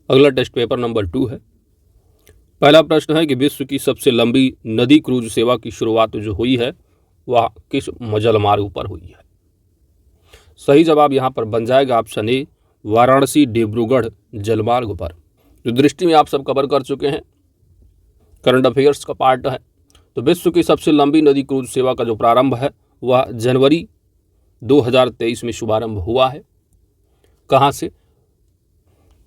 अगला test paper number 2 है। पहला प्रश्न है कि विश्व की सबसे लंबी नदी क्रूज सेवा की शुरुआत जो हुई है वह किस जलमार्ग पर हुई है? सही जवाब यहाँ पर बन जाएगा ऑप्शन ए, वाराणसी डिब्रूगढ़ जलमार्ग पर। जो दृष्टि में आप सब कवर कर चुके हैं, करंट अफेयर्स का पार्ट है। तो विश्व की सबसे लंबी नदी क्रूज सेवा का जो प्रारंभ है वह जनवरी 2023 में शुभारंभ हुआ है। कहाँ से?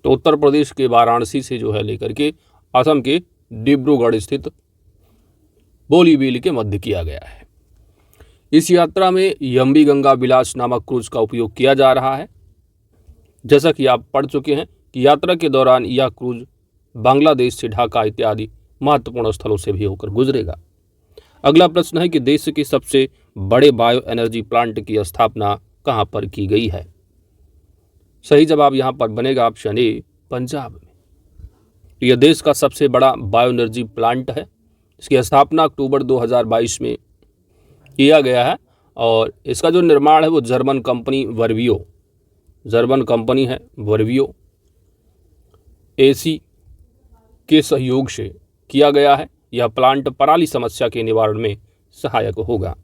तो उत्तर प्रदेश के वाराणसी से जो है लेकर के असम के डिब्रूगढ़ स्थित बोरीवली के मध्य किया गया है। इस यात्रा में यम्बी गंगा विलास नामक क्रूज का उपयोग किया जा रहा है। जैसा कि आप पढ़ चुके हैं कि यात्रा के दौरान यह क्रूज बांग्लादेश से ढाका इत्यादि महत्वपूर्ण स्थलों से भी होकर गुजरेगा। अगला प्रश्न है कि देश के सबसे बड़े बायो एनर्जी प्लांट की स्थापना कहां पर की गई है? सही जवाब यहां पर बनेगा ऑप्शन ए, पंजाब में। यह देश का सबसे बड़ा बायो एनर्जी प्लांट है। इसकी स्थापना अक्टूबर 2022 में किया गया है और इसका जो निर्माण है वो जर्मन कंपनी वर्वियो एसी के सहयोग से किया गया है। यह प्लांट पराली समस्या के निवारण में सहायक होगा।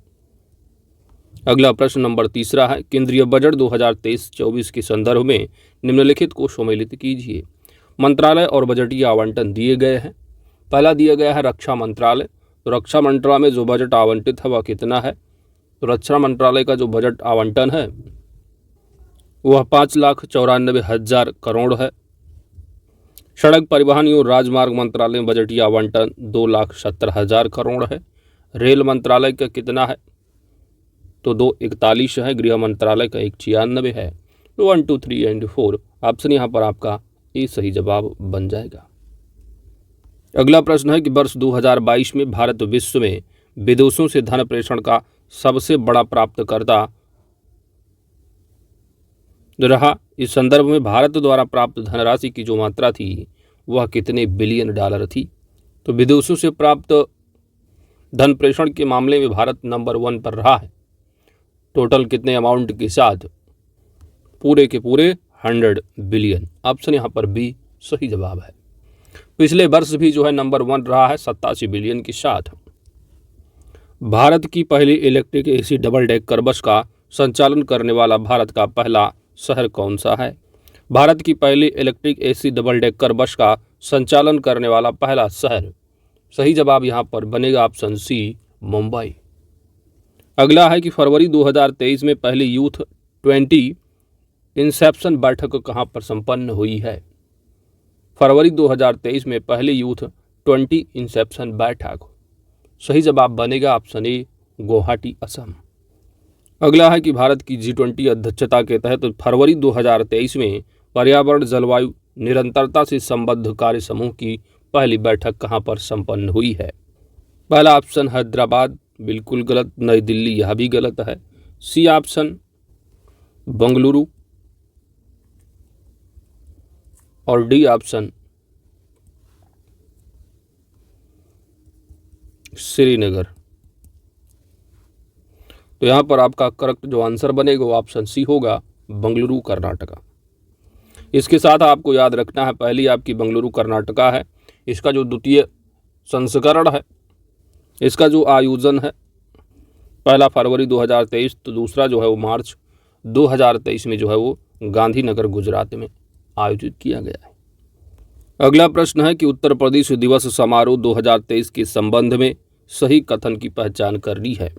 अगला प्रश्न नंबर 3 है। केंद्रीय बजट 2023-24 के संदर्भ में निम्नलिखित को सम्मिलित कीजिए। मंत्रालय और बजटीय आवंटन दिए गए हैं। पहला दिया गया है रक्षा मंत्रालय। तो रक्षा मंत्रालय में जो बजट आवंटित है वह कितना है? तो रक्षा मंत्रालय का जो बजट आवंटन है वह 5,94,000 करोड़ है। सड़क परिवहन एवं राजमार्ग मंत्रालय में बजटीय आवंटन 2,70,000 करोड़ है। रेल मंत्रालय का कितना है? तो 241 है। गृह मंत्रालय का 196 है। तो 1, 2, 3 एंड 4 ऑप्शन यहाँ पर आपका ये सही जवाब बन जाएगा। अगला प्रश्न है कि वर्ष 2022 में भारत विश्व में विदेशों से धन प्रेषण का सबसे बड़ा प्राप्तकर्ता रहा। इस संदर्भ में भारत द्वारा प्राप्त धनराशि की जो मात्रा थी वह कितने बिलियन डॉलर थी? तो विदेशों से प्राप्त धन प्रेषण के मामले में भारत नंबर 1 पर रहा है। टोटल कितने अमाउंट के साथ? पूरे के पूरे 100 बिलियन। ऑप्शन यहाँ पर बी सही जवाब है। पिछले वर्ष भी जो है नंबर 1 रहा है 87 बिलियन के साथ। भारत की पहली electric AC double decker bus का संचालन करने वाला भारत का पहला शहर कौन सा है? भारत की पहली electric AC double decker bus का संचालन करने वाला पहला शहर, सही जवाब यहाँ पर बनेगा ऑप्शन सी, मुंबई। अगला है कि फरवरी 2023 में पहली यूथ 20 इंसेप्शन बैठक कहाँ पर संपन्न हुई है? फरवरी 2023 में पहली यूथ 20 इंसेप्शन बैठक, सही जवाब बनेगा ऑप्शन ए, गुवाहाटी असम। अगला है कि भारत की G20 अध्यक्षता के तहत फरवरी 2023 में पर्यावरण जलवायु निरंतरता से संबद्ध कार्य समूह की पहली बैठक कहाँ पर संपन्न हुई है? पहला ऑप्शन हैदराबाद, बिल्कुल गलत। नई दिल्ली, यह भी गलत है। सी ऑप्शन बंगलुरु और डी ऑप्शन श्रीनगर। तो यहाँ पर आपका करेक्ट जो आंसर बनेगा वो ऑप्शन सी होगा, बंगलुरु कर्नाटका। इसके साथ आपको याद रखना है, पहली आपकी बंगलुरु कर्नाटका है, इसका जो द्वितीय संस्करण है, इसका जो आयोजन है पहला फरवरी 2023, तो दूसरा जो है वो मार्च 2023 में जो है वो गांधीनगर गुजरात में आयोजित किया गया है। अगला प्रश्न है कि उत्तर प्रदेश दिवस समारोह 2023 के संबंध में सही कथन की पहचान करनी है।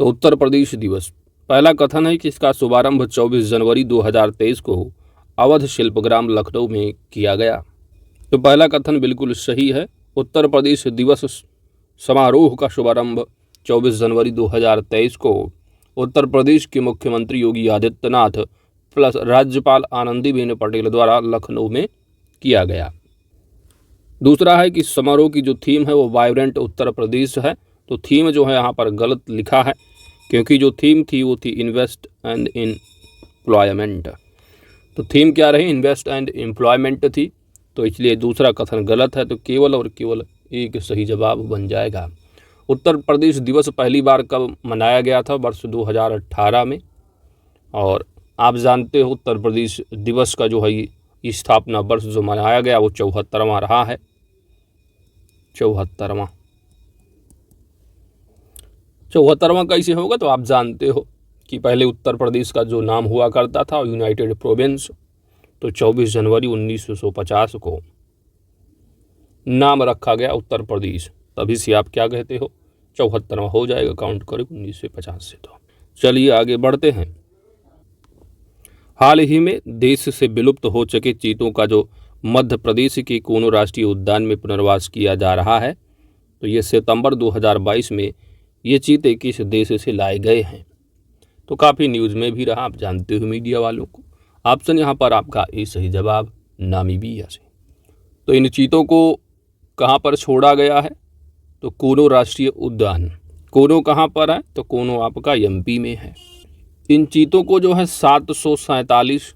तो उत्तर प्रदेश दिवस, पहला कथन है कि इसका शुभारंभ 24 जनवरी 2023 को अवध शिल्पग्राम लखनऊ में किया गया। तो पहला कथन बिल्कुल सही है। उत्तर प्रदेश दिवस समारोह का शुभारंभ 24 जनवरी 2023 को उत्तर प्रदेश के मुख्यमंत्री योगी आदित्यनाथ प्लस राज्यपाल आनंदीबेन पटेल द्वारा लखनऊ में किया गया। दूसरा है कि समारोह की जो थीम है वो वाइब्रेंट उत्तर प्रदेश है। तो थीम जो है यहाँ पर गलत लिखा है, क्योंकि जो थीम थी वो थी इन्वेस्ट एंड एम्प्लॉयमेंट। तो थीम क्या रही? इन्वेस्ट एंड एम्प्लॉयमेंट थी, तो इसलिए दूसरा कथन गलत है। तो केवल और केवल एक सही जवाब बन जाएगा। उत्तर प्रदेश दिवस पहली बार कब मनाया गया था? वर्ष 2018 में। और आप जानते हो उत्तर प्रदेश दिवस का जो है स्थापना वर्ष जो मनाया गया वो 74वां रहा है, 74वां। 74वां कैसे होगा तो आप जानते हो कि पहले उत्तर प्रदेश का जो नाम हुआ करता था यूनाइटेड प्रोविंस, तो 24 जनवरी 1950 को नाम रखा गया उत्तर प्रदेश, तभी से आप क्या कहते हो 74वां हो जाएगा, काउंट करो 1950 से। तो चलिए आगे बढ़ते हैं। हाल ही में देश से विलुप्त हो चुके चीतों का जो मध्य प्रदेश के कोनो राष्ट्रीय उद्यान में पुनर्वास किया जा रहा है, तो ये सितंबर 2022 में ये चीते किस देश से लाए गए हैं, तो काफ़ी न्यूज़ में भी रहा, आप जानते हो मीडिया वालों को। ऑप्शन यहाँ पर आपका ए सही जवाब, नामीबिया से। तो इन चीतों को कहाँ पर छोड़ा गया है, तो कोनो राष्ट्रीय उद्यान। कोनो कहाँ पर है, तो कोनो आपका एमपी में है। इन चीतों को जो है 747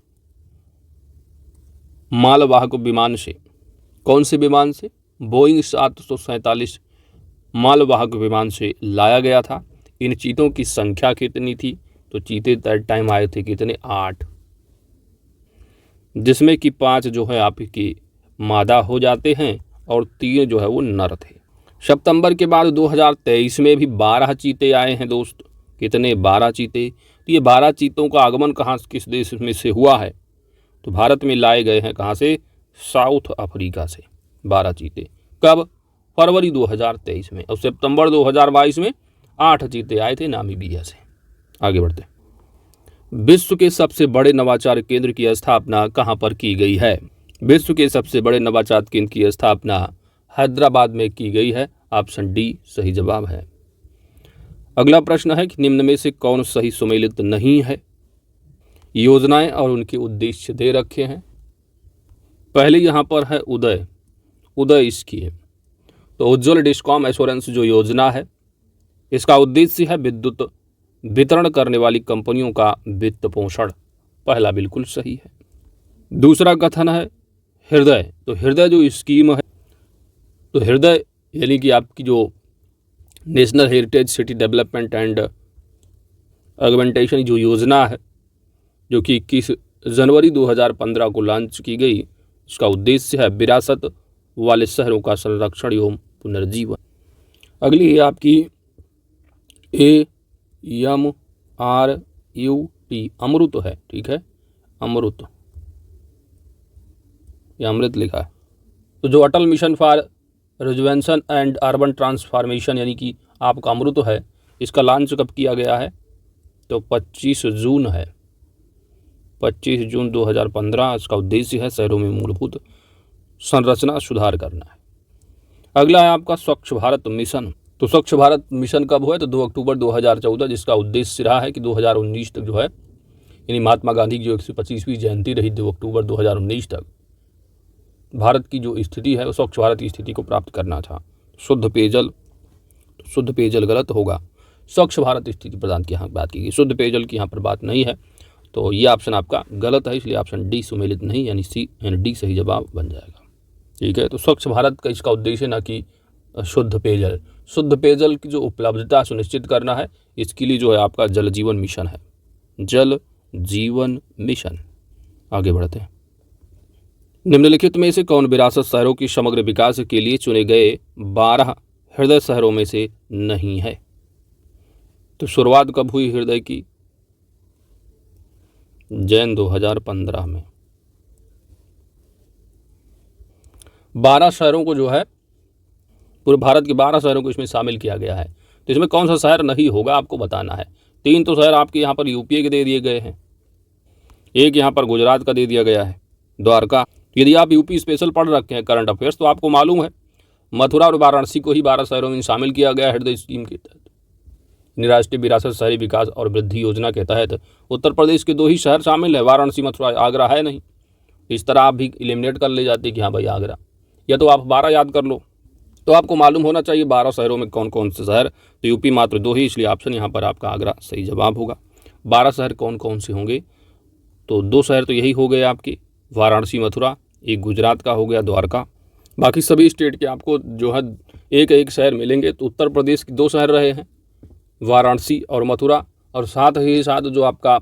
मालवाहक विमान से, कौन से विमान से, बोइंग 747 मालवाहक विमान से लाया गया था। इन चीतों की संख्या कितनी थी, तो चीते दैट टाइम आए थे कितने, 8, जिसमें कि 5 जो है आपकी मादा हो जाते हैं और 3 जो है वो नर थे। सितंबर के बाद 2023 में भी 12 चीते आए हैं दोस्त, कितने, 12 चीते। तो ये 12 चीतों का आगमन कहाँ, किस देश में से हुआ है, तो भारत में लाए गए हैं, कहाँ से, साउथ अफ्रीका से 12 चीते। कब, फरवरी 2023 में, और सितंबर 2022 में 8 चीते आए थे नामीबिया से। आगे बढ़ते हैं। विश्व के सबसे बड़े नवाचार केंद्र की स्थापना कहाँ पर की गई है। विश्व के सबसे बड़े नवाचार केंद्र की स्थापना हैदराबाद में की गई है, ऑप्शन डी सही जवाब है। अगला प्रश्न है कि निम्न में से कौन सही सुमेलित नहीं है। योजनाएं और उनके उद्देश्य दे रखे हैं। पहले यहाँ पर है उदय, उदय इसकी है, तो उज्ज्वल डिस्कॉम एश्योरेंस जो योजना है, इसका उद्देश्य है विद्युत वितरण करने वाली कंपनियों का वित्त पोषण, पहला बिल्कुल सही है। दूसरा कथन है हृदय, तो हृदय जो स्कीम है, तो हृदय यानी कि आपकी जो national heritage city development and augmentation जो योजना है, जो कि 21 जनवरी 2015 को लॉन्च की गई, इसका उद्देश्य है विरासत वाले शहरों का संरक्षण एवं पुनर्जीवन। अगली है आपकी AMRUT, अमृत है, ठीक है, अमृत, ये अमृत लिखा है। तो जो Atal mission for rejuvenation and urban transformation यानी कि आपका अमृत है, इसका लॉन्च कब किया गया है, तो 25 जून है, 25 जून 2015। इसका उद्देश्य है शहरों में मूलभूत संरचना सुधार करना है। अगला है आपका स्वच्छ भारत मिशन, तो स्वच्छ भारत मिशन कब हुआ है, तो 2 अक्टूबर 2014, जिसका उद्देश्य रहा है कि 2019 तक जो है, यानी महात्मा गांधी की जो 125वीं जयंती रही 2 अक्टूबर 2019 तक, भारत की जो स्थिति है वो स्वच्छ भारत की स्थिति को प्राप्त करना था। शुद्ध पेयजल, शुद्ध पेयजल गलत होगा, स्वच्छ भारत स्थिति प्रदान की यहाँ बात की गई, शुद्ध पेयजल की यहाँ पर बात नहीं है, तो ये ऑप्शन आपका गलत है, इसलिए ऑप्शन डी सुमेलित नहीं, यानी सी यानी डी सही जवाब बन जाएगा, ठीक है। तो स्वच्छ भारत का इसका उद्देश्य ना कि शुद्ध पेयजल, शुद्ध पेयजल की जो उपलब्धता सुनिश्चित करना है, इसके लिए जो है आपका जल जीवन मिशन है, जल जीवन मिशन। आगे बढ़ते हैं। निम्नलिखित में से कौन विरासत शहरों की समग्र विकास के लिए चुने गए 12 हृदय शहरों में से नहीं है। तो शुरुआत कब हुई हृदय की, जैन 2015 में। 12 शहरों को जो है, पूरे भारत के 12 शहरों को इसमें शामिल किया गया है। तो इसमें कौन सा शहर नहीं होगा आपको बताना है। 3 तो शहर आपके यहाँ पर यूपी के दे दिए गए हैं, एक यहाँ पर गुजरात का दे दिया गया है, द्वारका। यदि आप यूपी स्पेशल पढ़ रखे हैं करंट अफेयर्स, तो आपको मालूम है मथुरा और वाराणसी को ही 12 शहरों में शामिल किया गया हृदय स्कीम के तहत। राष्ट्रीय विरासत शहरी विकास और वृद्धि योजना के तहत उत्तर प्रदेश के 2 ही शहर शामिल है, वाराणसी मथुरा, आगरा है नहीं। इस तरह आप भी एलिमिनेट कर ले जाते कि हाँ भाई आगरा, या तो आप 12 याद कर लो। तो आपको मालूम होना चाहिए 12 शहरों में कौन कौन से शहर, तो यूपी मात्र 2 ही, इसलिए ऑप्शन यहाँ पर आपका आगरा सही जवाब होगा। 12 शहर कौन कौन से होंगे, तो 2 शहर तो यही हो गए आपके, वाराणसी मथुरा, एक गुजरात का हो गया द्वारका। बाकी सभी स्टेट के आपको जो है एक एक शहर मिलेंगे। तो उत्तर प्रदेश के 2 शहर रहे हैं, वाराणसी और मथुरा, और साथ ही साथ जो आपका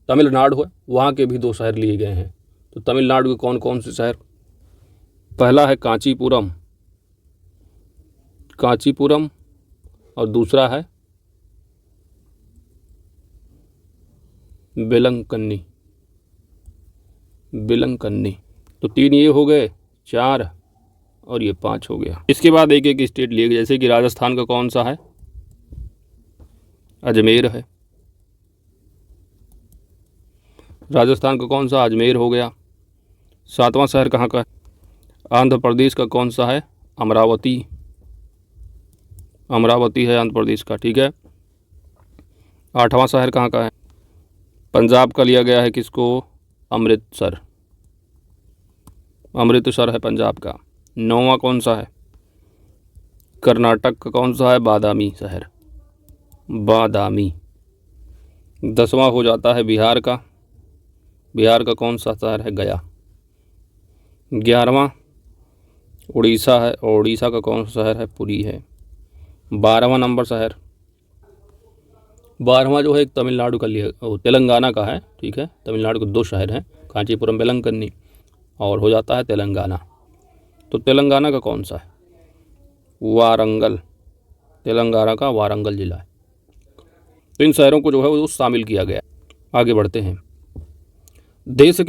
तमिलनाडु है वहाँ के भी 2 शहर लिए गए हैं, तो तमिलनाडु के कौन कौन से शहर? पहला है कांचीपुरम, कांचीपुरम, और दूसरा है बेलंकन्नी, बेलंकन्नी। तो 3 ये हो गए, 4 और ये 5 हो गया। इसके बाद एक एक स्टेट लिए, जैसे कि राजस्थान का कौन सा है? अजमेर है। राजस्थान का कौन सा? अजमेर हो गया। 7वां शहर कहाँ का है? आंध्र प्रदेश का कौन सा है? अमरावती, अमरावती है आंध्र प्रदेश का, ठीक है। 8वां शहर कहाँ का है? पंजाब का लिया गया है किसको? अमृतसर, अमृतसर है पंजाब का। 9वां कौन सा है? कर्नाटक का कौन सा है? बादामी शहर, बादामी। 10वां हो जाता है बिहार का, बिहार का कौन सा शहर है? गया। 11वां उड़ीसा है, और उड़ीसा का कौन सा शहर है? पुरी है। 12वां नंबर शहर, 12वां जो है एक तमिलनाडु का लिए, तेलंगाना का है, ठीक है। तमिलनाडु के 2 शहर हैं, कांचीपुरम, बेलंकन्नी, और हो जाता है तेलंगाना। तो तेलंगाना का कौन सा है? वारंगल, तेलंगाना का वारंगल जिला है। तो इन शहरों को जो है वो शामिल किया गया। आगे बढ़ते हैं। देश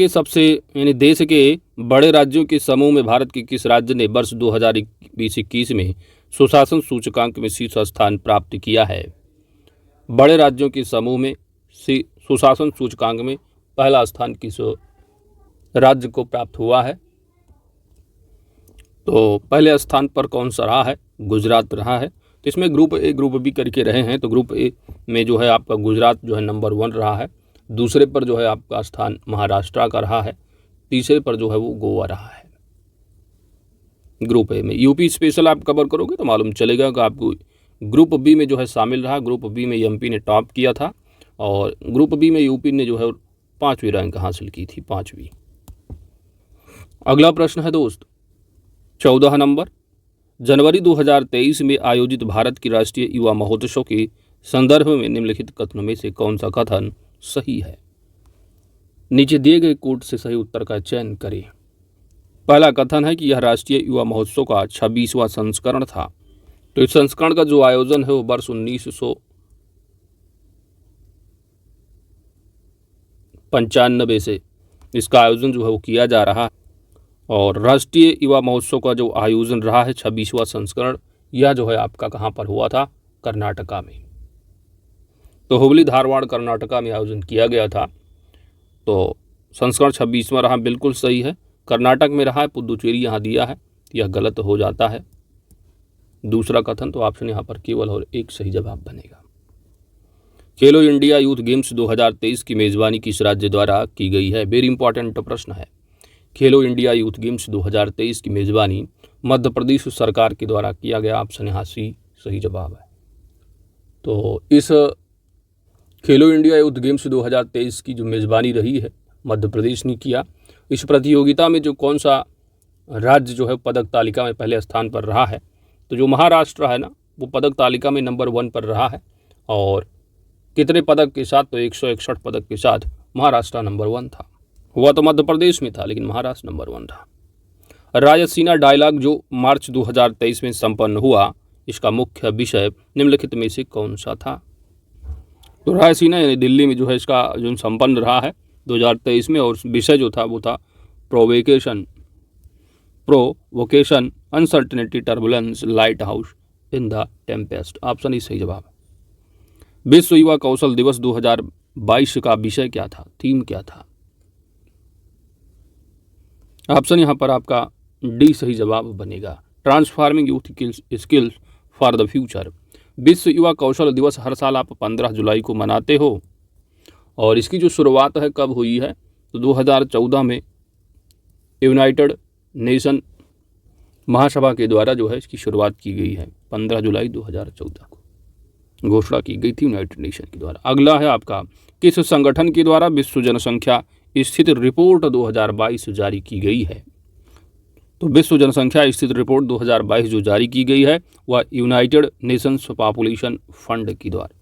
के बड़े राज्यों के समूह में भारत के किस राज्य ने वर्ष 2020-21 में सुशासन सूचकांक में शीर्ष स्थान प्राप्त किया है? बड़े राज्यों के समूह में सुशासन सूचकांक में पहला स्थान किस राज्य को प्राप्त हुआ है? तो पहले स्थान पर कौन सा रहा है? गुजरात रहा है। तो इसमें ग्रुप ए ग्रुप बी करके रहे हैं। तो ग्रुप ए में जो है आपका गुजरात जो है नंबर 1 रहा है। दूसरे पर जो है आपका स्थान महाराष्ट्र का रहा है। तीसरे पर जो है वो गोवा रहा है ग्रुप ए में। यूपी स्पेशल आप कवर करोगे तो मालूम चलेगा कि आपको ग्रुप बी में जो है शामिल रहा। ग्रुप बी में एमपी ने टॉप किया था, और ग्रुप बी में यूपी ने जो है 5वीं रैंक हासिल की थी, 5वीं। अगला प्रश्न है दोस्त 14 नंबर। जनवरी 2023 में आयोजित भारत की राष्ट्रीय युवा महोत्सव के संदर्भ में निम्नलिखित कथनों में से कौन सा कथन सही है? नीचे दिए गए कोड से सही उत्तर का चयन करें। पहला कथन है कि यह राष्ट्रीय युवा महोत्सव का 26वां संस्करण था। तो इस संस्करण का जो आयोजन है वो वर्ष 1995 से इसका आयोजन जो है वो किया जा रहा है। और राष्ट्रीय युवा महोत्सव का जो आयोजन रहा है 26वां संस्करण, यह जो है आपका कहाँ पर हुआ था? कर्नाटका में। तो हुबली धारवाड़ कर्नाटका में आयोजन किया गया था। तो संस्करण 26वां रहा, बिल्कुल सही है। कर्नाटक में रहा है, पुदुचेरी यहाँ दिया है, यह गलत हो जाता है दूसरा कथन। तो ऑप्शन यहाँ पर केवल और एक सही जवाब बनेगा। खेलो इंडिया यूथ गेम्स 2023 की मेजबानी किस राज्य द्वारा की गई है? वेरी इंपॉर्टेंट प्रश्न है। खेलो इंडिया यूथ गेम्स 2023 की मेजबानी मध्य प्रदेश सरकार के द्वारा किया गया। ऑप्शन यहाँ सी सही जवाब है। तो इस खेलो इंडिया यूथ गेम्स 2023 की जो मेजबानी रही है मध्य प्रदेश ने किया। इस प्रतियोगिता में जो कौन सा राज्य जो है पदक तालिका में पहले स्थान पर रहा है? तो जो महाराष्ट्र है ना, वो पदक तालिका में नंबर 1 पर रहा है। और कितने पदक के साथ? तो 161 पदक के साथ महाराष्ट्र नंबर 1 था। हुआ तो मध्य प्रदेश में था, लेकिन महाराष्ट्र नंबर 1 था। रायसीना डायलॉग जो मार्च 2023 में संपन्न हुआ, इसका मुख्य विषय निम्नलिखित में से कौन सा था? तो रायसीना यानी दिल्ली में जो है इसका जो संपन्न रहा है 2023 में, और विषय जो था वो था provocation uncertainty turbulence lighthouse in the tempest. Option ही सही जवाब है। विश्व युवा कौशल दिवस 2022 का विषय क्या था? थीम क्या था? ऑप्शन यहाँ पर आपका डी सही जवाब बनेगा। Transforming youth skills for the future. विश्व युवा कौशल दिवस हर साल आप 15 जुलाई को मनाते हो, और इसकी जो शुरुआत है कब हुई है? तो 2014 में यूनाइटेड नेशन महासभा के द्वारा जो है इसकी शुरुआत की गई है। 15 जुलाई 2014 को घोषणा की गई थी यूनाइटेड नेशन के द्वारा। अगला है आपका किस संगठन के द्वारा विश्व जनसंख्या स्थिति रिपोर्ट 2022 जारी की गई है? तो विश्व जनसंख्या स्थिति रिपोर्ट 2022 जो जारी की गई है वह यूनाइटेड नेशंस पॉपुलेशन फंड के द्वारा।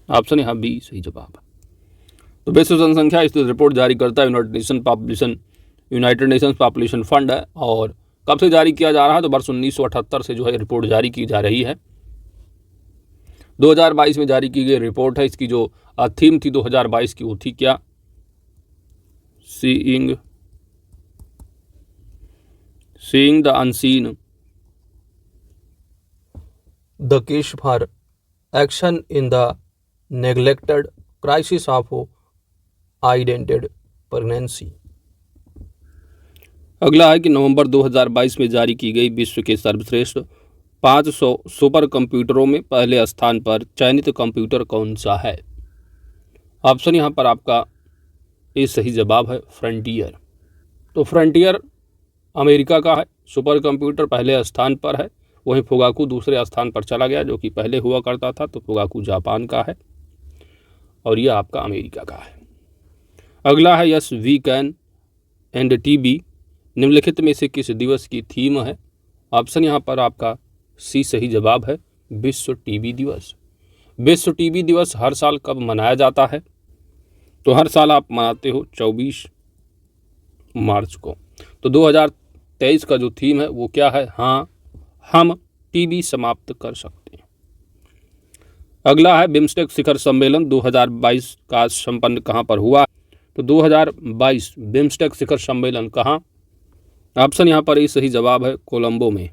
ऑप्शन यहाँ बी सही जवाब है। तो विश्व जनसंख्या स्थिति रिपोर्ट जारी करता है यूनाइटेड नेशंस पॉपुलेशन फंड है, और कब से जारी किया जा रहा है, तो वर्ष 1978 से जो है रिपोर्ट जारी की जा रही है। 2022 में जारी की गई रिपोर्ट है। इसकी जो थीम थी 2022 की वो थी क्या, seeing the unseen, the case for action in the neglected crisis of unintended pregnancy. अगला है कि नवंबर 2022 में जारी की गई विश्व के सर्वश्रेष्ठ 500 सुपर कंप्यूटरों में पहले स्थान पर चयनित कंप्यूटर कौन सा है। ऑप्शन यहाँ पर आपका ये सही जवाब है फ्रंटियर। तो फ्रंटियर अमेरिका का है, सुपर कंप्यूटर पहले स्थान पर है। वहीं फुगाकू दूसरे स्थान पर चला गया, जो कि पहले हुआ करता था, तो फुगाकू जापान का है और यह आपका अमेरिका का है। अगला है yes we can and TB निम्नलिखित में से किस दिवस की थीम है। ऑप्शन यहाँ पर आपका सी सही जवाब है, विश्व टीबी दिवस। विश्व टीबी दिवस हर साल कब मनाया जाता है, तो हर साल आप मनाते हो 24 मार्च को। तो 2023 का जो थीम है वो क्या है, हाँ हम टीबी समाप्त कर सकते हैं। अगला है बिम्स्टेक शिखर सम्मेलन 2022 का संपन्न कहाँ पर हुआ, तो 2022 बिम्स्टेक शिखर सम्मेलन कहाँ। ऑप्शन यहाँ पर ये सही जवाब है, कोलंबो में।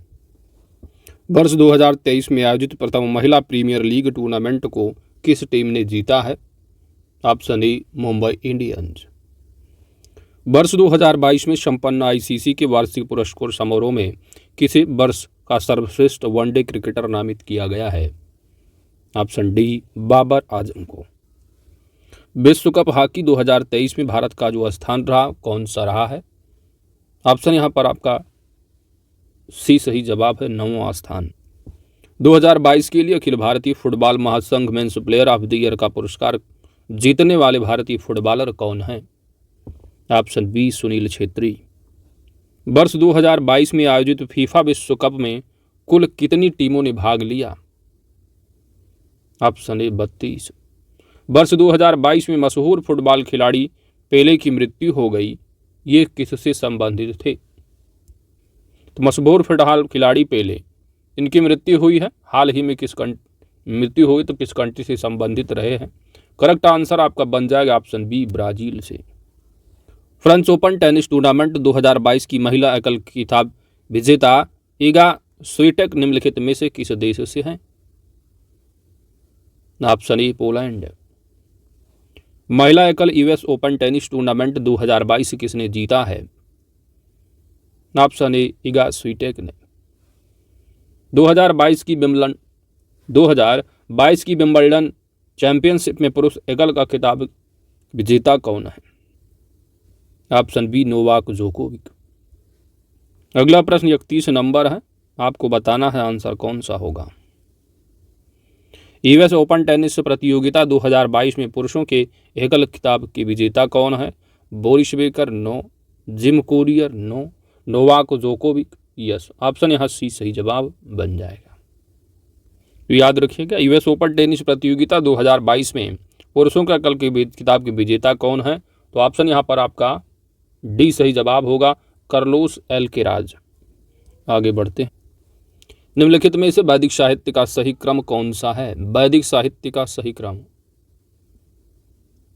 वर्ष 2023 में आयोजित प्रथम महिला प्रीमियर लीग टूर्नामेंट को किस टीम ने जीता है। Option A Mumbai Indians. वर्ष 2022 में संपन्न आईसीसी के वार्षिक पुरस्कार समारोह में किसे वर्ष का सर्वश्रेष्ठ वनडे क्रिकेटर नामित किया गया है। ऑप्शन डी बाबर आजम को। विश्व कप हॉकी 2023 में भारत का जो स्थान रहा कौन सा रहा है। ऑप्शन यहाँ पर आपका सी सही जवाब है, 9वां स्थान। 2022 के लिए अखिल भारतीय फुटबॉल महासंघ men's player of the year का पुरस्कार जीतने वाले भारतीय फुटबॉलर कौन हैं। Option B Sunil Chhetri. वर्ष 2022 में आयोजित फीफा विश्व कप में कुल कितनी टीमों ने भाग लिया। Option A 32। वर्ष 2022 में मशहूर फुटबॉल खिलाड़ी पेले की मृत्यु हो गई, ये किससे संबंधित थे। तो मशहूर फुटबॉल खिलाड़ी पेले, इनकी मृत्यु हुई है हाल ही में, मृत्यु हुई तो किस कंट्री से संबंधित रहे हैं। करेक्ट आंसर आपका बन जाएगा ऑप्शन बी ब्राजील से। फ्रेंच ओपन टेनिस टूर्नामेंट 2022 की महिला एकल खिताब विजेता इगा स्वीटेक निम्नलिखित में से किस देश से हैं। Option A Poland. महिला एकल यूएस ओपन टेनिस टूर्नामेंट 2022 किसने जीता है। ऑप्शन ए इगा स्वीटेक ने। 2022 की विंबलडन चैंपियनशिप में पुरुष एकल का खिताब विजेता कौन है। Option B Novak Djokovic. अगला प्रश्न 31 नंबर है, आपको बताना है आंसर कौन सा होगा। यूएस ओपन टेनिस प्रतियोगिता 2022 में पुरुषों के एकल खिताब के विजेता कौन है। Boris Becker no, Jim Courier no, Novak Djokovic yes. Option यहाँ सी सही जवाब बन जाएगा। तो याद रखिएगा यूएस ओपन टेनिस प्रतियोगिता 2022 में पुरुषों के एकल के खिताब के विजेता कौन है, तो ऑप्शन यहाँ पर आपका डी सही जवाब होगा, कार्लोस एल्केराज। आगे बढ़ते हैं। निम्नलिखित में से वैदिक साहित्य का सही क्रम कौन सा है। वैदिक साहित्य का सही क्रम,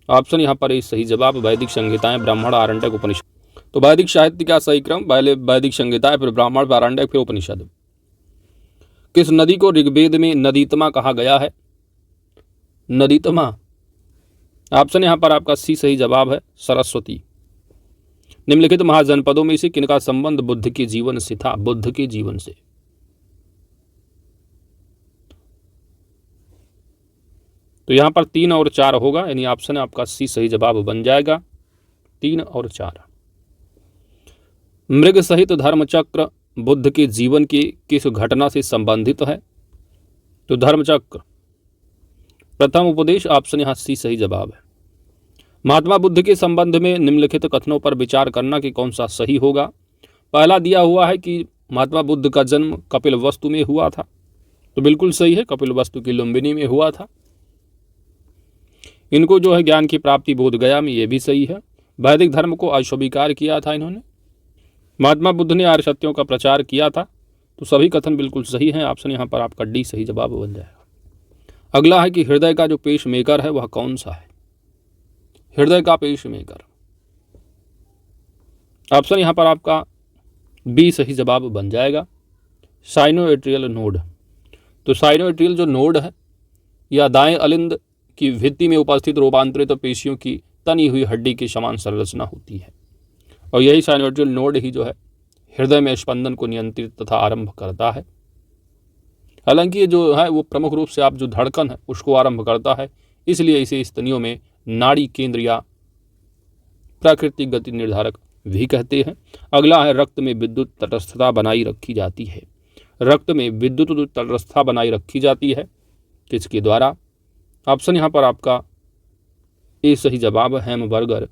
ऑप्शन यहाँ पर सही जवाब वैदिक संहिताएं, ब्राह्मण, आरण्यक, उपनिषद। तो वैदिक साहित्य का सही क्रम पहले वैदिक संहिताएं, फिर ब्राह्मण, आरण्यक, फिर उपनिषद। किस नदी को ऋग्वेद में नदीतमा कहा गया है। नदीतमा, ऑप्शन यहाँ पर आपका सी सही जवाब है, सरस्वती। निम्नलिखित महाजनपदों में से किनका संबंध बुद्ध के जीवन से था। बुद्ध के जीवन से। तो यहां पर 3 और 4 होगा, यानी ऑप्शन आपका सी सही जवाब बन जाएगा, 3 और 4। मृग सहित धर्मचक्र बुद्ध के जीवन की किस घटना से संबंधित है। तो धर्मचक्र प्रथम उपदेश, ऑप्शन यहाँ सी सही जवाब है। महात्मा बुद्ध के संबंध में निम्नलिखित कथनों पर विचार करना कि कौन सा सही होगा। पहला दिया हुआ है कि महात्मा बुद्ध का जन्म कपिलवस्तु में हुआ था, तो बिल्कुल सही है, कपिलवस्तु की लुम्बिनी में हुआ था। इनको जो है ज्ञान की प्राप्ति बोध गया में, ये भी सही है। वैदिक धर्म को अस्वीकार किया था इन्होंने। महात्मा बुद्ध ने आर्य सत्यों का प्रचार किया था। तो सभी कथन बिल्कुल सही हैं। ऑप्शन यहाँ पर आपका डी सही जवाब बन जाएगा। अगला है कि हृदय का जो पेश मेकर है वह कौन सा है? हृदय का पेश मेकर, ऑप्शन यहाँ पर आपका बी सही जवाब बन जाएगा, साइनोएट्रियल नोड। तो साइनोएट्रियल जो नोड है यह दाएं अलिंद की भित्ति में उपस्थित रूपांतरित पेशियों की तनी हुई हड्डी की समान संरचना होती है और यही साइनोएट्रियल नोड ही जो है हृदय में स्पंदन को नियंत्रित तथा आरंभ करता है। हालांकि ये जो है वो प्रमुख रूप से आप जो धड़कन है उसको आरंभ करता है, इसलिए इसे स्तनियों में नाड़ी केंद्र या प्राकृतिक गति निर्धारक भी कहते हैं। अगला है रक्त में विद्युत तटस्थता बनाई रखी जाती है। रक्त में विद्युत तटस्थता बनाई रखी जाती है किसके द्वारा? ऑप्शन यहाँ पर आपका ए सही जवाब, हैमबर्गर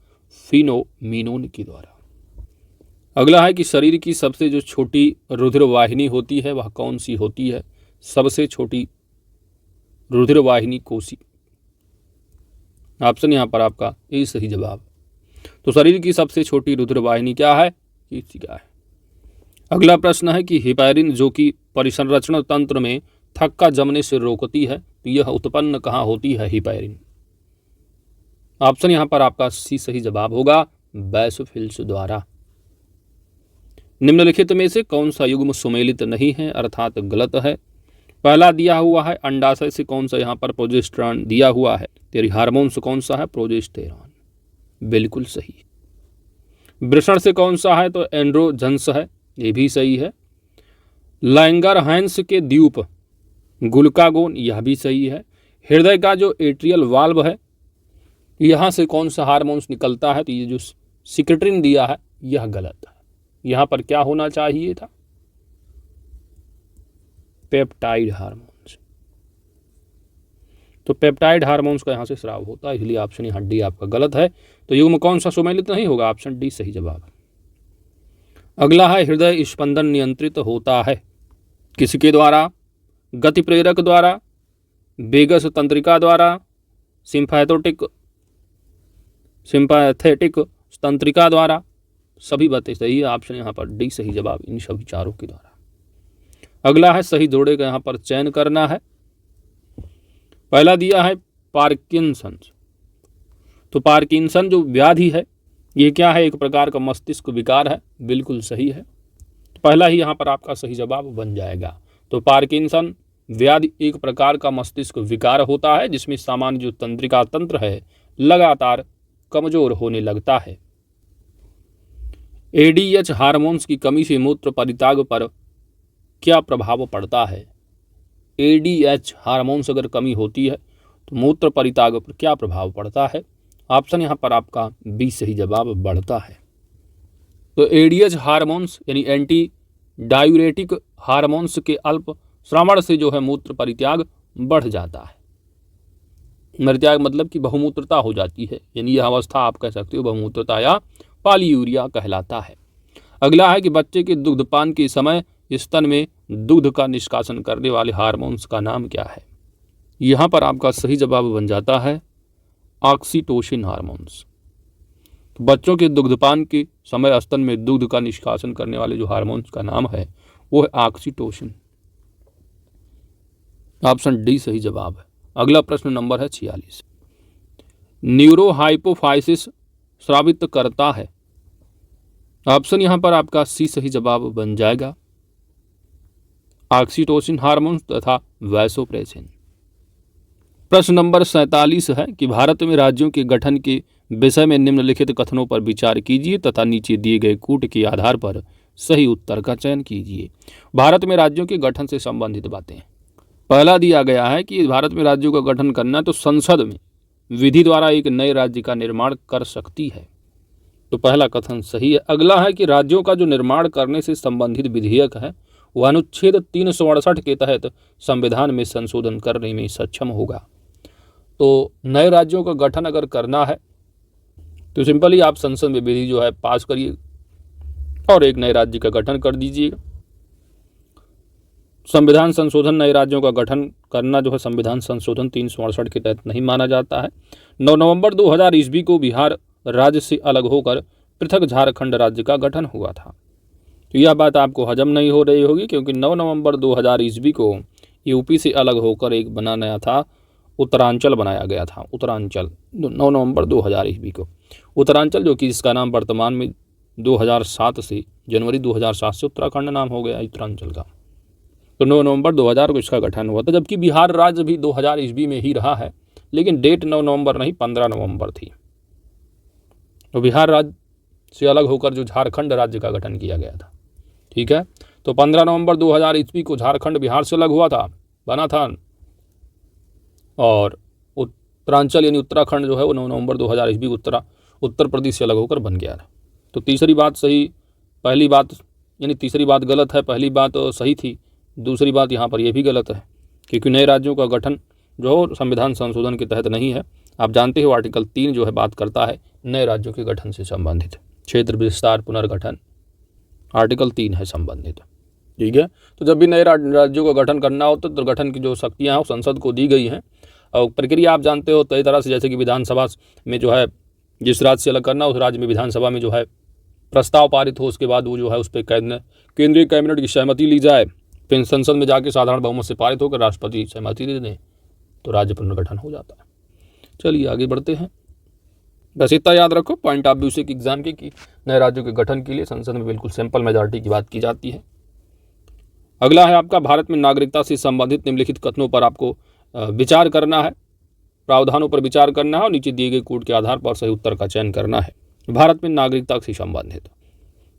फिनोमिनोन के द्वारा। अगला है कि शरीर की सबसे जो छोटी रुधिर वाहिनी होती है वह कौन सी होती है? सबसे छोटी रुधिर वाहिनी कोशी। ऑप्शन यहाँ पर आपका ए सही जवाब। तो शरीर की सबसे छोटी रुधिर वाहिनी क्या है? कोशिका है। अगला प्रश्न है कि हिपैरिन जो कि परिसंरचना तंत्र में थक्का जमने से रोकती है, तो यह उत्पन्न कहाँ होती है हिपैरिन? ऑप्शन यहाँ पर आपका सी सही जवाब होगा, बैसोफिल्स द्वारा। निम्नलिखित में से कौन सा युग्म सुमेलित नहीं है अर्थात गलत है? पहला दिया हुआ है अंडाशय से कौन सा यहाँ पर प्रोजेस्टेरॉन दिया हुआ है। तेरी हार्मोन्स कौन सा है? प्रोजेस्टेरॉन, बिल्कुल सही। वृषण से कौन सा है? तो एंड्रोजन्स है, ये भी सही है। लैंगरहैंस के द्वीप गुल्कागोन, यह भी सही है। हृदय का जो एट्रियल वाल्व है यहाँ से कौन सा हार्मोन्स निकलता है? तो ये जो सिक्रेटिन दिया है यह गलत है। यहाँ पर क्या होना चाहिए था? Peptide hormones. तो पेप्टाइड हार्मोन्स का यहाँ से स्राव होता है, इसलिए ऑप्शन यहाँ डी आपका गलत है। तो युग्म कौन सा सुमेलित नहीं होगा? ऑप्शन डी सही जवाब। अगला है हृदय स्पंदन नियंत्रित होता है किसके द्वारा? गति प्रेरक द्वारा, वेगस तंत्रिका द्वारा, सिम्पैथेटिक तंत्रिका द्वारा। सभी बातें सही है, ऑप्शन यहाँ पर डी सही जवाब इन सभी चारों के द्वारा। अगला है सही जोड़े का यहाँ पर चयन करना है। पहला दिया है पार्किंसन। तो पार्किंसन जो व्याधि है ये क्या है? एक प्रकार का मस्तिष्क विकार है, बिल्कुल सही है। तो पहला ही यहाँ पर आपका सही जवाब बन जाएगा। तो पार्किंसन व्याधि एक प्रकार का मस्तिष्क विकार होता है जिसमें सामान्य जो तंत्रिका तंत्र है लगातार कमजोर होने लगता है। एडीएच हार्मोन्स की कमी से मूत्र परित्याग पर क्या प्रभाव पड़ता है? एडीएच हार्मोन्स अगर कमी होती है तो मूत्र परित्याग पर क्या प्रभाव पड़ता है? ऑप्शन यहाँ पर आपका बी सही जवाब, बढ़ता है। तो एडीएच हार्मोन्स यानी एंटी डायूरेटिक हार्मोन्स के अल्प श्रवण से जो है मूत्र परित्याग बढ़ जाता है। परित्याग मतलब कि बहुमूत्रता हो जाती है, यानी यह अवस्था आप कह सकते हो बहुमूत्रता या पॉलीयूरिया कहलाता है। अगला है कि बच्चे के दुग्धपान के समय स्तन में दूध का निष्कासन करने वाले हार्मोन्स का नाम क्या है? यहाँ पर आपका सही जवाब बन जाता है ऑक्सीटोसिन हार्मोन्स। तो बच्चों के दुग्धपान के समय स्तन में दूध का निष्कासन करने वाले जो हार्मोन्स का नाम है वो है ऑक्सीटोसिन। ऑप्शन डी सही जवाब है। अगला प्रश्न नंबर है 46। न्यूरोहाइपोफाइसिस स्रावित करता है। ऑप्शन यहाँ पर आपका सी सही जवाब बन जाएगा, ऑक्सीटोसिन हार्मोन्स तथा वैसोप्रेसिन। प्रश्न नंबर 47 है कि भारत में राज्यों के गठन के विषय में निम्नलिखित कथनों पर विचार कीजिए तथा नीचे दिए गए कूट के आधार पर सही उत्तर का चयन कीजिए। भारत में राज्यों के गठन से संबंधित बातें। पहला दिया गया है कि भारत में राज्यों का गठन करना तो संसद में विधि द्वारा एक नए राज्य का निर्माण कर सकती है। तो पहला कथन सही है। अगला है कि राज्यों का जो निर्माण करने से संबंधित विधेयक है वह अनुच्छेद 368 के तहत संविधान में संशोधन करने में सक्षम होगा। तो नए राज्यों का गठन अगर करना है तो सिंपली आप संसद में विधि जो है पास करिए और एक नए राज्य का गठन कर दीजिएगा। संविधान संशोधन नए राज्यों का गठन करना जो है संविधान संशोधन 368 के तहत नहीं माना जाता है। 9 नवंबर 2000 ईस्वी को बिहार राज्य से अलग होकर पृथक झारखंड राज्य का गठन हुआ था। तो यह बात आपको हजम नहीं हो रही होगी, क्योंकि 9 नवंबर 2000 ईस्वी को यूपी से अलग होकर एक बना नया था, उत्तरांचल बनाया गया था। उत्तरांचल 9 नवंबर 2000 ईस्वी को उत्तरांचल, जो कि इसका नाम वर्तमान में 2007 से जनवरी 2007 से उत्तराखंड नाम हो गया उत्तरांचल का। तो 9 नवंबर 2000 को इसका गठन हुआ था, जबकि बिहार राज्य भी 2000 ईस्वी में ही रहा है, लेकिन डेट 9 नवंबर नहीं 15 नवंबर थी। तो बिहार राज्य से अलग होकर जो झारखंड राज्य का गठन किया गया था। ठीक है, तो 15 नवंबर 2000 ईस्वी को झारखंड बिहार से अलग हुआ था, बना था, और उत्तरांचल यानी उत्तराखंड जो है वो 9 नवंबर 2000 ईस्वी उत्तर प्रदेश से अलग होकर बन गया था। तो तीसरी बात सही, पहली बात यानी तीसरी बात गलत है, पहली बात सही थी, दूसरी बात यहाँ पर यह भी गलत है, क्योंकि नए राज्यों का गठन जो संविधान संशोधन के तहत नहीं है। आप जानते हो आर्टिकल 3 जो है बात करता है नए राज्यों के गठन से संबंधित, क्षेत्र विस्तार पुनर्गठन, आर्टिकल 3 है संबंधित। ठीक है, तो जब भी नए राज्यों का गठन करना हो तो गठन की जो शक्तियाँ हैं वो संसद को दी गई हैं, और प्रक्रिया आप जानते हो कई तरह से, जैसे कि विधानसभा में जो है जिस राज्य से अलग करना उस राज्य में विधानसभा में जो है प्रस्ताव पारित हो, उसके बाद वो जो है उस पर केंद्रीय कैबिनेट की सहमति ली जाए, फिर संसद में जाके साधारण बहुमत से पारित होकर राष्ट्रपति सहमति दे दें तो राज्य पुनर्गठन हो जाता है। चलिए आगे बढ़ते हैं। बस इतना याद रखो पॉइंट ऑफ व्यू से एग्जाम के कि नए राज्यों के गठन के लिए संसद में बिल्कुल सिंपल मेजॉरिटी की बात की जाती है। अगला है आपका भारत में नागरिकता से संबंधित निम्नलिखित कथनों पर आपको विचार करना है, प्रावधानों पर विचार करना है और नीचे दिए गए कोड के आधार पर सही उत्तर का चयन करना है। भारत में नागरिकता से संबंधित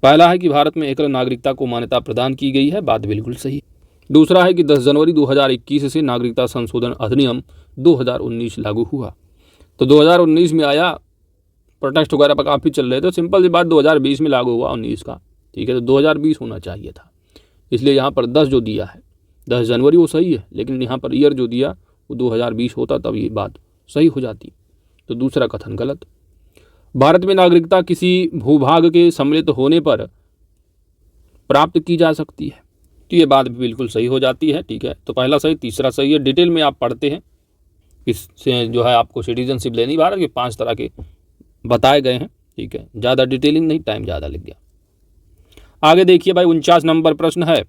पहला है कि भारत में एकल नागरिकता को मान्यता प्रदान की गई है, बात बिल्कुल सही। दूसरा है कि 10 जनवरी 2021 से नागरिकता संशोधन अधिनियम 2019 लागू हुआ। तो 2019 में आया, प्रोटेस्ट वगैरह पर काफ़ी चल रहे थे, सिंपल सी बात 2020 में लागू हुआ 19 का। ठीक है, तो 2020 होना चाहिए था, इसलिए यहाँ पर 10 जो दिया है 10 जनवरी वो सही है, लेकिन यहाँ पर ईयर जो दिया वो 2020 होता तब ये बात सही हो जाती। तो दूसरा कथन गलत। भारत में नागरिकता किसी भूभाग के सम्मिलित होने पर प्राप्त की जा सकती है, तो ये बात भी बिल्कुल सही हो जाती है। ठीक है, तो पहला सही, तीसरा सही है। डिटेल में आप पढ़ते हैं, इससे जो है आपको सिटीजनशिप लेनी, भारत के 5 तरह के बताए गए हैं। ठीक है, ज़्यादा डिटेलिंग नहीं, टाइम ज़्यादा लग गया। आगे देखिए भाई, 49 नंबर प्रश्न है,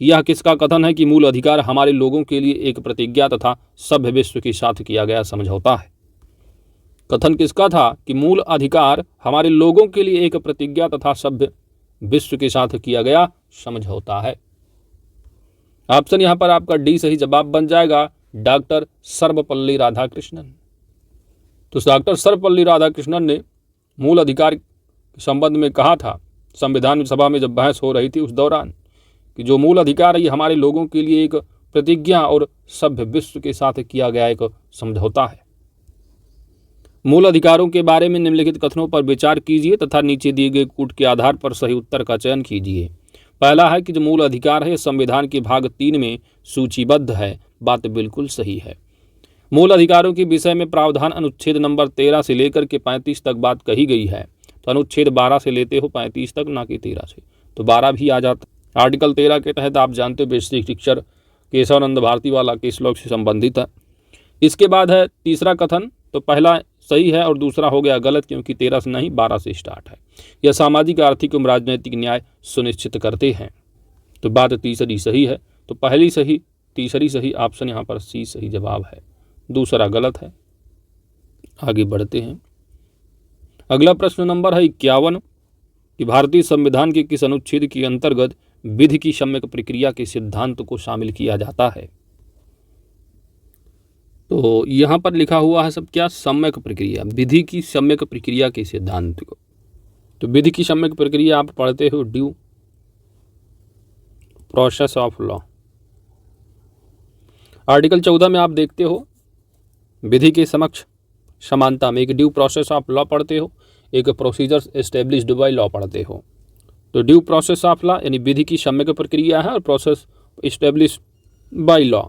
यह किसका कथन है कि मूल अधिकार हमारे लोगों के लिए एक प्रतिज्ञा तथा सभ्य विश्व के साथ किया गया समझौता है। कथन किसका था कि मूल अधिकार हमारे लोगों के लिए एक प्रतिज्ञा तथा सभ्य विश्व के साथ किया गया समझौता है। ऑप्शन यहां पर आपका डी सही जवाब बन जाएगा, डॉक्टर सर्वपल्ली राधाकृष्णन। तो डॉक्टर सर्वपल्ली राधाकृष्णन ने मूल अधिकार के संबंध में कहा था संविधान सभा में जब बहस हो रही थी उस दौरान, कि जो मूल अधिकार है ये हमारे लोगों के लिए एक प्रतिज्ञा और सभ्य विश्व के साथ किया गया एक समझौता है। मूल अधिकारों के बारे में निम्नलिखित कथनों पर विचार कीजिए तथा नीचे दिए गए कूट के आधार पर सही उत्तर का चयन कीजिए। पहला है कि जो मूल अधिकार है संविधान के भाग 3 में सूचीबद्ध है, बात बिल्कुल सही है। मूल अधिकारों के विषय में प्रावधान अनुच्छेद नंबर 13 से लेकर के 35 तक बात कही गई है, तो अनुच्छेद 12 से लेते हो 35 तक, ना कि 13 से, तो 12 भी आ जाता। आर्टिकल 13 के तहत आप जानते हो बेसिक शिक्षक केशवानंद भारती वाला केस लॉ से संबंधित है। इसके बाद है तीसरा कथन, तो पहला सही है और दूसरा हो गया गलत, क्योंकि 13 से नहीं 12 से स्टार्ट है। यह सामाजिक, आर्थिक एवं राजनीतिक न्याय सुनिश्चित करते हैं, तो बात तीसरी सही है। तो पहली सही, तीसरी सही, ऑप्शन यहाँ पर सी सही जवाब है, दूसरा गलत है। आगे बढ़ते हैं। अगला प्रश्न नंबर है 51 कि भारतीय संविधान के किस अनुच्छेद के अंतर्गत विधि की सम्यक प्रक्रिया के सिद्धांत को शामिल किया जाता है। तो यहाँ पर लिखा हुआ है सब क्या, सम्यक प्रक्रिया, विधि की सम्यक प्रक्रिया के सिद्धांत को। तो विधि की सम्यक प्रक्रिया आप पढ़ते हो due process of law. Article 14 में आप देखते हो विधि के समक्ष समानता में, एक ड्यू प्रोसेस ऑफ लॉ पढ़ते हो, एक प्रोसीजर्स एस्टेब्लिश्ड बाय लॉ पढ़ते हो। तो ड्यू प्रोसेस ऑफ लॉ यानी विधि की सम्यक प्रक्रिया है, और प्रोसेस एस्टेब्लिश्ड बाय लॉ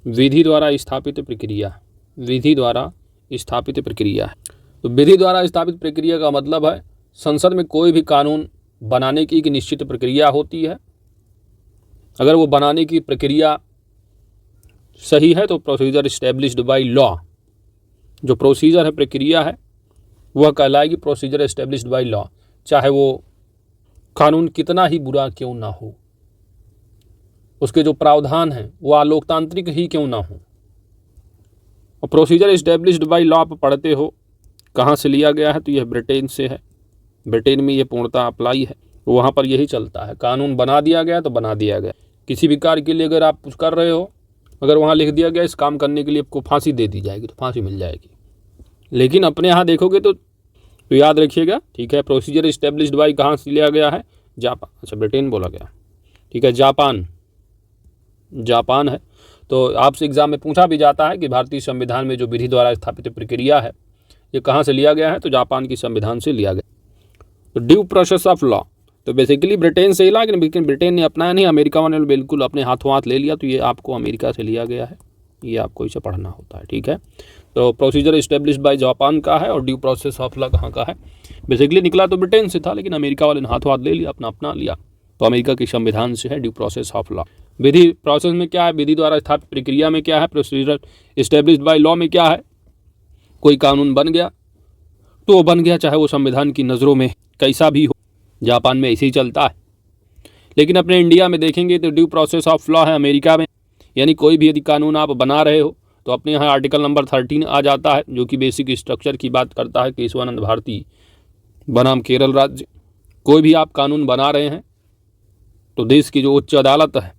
विधि द्वारा स्थापित प्रक्रिया, विधि द्वारा स्थापित प्रक्रिया है। तो विधि द्वारा स्थापित प्रक्रिया का मतलब है संसद में कोई भी कानून बनाने की एक निश्चित प्रक्रिया होती है, अगर वो बनाने की प्रक्रिया सही है तो प्रोसीजर इस्टेब्लिश्ड बाय लॉ, जो प्रोसीजर है, प्रक्रिया है, वह कहलाएगी प्रोसीजर इस्टेब्लिश्ड बाय लॉ, चाहे वो कानून कितना ही बुरा क्यों ना हो, उसके जो प्रावधान हैं वो अलोकतांत्रिक ही क्यों ना हो। और प्रोसीजर इस्टेब्लिश्ड बाय लॉ आप पढ़ते हो कहाँ से लिया गया है, तो यह ब्रिटेन से है। ब्रिटेन में ये पूर्णतः अप्लाई है, तो वहाँ पर यही चलता है, कानून बना दिया गया तो बना दिया गया। किसी भी कार्य के लिए अगर आप कुछ कर रहे हो, अगर वहाँ लिख दिया गया इस काम करने के लिए आपको फांसी दे दी जाएगी तो फांसी मिल जाएगी। लेकिन अपने यहाँ देखोगे तो याद रखिएगा, ठीक है, प्रोसीजर इस्टेब्लिश्ड बाय कहाँ से लिया गया है, जापान, अच्छा ब्रिटेन बोला गया, ठीक है, जापान है। तो आपसे एग्जाम में पूछा भी जाता है कि भारतीय संविधान में जो विधि द्वारा स्थापित प्रक्रिया है ये कहाँ से लिया गया है, तो जापान की संविधान से लिया गया। तो ड्यू प्रोसेस ऑफ लॉ, तो बेसिकली ब्रिटेन से ही ला, लेकिन ब्रिटेन ने अपनाया नहीं, अमेरिका वाले ने बिल्कुल अपने हाथों हाथ ले लिया, तो ये आपको अमेरिका से लिया गया है, ये आपको इसे पढ़ना होता है, ठीक है। तो प्रोसीजर इस्टेब्लिश्ड बाय जापान का है और ड्यू प्रोसेस ऑफ लॉ कहाँ का है, बेसिकली निकला तो ब्रिटेन से था, लेकिन अमेरिका वाले ने हाथों हाथ ले लिया, अपना लिया, तो अमेरिका की संविधान से है due process of law. Vidhi process में क्या है, विधि द्वारा स्थापित प्रक्रिया में क्या है, प्रोसीजर इस्टेब्लिश्ड बाय लॉ में क्या है, कोई कानून बन गया तो वो बन गया, चाहे वो संविधान की नज़रों में कैसा भी हो। जापान में ऐसे ही चलता है। लेकिन अपने इंडिया में देखेंगे तो ड्यू प्रोसेस ऑफ लॉ है अमेरिका में, यानी कोई भी यदि कानून आप बना रहे हो तो अपने यहाँ आर्टिकल नंबर 13 आ जाता है, जो कि बेसिक स्ट्रक्चर की बात करता है, केशवानंद भारती बनाम केरल राज्य। कोई भी आप कानून बना रहे हैं तो देश की जो उच्च अदालत है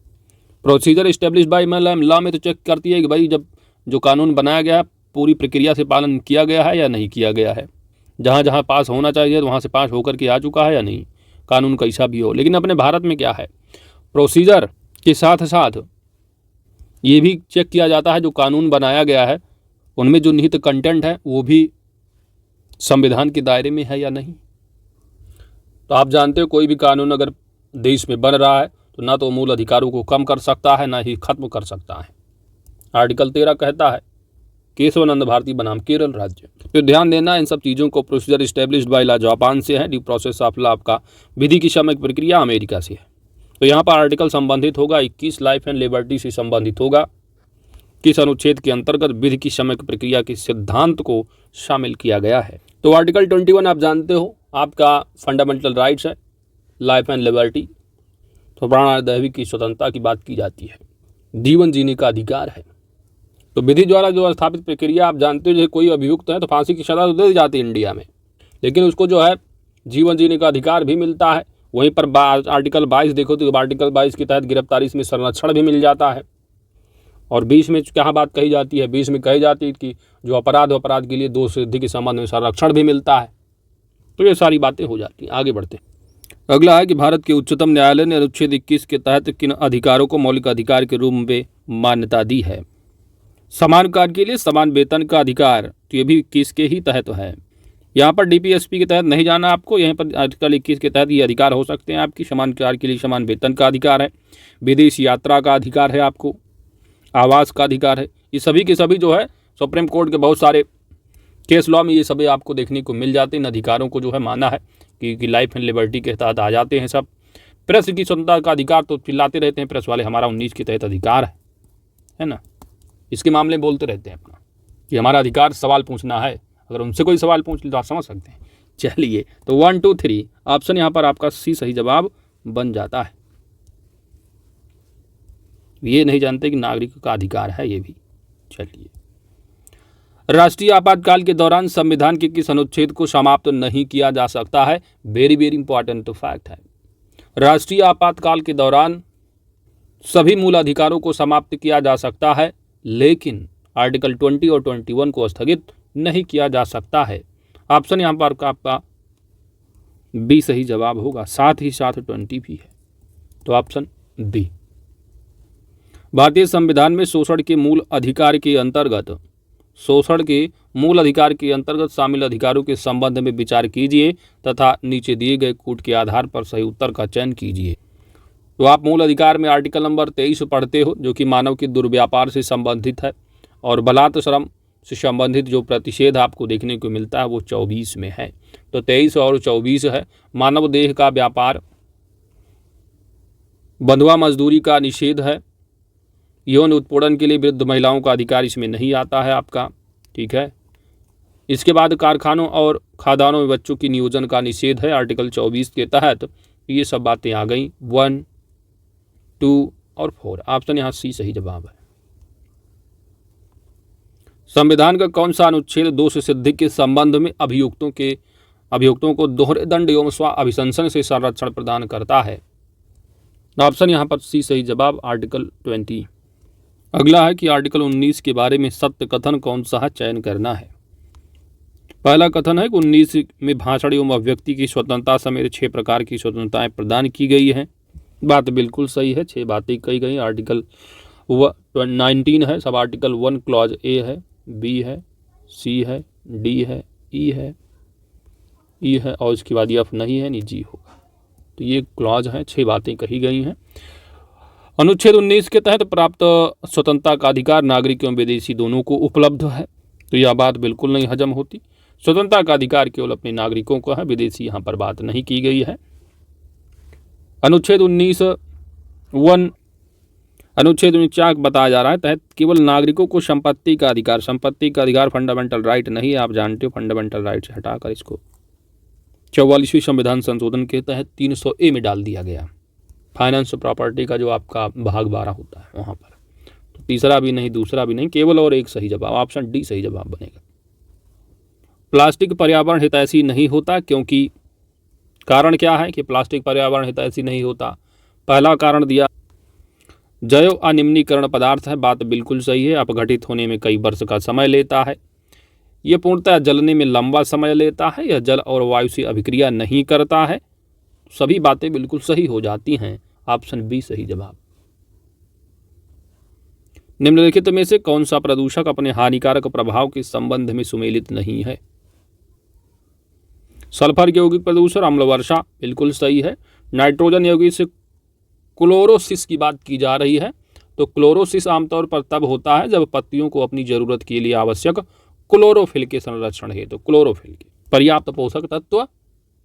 प्रोसीजर इस्टेब्लिश्ड बाय लॉ में तो चेक करती है कि भाई जब जो कानून बनाया गया है पूरी प्रक्रिया से पालन किया गया है या नहीं किया गया है, जहाँ जहाँ पास होना चाहिए वहाँ से पास होकर के आ चुका है या नहीं, कानून कैसा भी हो। लेकिन अपने भारत में क्या है, प्रोसीजर के साथ साथ ये भी चेक किया जाता है जो कानून बनाया गया है उनमें जो निहित कंटेंट है वो भी संविधान के दायरे में है या नहीं। तो आप जानते हो कोई भी कानून अगर देश में बन रहा है तो ना तो मूल अधिकारों को कम कर सकता है ना ही खत्म कर सकता है। आर्टिकल 13 कहता है केशवानंद भारती बनाम केरल राज्य। तो ध्यान देना इन सब चीज़ों को। Procedure established by law Japan से है, ड्यू प्रोसेस ऑफ लॉ आपका विधि की समग्र प्रक्रिया अमेरिका से है। तो यहाँ पर आर्टिकल संबंधित होगा 21 लाइफ एंड लिबर्टी से संबंधित होगा। किस अनुच्छेद के अंतर्गत विधि की समग्र प्रक्रिया के सिद्धांत को शामिल किया गया है। तो आर्टिकल 21 आप जानते हो आपका फंडामेंटल राइट्स है, लाइफ एंड लिबर्टी, तो प्राण दैविक की स्वतंत्रता की बात की जाती है, जीवन जीने का अधिकार है। तो विधि द्वारा जो स्थापित प्रक्रिया आप जानते हो, जैसे कोई अभियुक्त है तो फांसी की सजा तो दे दी जाती है इंडिया में, लेकिन उसको जो है जीवन जीने का अधिकार भी मिलता है। वहीं पर आर्टिकल 22 देखो तो आर्टिकल 22 के तहत गिरफ्तारी में संरक्षण भी मिल जाता है। और 20 में क्या बात कही जाती है, 20 में कही जाती है कि जो अपराध के लिए दोष सिद्धि के संबंध में संरक्षण भी मिलता है। तो ये सारी बातें हो जाती हैं। आगे बढ़ते हैं। अगला है कि भारत के उच्चतम न्यायालय ने अनुच्छेद 21 के तहत किन अधिकारों को मौलिक अधिकार के रूप में मान्यता दी है। समान कार्य के लिए समान वेतन का अधिकार, तो ये भी 21 के ही तहत है। यहाँ पर डीपीएसपी के तहत नहीं जाना आपको, यहाँ पर आर्टिकल 21 के तहत ये अधिकार हो सकते हैं आपकी। समान कार्य के लिए समान वेतन का अधिकार है, विदेश यात्रा का अधिकार है, आपको आवास का अधिकार है। ये सभी के सभी जो है सुप्रीम कोर्ट के बहुत सारे केस लॉ में ये सभी आपको देखने को मिल जाते हैं। इन अधिकारों को जो है माना है कि लाइफ एंड लिबर्टी के तहत आ जाते हैं सब। प्रेस की स्वतंत्रता का अधिकार तो चिल्लाते रहते हैं प्रेस वाले, हमारा 19 के तहत अधिकार है ना, इसके मामले बोलते रहते हैं अपना कि हमारा अधिकार सवाल पूछना है। अगर उनसे कोई सवाल पूछ ले तो आप समझ सकते हैं। चलिए, तो 1 2 3 ऑप्शन यहाँ पर आपका सी सही जवाब बन जाता है। ये नहीं जानते कि नागरिक का अधिकार है ये भी। चलिए, राष्ट्रीय आपातकाल के दौरान संविधान के किस अनुच्छेद को समाप्त नहीं किया जा सकता है। वेरी वेरी इंपॉर्टेंट फैक्ट है। राष्ट्रीय आपातकाल के दौरान सभी मूल अधिकारों को समाप्त किया जा सकता है, लेकिन आर्टिकल 20 और 21 को स्थगित नहीं किया जा सकता है। ऑप्शन यहाँ पर आपका बी सही जवाब होगा, साथ ही साथ 20 भी है, तो ऑप्शन बी। भारतीय संविधान में शोषण के मूल अधिकार के अंतर्गत शामिल अधिकारों के संबंध में विचार कीजिए तथा नीचे दिए गए कूट के आधार पर सही उत्तर का चयन कीजिए। तो आप मूल अधिकार में आर्टिकल नंबर 23 पढ़ते हो, जो कि मानव के दुर्व्यापार से संबंधित है, और बलात् श्रम से संबंधित जो प्रतिषेध आपको देखने को मिलता है वो 24 में है। तो 23 और 24 है। मानव देह का व्यापार बंधुआ मजदूरी का निषेध है। यौन उत्पीड़न के लिए वृद्ध महिलाओं का अधिकार इसमें नहीं आता है आपका, ठीक है। इसके बाद कारखानों और खादानों में बच्चों की नियोजन का निषेध है आर्टिकल 24 के तहत। ये सब बातें आ गई 1, 2 और 4। ऑप्शन यहाँ सी सही जवाब है। संविधान का कौन सा अनुच्छेद दोष सिद्धि के संबंध में अभियुक्तों को दोहरे दंड एवं स्व अभिशंसन से संरक्षण प्रदान करता है? ऑप्शन यहाँ पर सी सही जवाब, आर्टिकल 20। अगला है कि आर्टिकल 19 के बारे में सत्य कथन कौन सा है, चयन करना है। पहला कथन है कि 19 में भाषण एवं अभिव्यक्ति की स्वतंत्रता समेत 6 प्रकार की स्वतंत्रताएं प्रदान की गई हैं। बात बिल्कुल सही है, 6 बातें कही गई। आर्टिकल 19 है, सब आर्टिकल 1 क्लॉज ए है, बी है, सी है, डी है, ई है और इसके बाद एफ नहीं है, निजी होगा। तो ये क्लॉज है, 6 बातें कही गई हैं। अनुच्छेद 19 के तहत प्राप्त स्वतंत्रता का अधिकार नागरिक एवं विदेशी दोनों को उपलब्ध है। तो यह बात बिल्कुल नहीं हजम होती। स्वतंत्रता का अधिकार केवल अपने नागरिकों को है, विदेशी यहाँ पर बात नहीं की गई है। अनुच्छेद 19(1) अनुच्छेद 19 क्या बताया जा रहा है, तहत केवल नागरिकों को संपत्ति का अधिकार फंडामेंटल राइट नहीं है, आप जानते हो। फंडामेंटल राइट से हटाकर इसको 44वीं संविधान संशोधन के तहत 300A में डाल दिया गया। फाइनेंस प्रॉपर्टी का जो आपका भाग 12 होता है वहाँ पर। तो तीसरा भी नहीं, दूसरा भी नहीं, केवल और एक सही जवाब, ऑप्शन डी सही जवाब बनेगा। प्लास्टिक पर्यावरण हितैषी नहीं होता, क्योंकि कारण क्या है कि प्लास्टिक पर्यावरण हितैषी नहीं होता। पहला कारण दिया जैव अनिम्नीकरण पदार्थ है, बात बिल्कुल सही है। अपघटित होने में कई वर्ष का समय लेता है। यह पूर्णतः जलने में लंबा समय लेता है। यह जल और वायु से अभिक्रिया नहीं करता है। सभी बातें बिल्कुल सही हो जाती हैं, ऑप्शन बी सही जवाब। निम्नलिखित में से कौन सा प्रदूषक अपने हानिकारक प्रभाव के संबंध में सुमेलित नहीं है? सल्फर यौगिक प्रदूषण, अम्ल वर्षा, बिल्कुल सही है। नाइट्रोजन यौगिक से क्लोरोसिस की बात की जा रही है। तो क्लोरोसिस आमतौर पर तब होता है जब पत्तियों को अपनी जरूरत के लिए आवश्यक क्लोरोफिल के संरक्षण हेतु क्लोरोफिल के पर्याप्त पोषक तत्व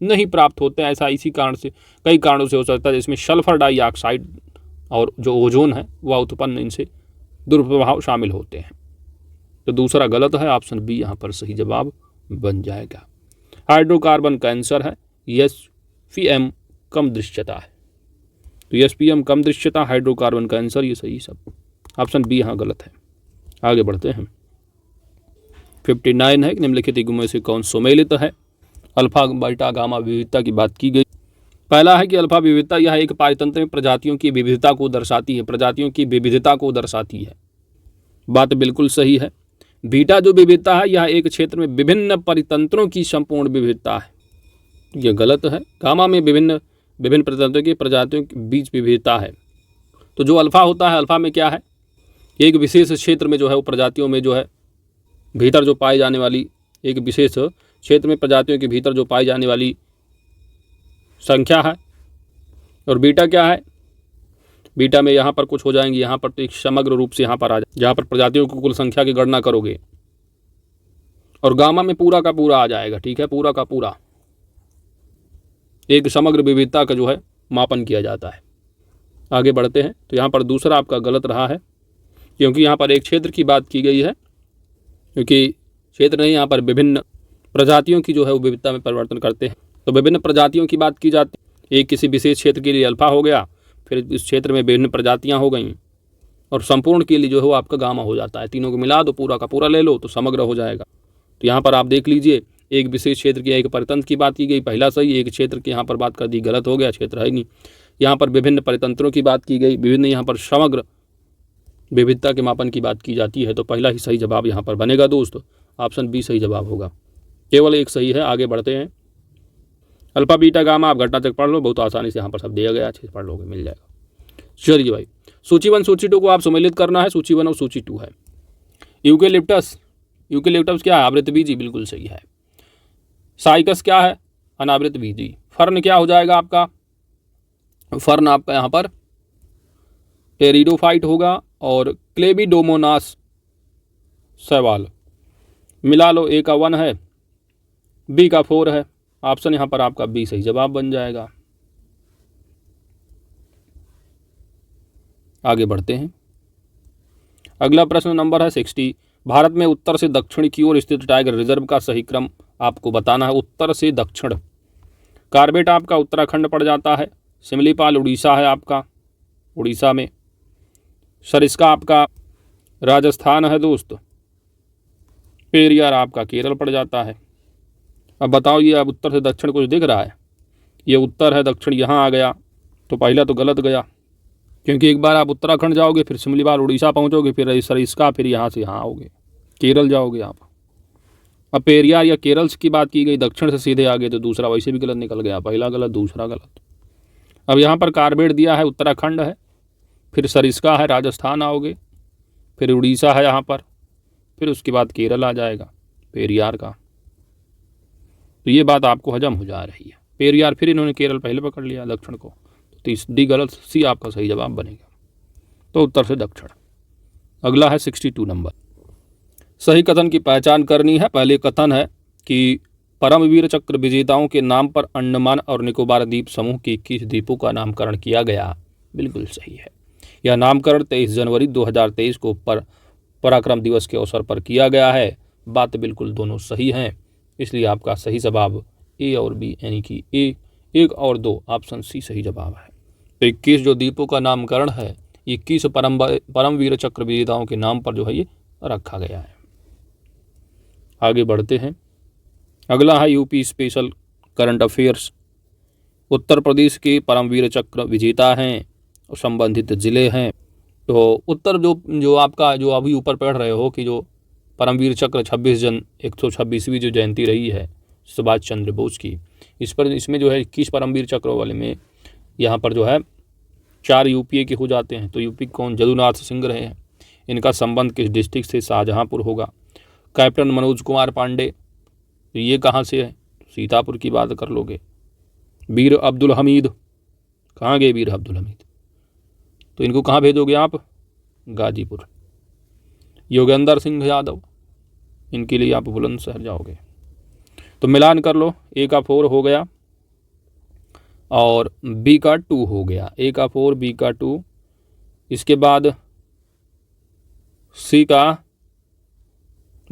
नहीं प्राप्त होते हैं। ऐसा इसी कारण से, कई कारणों से हो सकता है, जिसमें सल्फर डाइऑक्साइड और जो ओजोन है वह उत्पन्न इनसे दुष्प्रभाव शामिल होते हैं। तो दूसरा गलत है, ऑप्शन बी यहाँ पर सही जवाब बन जाएगा। हाइड्रोकार्बन कैंसर है, एसपीएम कम दृश्यता है। तो एसपीएम कम दृश्यता, हाइड्रोकार्बन कैंसर, ये सही सब। ऑप्शन बी यहाँ गलत है। आगे बढ़ते हैं। 59 है, निम्नलिखित युग्मों में से कौन सुमेलित है? अल्फा बीटा गामा विविधता की बात की गई। पहला है कि अल्फा विविधता यह एक पारितंत्र में प्रजातियों की विविधता को दर्शाती है, प्रजातियों की विविधता को दर्शाती है, बात बिल्कुल सही है। बीटा जो विविधता है यह एक क्षेत्र में विभिन्न परितंत्रों की संपूर्ण विविधता है, यह गलत है। गामा में विभिन्न परितंत्रों की प्रजातियों के बीच विविधता है। तो जो अल्फा होता है, अल्फा में क्या है, एक विशेष क्षेत्र में जो है वो प्रजातियों में जो है भीतर जो पाई जाने वाली, एक विशेष क्षेत्र में प्रजातियों के भीतर जो पाई जाने वाली संख्या है। और बीटा क्या है, बीटा में यहाँ पर कुछ हो जाएंगे, यहाँ पर तो एक समग्र रूप से यहाँ पर आ जाए, जहाँ पर प्रजातियों की कुल संख्या की गणना करोगे। और गामा में पूरा का पूरा आ जाएगा, ठीक है, पूरा का पूरा एक समग्र विविधता का जो है मापन किया जाता है। आगे बढ़ते हैं। तो यहाँ पर दूसरा आपका गलत रहा है, क्योंकि यहाँ पर एक क्षेत्र की बात की गई है, क्योंकि क्षेत्र नहीं, यहाँ पर विभिन्न प्रजातियों की जो है वो विविधता में परिवर्तन करते हैं। तो विभिन्न प्रजातियों की बात की जाती है। एक किसी विशेष क्षेत्र के लिए अल्फा हो गया, फिर इस क्षेत्र में विभिन्न प्रजातियाँ हो गई, और संपूर्ण के लिए जो है वो आपका गामा हो जाता है। तीनों को मिला दो, पूरा का पूरा ले लो तो समग्र हो जाएगा। तो यहाँ पर आप देख लीजिए, एक विशेष क्षेत्र की, एक परितंत्र की बात की गई, पहला सही। एक क्षेत्र की यहाँ पर बात कर दी, गलत हो गया, क्षेत्र है नहीं। यहाँ पर विभिन्न परितंत्रों की बात की गई, विभिन्न यहाँ पर समग्र विविधता के मापन की बात की जाती है। तो पहला ही सही जवाब यहाँ पर बनेगा दोस्तों, ऑप्शन बी सही जवाब होगा। केवल एक सही है। आगे बढ़ते हैं। अल्फा बीटा गामा आप घटना तक पढ़ लो, बहुत आसानी से यहाँ पर सब दिया गया, अच्छे से पढ़ लोगे, मिल जाएगा। चलिए भाई, सूची 1 सूची 2 को आप सम्मिलित करना है। सूची 1 और सूची 2 है। यूकेलिप्टस क्या है? आवृतबीजी, बिल्कुल सही है। साइकस क्या है? अनावृतबीजी। फर्न क्या हो जाएगा आपका? फर्न आपका यहाँ पर टेरिडोफाइट होगा। और क्लेबिडोमोनास शैवाल, मिला लो, ए का 1 है, बी का 4 है। ऑप्शन यहाँ पर आपका बी सही जवाब बन जाएगा। आगे बढ़ते हैं। अगला प्रश्न नंबर है 60। भारत में उत्तर से दक्षिण की ओर स्थित टाइगर रिजर्व का सही क्रम आपको बताना है। उत्तर से दक्षिण, कार्बेट आपका उत्तराखंड पड़ जाता है, सिमलीपाल उड़ीसा है आपका, उड़ीसा में, सरिस्का आपका राजस्थान है दोस्त, पेरियार आपका केरल पड़ जाता है। अब बताओ ये अब उत्तर से दक्षिण कुछ दिख रहा है? ये उत्तर है, दक्षिण यहाँ आ गया, तो पहला तो गलत गया, क्योंकि एक बार आप उत्तराखंड जाओगे, फिर सिमलीपाल उड़ीसा पहुँचोगे, फिर सरिस्का, फिर यहाँ से यहाँ आओगे, केरल जाओगे आप। अब पेरियार या केरल की बात की गई, दक्षिण से सीधे आगे, तो दूसरा वैसे भी गलत निकल गया, पहला गलत दूसरा गलत। अब यहाँ पर कार्बेट दिया है उत्तराखंड है, फिर सरिस्का है राजस्थान आओगे, फिर उड़ीसा है यहाँ पर, फिर उसके बाद केरल आ जाएगा पेरियार का। तो ये बात आपको हजम हो जा रही है, पेरियार फिर इन्होंने केरल पहले पकड़ लिया दक्षिण को, तो डी गलत, सी आपका सही जवाब बनेगा। तो उत्तर से दक्षिण। अगला है 62 नंबर। सही कथन की पहचान करनी है। पहले कथन है कि परमवीर चक्र विजेताओं के नाम पर अंडमान और निकोबार द्वीप समूह के 21 द्वीपों का नामकरण किया गया। बिल्कुल सही है। यह नामकरण 23 जनवरी 2023 को पराक्रम दिवस के अवसर पर किया गया है। बात बिल्कुल दोनों सही हैं, इसलिए आपका सही जवाब ए और बी, यानी कि ए 1 और 2, ऑप्शन सी सही जवाब है। तो 21 जो द्वीपों का नामकरण है, 21 परमवीर चक्र विजेताओं के नाम पर जो है ये रखा गया है। आगे बढ़ते हैं। अगला है UP special current affairs. Uttar Pradesh के परमवीर चक्र विजेता हैं और संबंधित जिले हैं। तो उत्तर जो आपका जो अभी ऊपर पढ़ रहे हो कि जो परमवीर चक्र 126वीं जो जयंती रही है सुभाष चंद्र बोस की, इसमें जो है 21 परमवीर चक्रों वाले में यहाँ पर जो है 4 यूपीए के हो जाते हैं। तो यूपी कौन? जदुनाथ सिंह रहे हैं। इनका संबंध किस डिस्ट्रिक्ट से? शाहजहाँपुर होगा। कैप्टन मनोज कुमार पांडे, तो ये कहाँ से है? सीतापुर की बात कर लोगे। वीर अब्दुल हमीद, कहाँ गए वीर अब्दुल हमीद? तो इनको कहाँ भेजोगे आप? गाजीपुर। योगेंद्र सिंह यादव, इनके लिए आप बुलंदशहर जाओगे। तो मिलान कर लो, ए का 4 हो गया और बी का 2 हो गया। ए का 4, बी का 2, इसके बाद सी का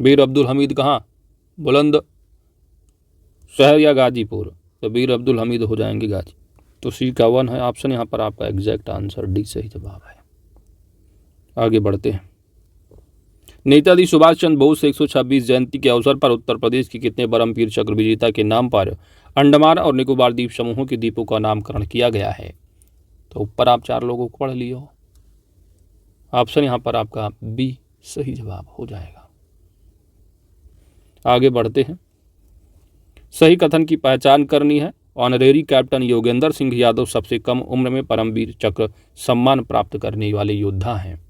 वीर अब्दुल हमीद कहाँ? बुलंद शहर या गाजीपुर? तो वीर अब्दुल हमीद हो जाएंगे गाजी। तो सी का 1 है ऑप्शन यहाँ पर आपका एग्जैक्ट आंसर, डी सही जवाब है। आगे बढ़ते हैं। नेताजी सुभाष चंद्र बोस 126 जयंती के अवसर पर उत्तर प्रदेश के कितने परमवीर चक्र विजेता के नाम पर अंडमान और निकोबार द्वीप समूहों के द्वीपों का नामकरण किया गया है? तो ऊपर आप 4 लोगों को पढ़ लिए हो, ऑप्शन यहाँ पर आपका बी सही जवाब हो जाएगा। आगे बढ़ते हैं। सही कथन की पहचान करनी है। ऑनरेरी कैप्टन योगेंद्र सिंह यादव सबसे कम उम्र में परमवीर चक्र सम्मान प्राप्त करने वाले योद्धा हैं।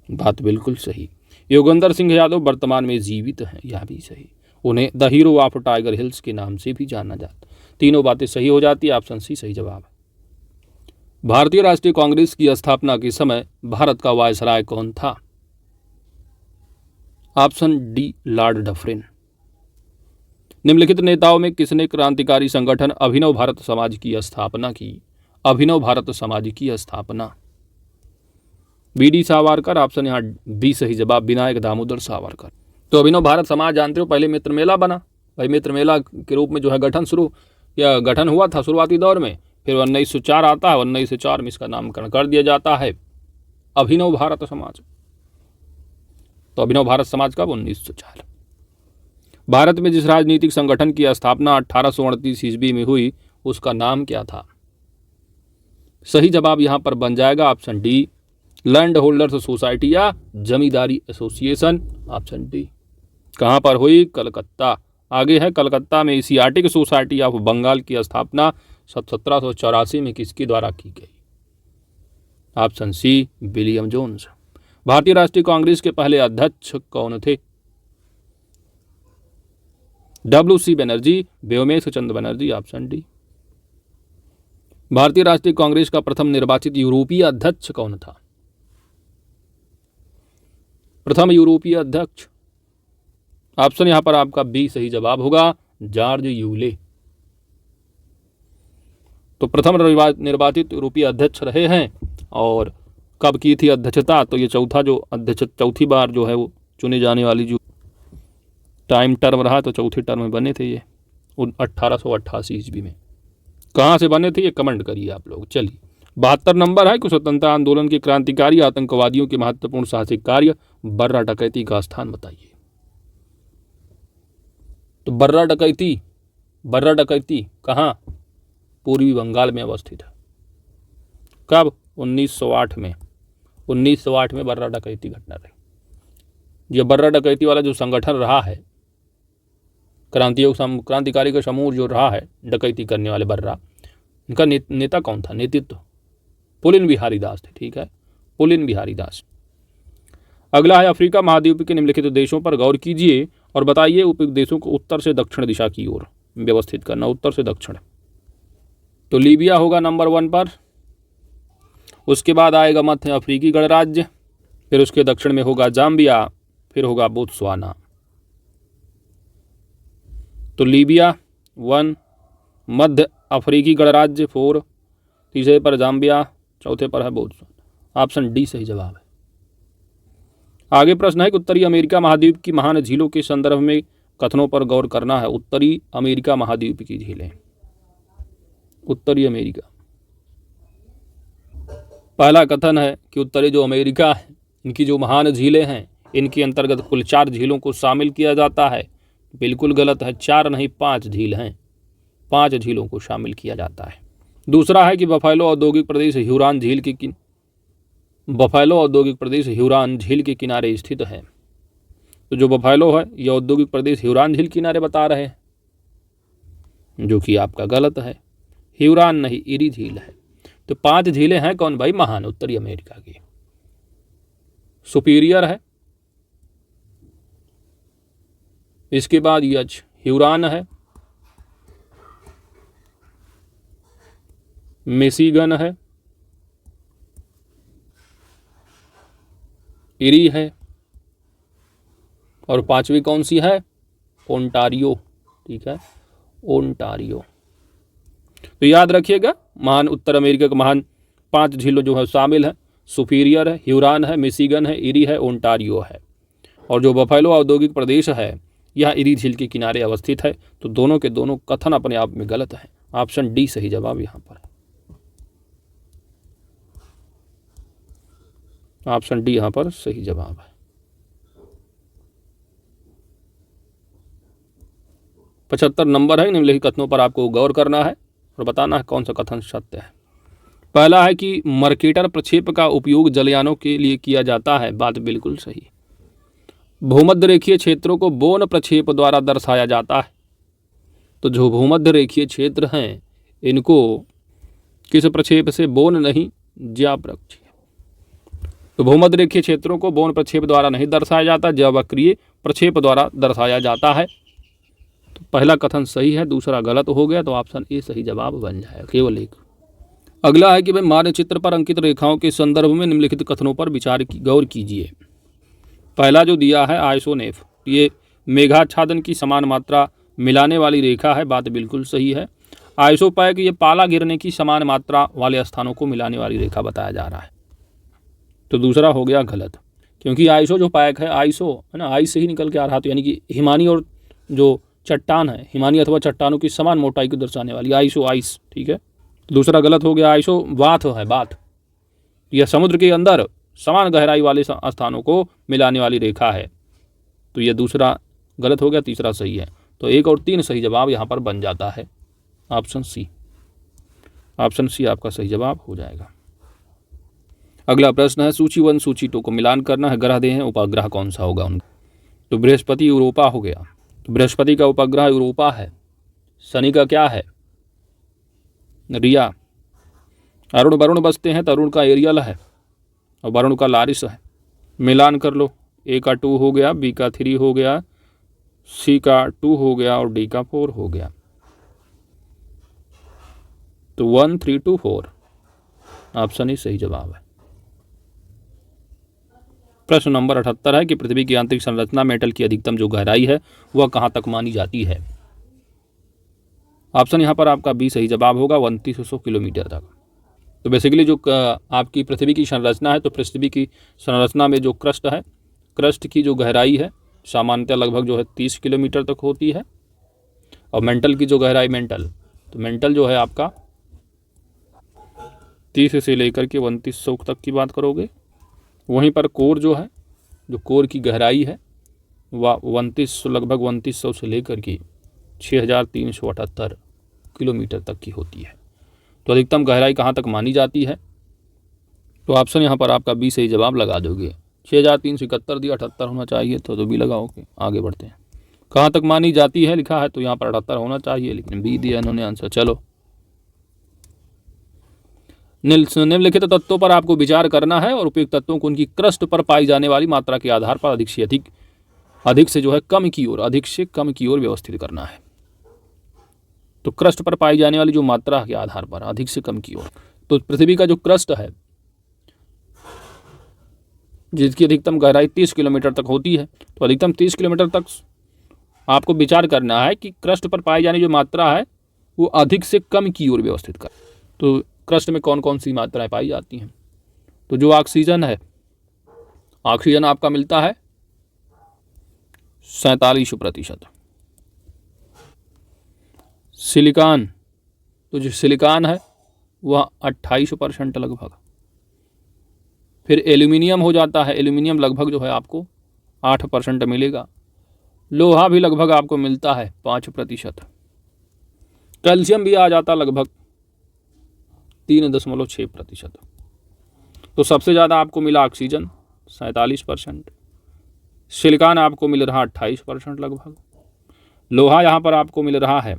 बात बिल्कुल सही। योगेंद्र सिंह यादव वर्तमान में जीवित हैं, यह भी सही। उन्हें the hero of tiger hills के नाम से भी जाना जाता। तीनों बातें सही हो जाती है, ऑप्शन सी सही जवाब है। भारतीय राष्ट्रीय कांग्रेस की स्थापना के समय भारत का वायसराय कौन था? Option D Lord Dufferin. निम्नलिखित नेताओं में किसने क्रांतिकारी संगठन अभिनव भारत समाज की स्थापना की? अभिनव भारत समाज की स्थापना बी.डी. सावरकर, ऑप्शन यहाँ बी सही जवाब, विनायक दामोदर सावरकर। तो अभिनव भारत समाज जानते हो, पहले मित्र मेला बना, भाई मित्र मेला के रूप में जो है गठन हुआ था शुरुआती दौर में। फिर 1904 आता है, 1904 में इसका नामकरण कर दिया जाता है अभिनव भारत समाज। तो अभिनव भारत समाज कब? 1904। भारत में जिस राजनीतिक संगठन की स्थापना 1838 ईस्वी में हुई उसका नाम क्या था? सही जवाब यहां पर बन जाएगा option D, land holders society या जमींदारी एसोसिएशन, ऑप्शन डी। कहां पर हुई? कलकत्ता। आगे है कलकत्ता में एशियाटिक सोसाइटी ऑफ बंगाल की स्थापना 1784 में किसके द्वारा की गई? Option C, William Jones. भारतीय राष्ट्रीय कांग्रेस के पहले अध्यक्ष कौन थे? WC Banerjee, Womesh Chandra Banerjee, option D. भारतीय राष्ट्रीय कांग्रेस का प्रथम निर्वाचित यूरोपीय अध्यक्ष कौन था? प्रथम यूरोपीय अध्यक्ष, ऑप्शन यहां पर आपका बी सही जवाब होगा, जॉर्ज यूले। तो प्रथम निर्वाचित यूरोपीय अध्यक्ष रहे हैं और कब की थी अध्यक्षता, तो ये चौथी बार जो है वो चुने जाने वाली जो टाइम टर्म रहा, तो चौथी टर्म में बने थे ये 1888 ईस्वी में। कहाँ से बने थे ये कमेंट करिए आप लोग। चलिए 72 नंबर है कि स्वतंत्रता आंदोलन के क्रांतिकारी आतंकवादियों के महत्वपूर्ण साहसिक कार्य, बर्रा डकैती का स्थान बताइए। तो बर्रा डकैती कहाँ? पूर्वी बंगाल में अवस्थित है। कब? 1908 में। 1908 में बर्रा डकैती घटना रही। यह बर्रा डकैती वाला जो संगठन रहा है, क्रांतिकारी का समूह जो रहा है डकैती करने वाले बर्रा, इनका नेता कौन था? नेतृत्व पुलिन बिहारी दास थे। ठीक है, पुलिन बिहारी दास। अगला है अफ्रीका महाद्वीप के निम्नलिखित देशों पर गौर कीजिए और बताइए उपयुक्त देशों को उत्तर से दक्षिण दिशा की ओर व्यवस्थित करना, उत्तर से दक्षिण। तो लीबिया होगा नंबर 1 पर, उसके बाद आएगा मध्य अफ्रीकी गणराज्य, फिर उसके दक्षिण में होगा जाम्बिया, फिर होगा बोत्सवाना। तो लीबिया 1, मध्य अफ्रीकी गणराज्य 4, तीसरे पर जाम्बिया, चौथे पर है बोत्सवाना। ऑप्शन डी सही जवाब है। आगे प्रश्न है कि उत्तरी अमेरिका महाद्वीप की महान झीलों के संदर्भ में कथनों पर गौर करना है। उत्तरी अमेरिका महाद्वीप की झीलें, उत्तरी अमेरिका। पहला कथन है कि उत्तरी जो अमेरिका है, इनकी जो महान झीलें हैं, इनके अंतर्गत कुल 4 झीलों को शामिल किया जाता है। बिल्कुल गलत है, 4 नहीं 5 झील हैं, 5 झीलों को शामिल किया जाता है। दूसरा है कि बफेलो औद्योगिक प्रदेश ह्यूरॉन झील के किनारे स्थित है। तो जो बफेलो है यह औद्योगिक प्रदेश ह्यूरॉन झील किनारे बता रहे हैं, जो कि आपका गलत है। ह्यूरॉन नहीं, इरी झील है। तो 5 झीलें हैं कौन भाई? महान उत्तरी अमेरिका की। सुपीरियर है, इसके बाद यच ह्यूरॉन है, मिशिगन है, इरी है, और 5वीं कौन सी है? ओंटारियो। ठीक है, ओंटारियो। तो याद रखिएगा, महान उत्तर अमेरिका के महान 5 झीलों जो है शामिल है। सुपीरियर है, ह्यूरॉन है, मिशिगन है, इरी है, ओंटारियो है। और जो बफेलो औद्योगिक प्रदेश है यह इरी झील के किनारे अवस्थित है। तो दोनों के दोनों कथन अपने आप में गलत है। ऑप्शन डी सही जवाब यहाँ पर है। ऑप्शन डी यहाँ पर सही जवाब है। 75 नंबर है। निम्नलिखित कथनों पर आपको गौर करना है और बताना है कौन सा कथन सत्य है। पहला है कि मर्केटर प्रक्षेप का उपयोग जलयानों के लिए किया जाता है। बात बिल्कुल सही। भूमध्य रेखीय क्षेत्रों को बोन प्रक्षेप द्वारा दर्शाया जाता है। तो जो भूमध्य रेखीय क्षेत्र हैं इनको किस प्रक्षेप से? बोन नहीं, ज्या प्रक्षेप। तो भूमध्य रेखीय क्षेत्रों को बोन प्रक्षेप द्वारा नहीं दर्शाया जाता, ज्यावक्रीय प्रक्षेप द्वारा दर्शाया जाता है। तो पहला कथन सही है, दूसरा गलत हो गया। तो ऑप्शन ए सही जवाब बन जाएगा, केवल एक। अगला है कि भाई मानचित्र पर अंकित रेखाओं के संदर्भ में निम्नलिखित कथनों पर गौर कीजिए। पहला जो दिया है आइसोनेफ, ये मेघाच्छादन की समान मात्रा मिलाने वाली रेखा है। बात बिल्कुल सही है। आइसोपैक, ये पाला गिरने की समान मात्रा वाले स्थानों को मिलाने वाली रेखा बताया जा रहा है। तो दूसरा हो गया गलत, क्योंकि आइसो जो पैक है, आइसो है ना, आइस से ही निकल के आ रहा। तो यानी कि हिमानी और जो चट्टान है, हिमानी अथवा चट्टानों की समान मोटाई को दर्शाने वाली आइसो, आइस। ठीक है, दूसरा गलत हो गया। आइसो बाथ है, बाथ। यह समुद्र के अंदर समान गहराई वाले स्थानों को मिलाने वाली रेखा है। तो यह दूसरा गलत हो गया, तीसरा सही है। तो 1 और 3 सही जवाब यहाँ पर बन जाता है। ऑप्शन सी, ऑप्शन सी आपका सही जवाब हो जाएगा। अगला प्रश्न है सूची 1 सूची 2 को मिलान करना है। ग्रह दे हैं, उपग्रह कौन सा होगा उनका? तो बृहस्पति यूरोपा हो गया। तो बृहस्पति का उपग्रह यूरोपा है। शनि का क्या है? रिया। अरुण वरुण बसते हैं, तो अरुण का एरियल है और वरुण का लारिस है। मिलान कर लो, ए का 2 हो गया, बी का 3 हो गया, सी का 2 हो गया और डी का 4 हो गया। तो 1 3 2 4 ऑप्शन ही सही जवाब है। प्रश्न नंबर 78 है कि पृथ्वी की आंतरिक संरचना मेटल की अधिकतम जो गहराई है वह कहाँ तक मानी जाती है? ऑप्शन यहाँ पर आपका बी सही जवाब होगा, 2900 किलोमीटर तक। तो बेसिकली जो आपकी पृथ्वी की संरचना है, तो पृथ्वी की संरचना में जो क्रस्ट है, क्रस्ट की जो गहराई है सामान्यतः लगभग जो है 30 किलोमीटर तक होती है। और मेंटल की जो गहराई, तो मेंटल जो है आपका 30 से लेकर के 2900 तक की बात करोगे। वहीं पर कोर जो है, जो कोर की गहराई है वह 2900, लगभग 2900 से लेकर के 6378 किलोमीटर तक की होती है। तो अधिकतम गहराई कहाँ तक मानी जाती है? तो ऑप्शन यहाँ पर आपका बी सही जवाब लगा दोगे। 6371 दिया, 78 होना चाहिए तो बी लगाओगे। आगे बढ़ते हैं। कहाँ तक मानी जाती है लिखा है, तो यहाँ पर 78 होना चाहिए, लेकिन बी दिया इन्होंने आंसर। चलो, निम्नलिखित तत्वों पर आपको विचार करना है और उपयुक्त तत्वों को उनकी क्रस्ट पर पाई जाने वाली मात्रा के आधार पर अधिक से जो है कम की ओर, अधिक से कम की ओर व्यवस्थित करना है। तो क्रस्ट पर पाई जाने वाली जो मात्रा के आधार पर अधिक से कम की ओर, तो पृथ्वी का जो क्रस्ट है जिसकी अधिकतम गहराई 30 किलोमीटर तक होती है, तो अधिकतम 30 किलोमीटर तक आपको विचार करना है कि क्रस्ट पर पाई जाने जो मात्रा है वो अधिक से कम की ओर व्यवस्थित कर। तो क्रस्ट में कौन कौन सी मात्राएं पाई जाती हैं? तो जो ऑक्सीजन है, ऑक्सीजन आपका मिलता है 47%। सिलिकॉन, तो जो सिलिकॉन है वह 28% लगभग। फिर एल्यूमिनियम हो जाता है, एल्यूमिनियम लगभग जो है आपको 8% मिलेगा। लोहा भी लगभग आपको मिलता है 5%। कैल्शियम भी आ जाता लगभग 3.6%। तो सबसे ज़्यादा आपको मिला ऑक्सीजन 47%, सिलिकॉन आपको मिल रहा 28% लगभग, लोहा यहाँ पर आपको मिल रहा है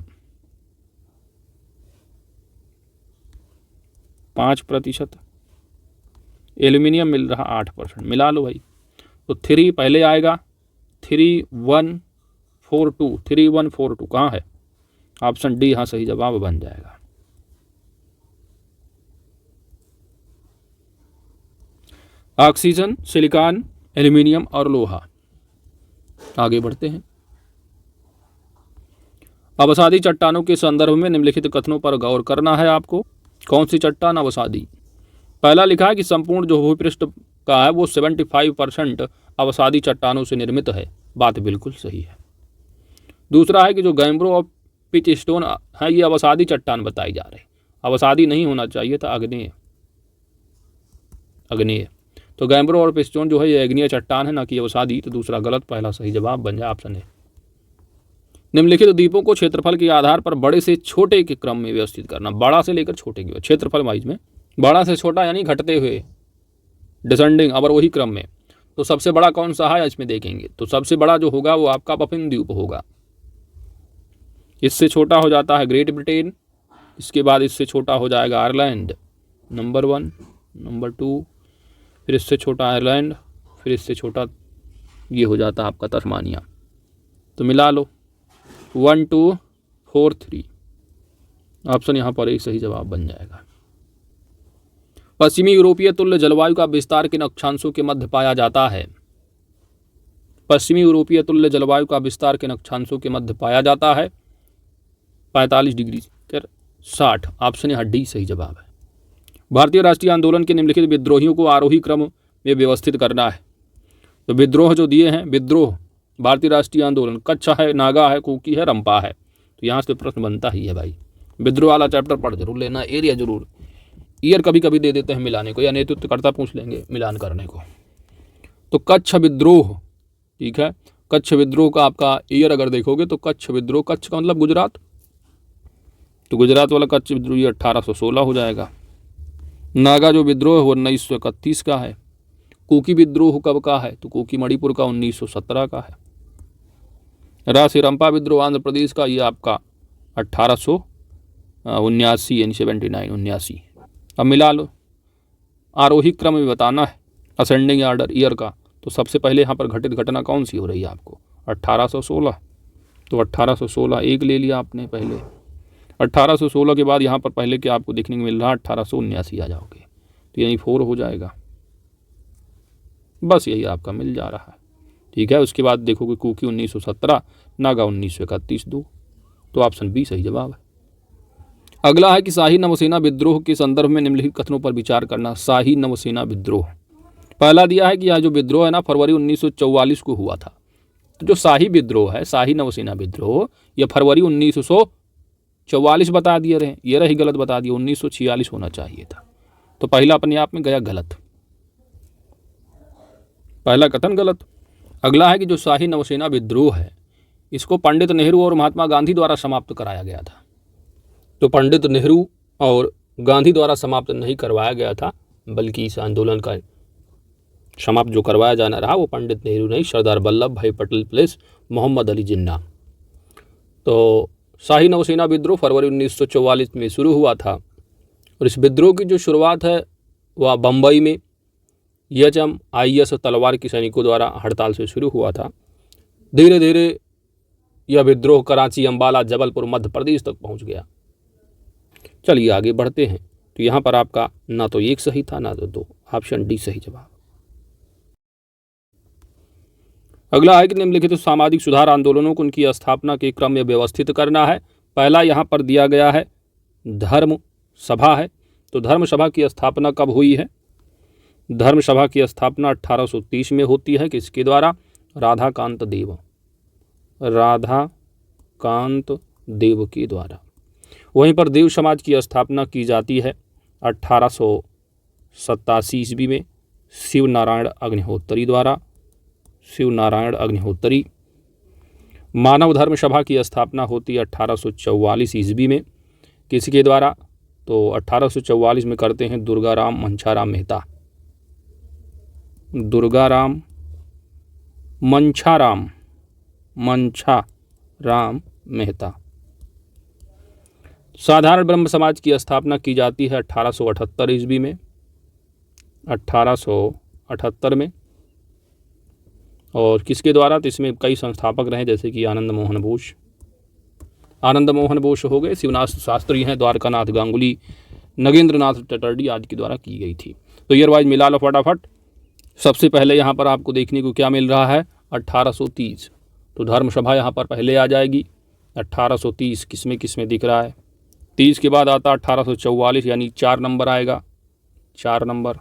5%, एल्यूमिनियम मिल रहा 8%। मिला लो भाई। तो 3 पहले आएगा, 3142 कहाँ है? ऑप्शन डी यहाँ सही जवाब बन जाएगा। ऑक्सीजन, सिलिकॉन, एल्यूमिनियम और लोहा। आगे बढ़ते हैं। अवसादी चट्टानों के संदर्भ में निम्नलिखित कथनों पर गौर करना है आपको। कौन सी चट्टान अवसादी? पहला लिखा है कि संपूर्ण जो भूपृष्ठ का है वो 75% अवसादी चट्टानों से निर्मित है। बात बिल्कुल सही है। दूसरा है कि जो गैम्ब्रो और पिच स्टोन है ये अवसादी चट्टान बताई जा रही। अवसादी नहीं होना चाहिए था, अग्नेय। तो गैम्ब्रो और पिच स्टोन जो है ये अग्नेय चट्टान है, ना कि अवसादी। तो दूसरा गलत, पहला सही जवाब बन जाए ऑप्शन है। निम्नलिखित द्वीपों को क्षेत्रफल के आधार पर बड़े से छोटे के क्रम में व्यवस्थित करना। बड़ा से लेकर छोटे की क्षेत्रफल वाइज में, बड़ा से छोटा यानी घटते हुए, डिसेंडिंग, और वही क्रम में। तो सबसे बड़ा कौन सा है इसमें देखेंगे, तो सबसे बड़ा जो होगा वो आपका पफिन द्वीप होगा। इससे छोटा हो जाता है ग्रेट ब्रिटेन, इसके बाद इससे छोटा हो जाएगा आयरलैंड नंबर 1, नंबर 2, फिर इससे छोटा आयरलैंड, फिर इससे छोटा ये हो जाता है आपका तस्मानिया। तो मिला लो 1 2 4 3, ऑप्शन यहाँ पर एक सही जवाब बन जाएगा। पश्चिमी यूरोपीय तुल्य जलवायु का विस्तार किन अक्षांशों के मध्य पाया जाता है? पश्चिमी यूरोपीय तुल्य जलवायु का विस्तार किन अक्षांशों के मध्य पाया जाता है? 45 डिग्री 60, ऑप्शन यहाँ डी सही जवाब है। भारतीय राष्ट्रीय आंदोलन के निम्नलिखित विद्रोहियों को आरोही क्रम में व्यवस्थित करना है। तो विद्रोह जो दिए हैं, विद्रोह भारतीय राष्ट्रीय आंदोलन, कच्छ है, नागा है, कुकी है, रंपा है। तो यहाँ से प्रश्न बनता ही है भाई। विद्रोह वाला चैप्टर पढ़ जरूर लेना, एरिया जरूर, ईयर कभी कभी दे देते हैं मिलाने को, या नेतृत्वकर्ता पूछ लेंगे मिलान करने को। तो कच्छ विद्रोह, ठीक है, कच्छ विद्रोह का आपका ईयर अगर देखोगे तो कच्छ विद्रोह, कच्छ का मतलब गुजरात, तो गुजरात वाला कच्छ विद्रोह ये 1816 हो जाएगा। नागा जो विद्रोह है वो 1931 का है। कुकी विद्रोह कब का है? तो कुकी मणिपुर का 1917 का है। रासिरंपा विद्रोह आंध्र प्रदेश का, ये आपका 1879 यानी 79 अब मिला लो। आरोही क्रम में बताना है, असेंडिंग ऑर्डर ईयर का। तो सबसे पहले यहाँ पर घटित घटना कौन सी हो रही है आपको? 1816। तो 1816 एक ले लिया आपने पहले। 1816 के बाद यहाँ पर पहले के आपको देखने को मिल रहा है 1879 आ जाओगे, तो यानी 4 हो जाएगा। बस यही आपका मिल जा रहा है, ठीक है। उसके बाद देखोगे कुकी 1917, नागा 1931 2, तो ऑप्शन बी सही जवाब है। अगला है कि शाही नवसेना विद्रोह के संदर्भ में निम्नलिखित कथनों पर विचार करना। शाही नवसेना विद्रोह, पहला दिया है कि यह जो विद्रोह है ना फरवरी 1944 को हुआ था। तो जो शाही विद्रोह है, शाही नवसेना विद्रोह, यह फरवरी 1944 बता दिए रहे, ये रही गलत बता दिया, 1946 होना चाहिए था। तो पहला अपने आप में गया गलत, पहला कथन गलत। अगला है कि जो शाही नवसेना विद्रोह है इसको पंडित नेहरू और महात्मा गांधी द्वारा समाप्त कराया गया था। तो पंडित नेहरू और गांधी द्वारा समाप्त नहीं करवाया गया था, बल्कि इस आंदोलन का समाप्त जो करवाया जाना रहा वो पंडित नेहरू नहीं, सरदार वल्लभ भाई पटेल प्लस मोहम्मद अली जिन्ना। तो शाही नवसेना विद्रोह फरवरी 1944 में शुरू हुआ था और इस विद्रोह की जो शुरुआत है वह बम्बई में IS तलवार की सैनिकों द्वारा हड़ताल से शुरू हुआ था। धीरे धीरे यह विद्रोह कराची, अम्बाला, जबलपुर, मध्य प्रदेश तक पहुंच गया। चलिए आगे बढ़ते हैं। तो यहाँ पर आपका ना तो एक सही था ना तो दो, ऑप्शन डी सही जवाब। अगला है कि निम्नलिखित सामाजिक सुधार आंदोलनों को उनकी स्थापना के क्रम में व्यवस्थित करना है। पहला यहाँ पर दिया गया है धर्म सभा है। तो धर्म सभा की स्थापना कब हुई है? धर्म सभा की स्थापना 1830 में होती है। किसके द्वारा? राधाकांत देव, राधाकांत देव के द्वारा। वहीं पर देव समाज की स्थापना की जाती है 1887 ईस्वी में शिव नारायण अग्निहोत्री द्वारा, शिव नारायण अग्निहोत्री। मानव धर्म सभा की स्थापना होती है 1844 ईस्वी में। किसके द्वारा? तो 1844 में करते हैं दुर्गाराम मंछाराम मेहता, दुर्गाराम मंछाराम मेहता। साधारण ब्रह्म समाज की स्थापना की जाती है 1878 ईस्वी में, 1878 में। और किसके द्वारा? तो इसमें कई संस्थापक रहे, जैसे कि आनंद मोहन बोस हो गए, शिवनाथ शास्त्री हैं, द्वारकानाथ गांगुली, नगेंद्रनाथ चटर्जी आदि के द्वारा की गई थी। तो ईयर वाइज मिला लो फटाफट। सबसे पहले यहाँ पर आपको देखने को क्या मिल रहा है? 1830। तो धर्म सभा यहाँ पर पहले आ जाएगी। 1830 किसमें दिख रहा है? 30 के बाद आता 1844, यानी 4 नंबर आएगा, 4 नंबर।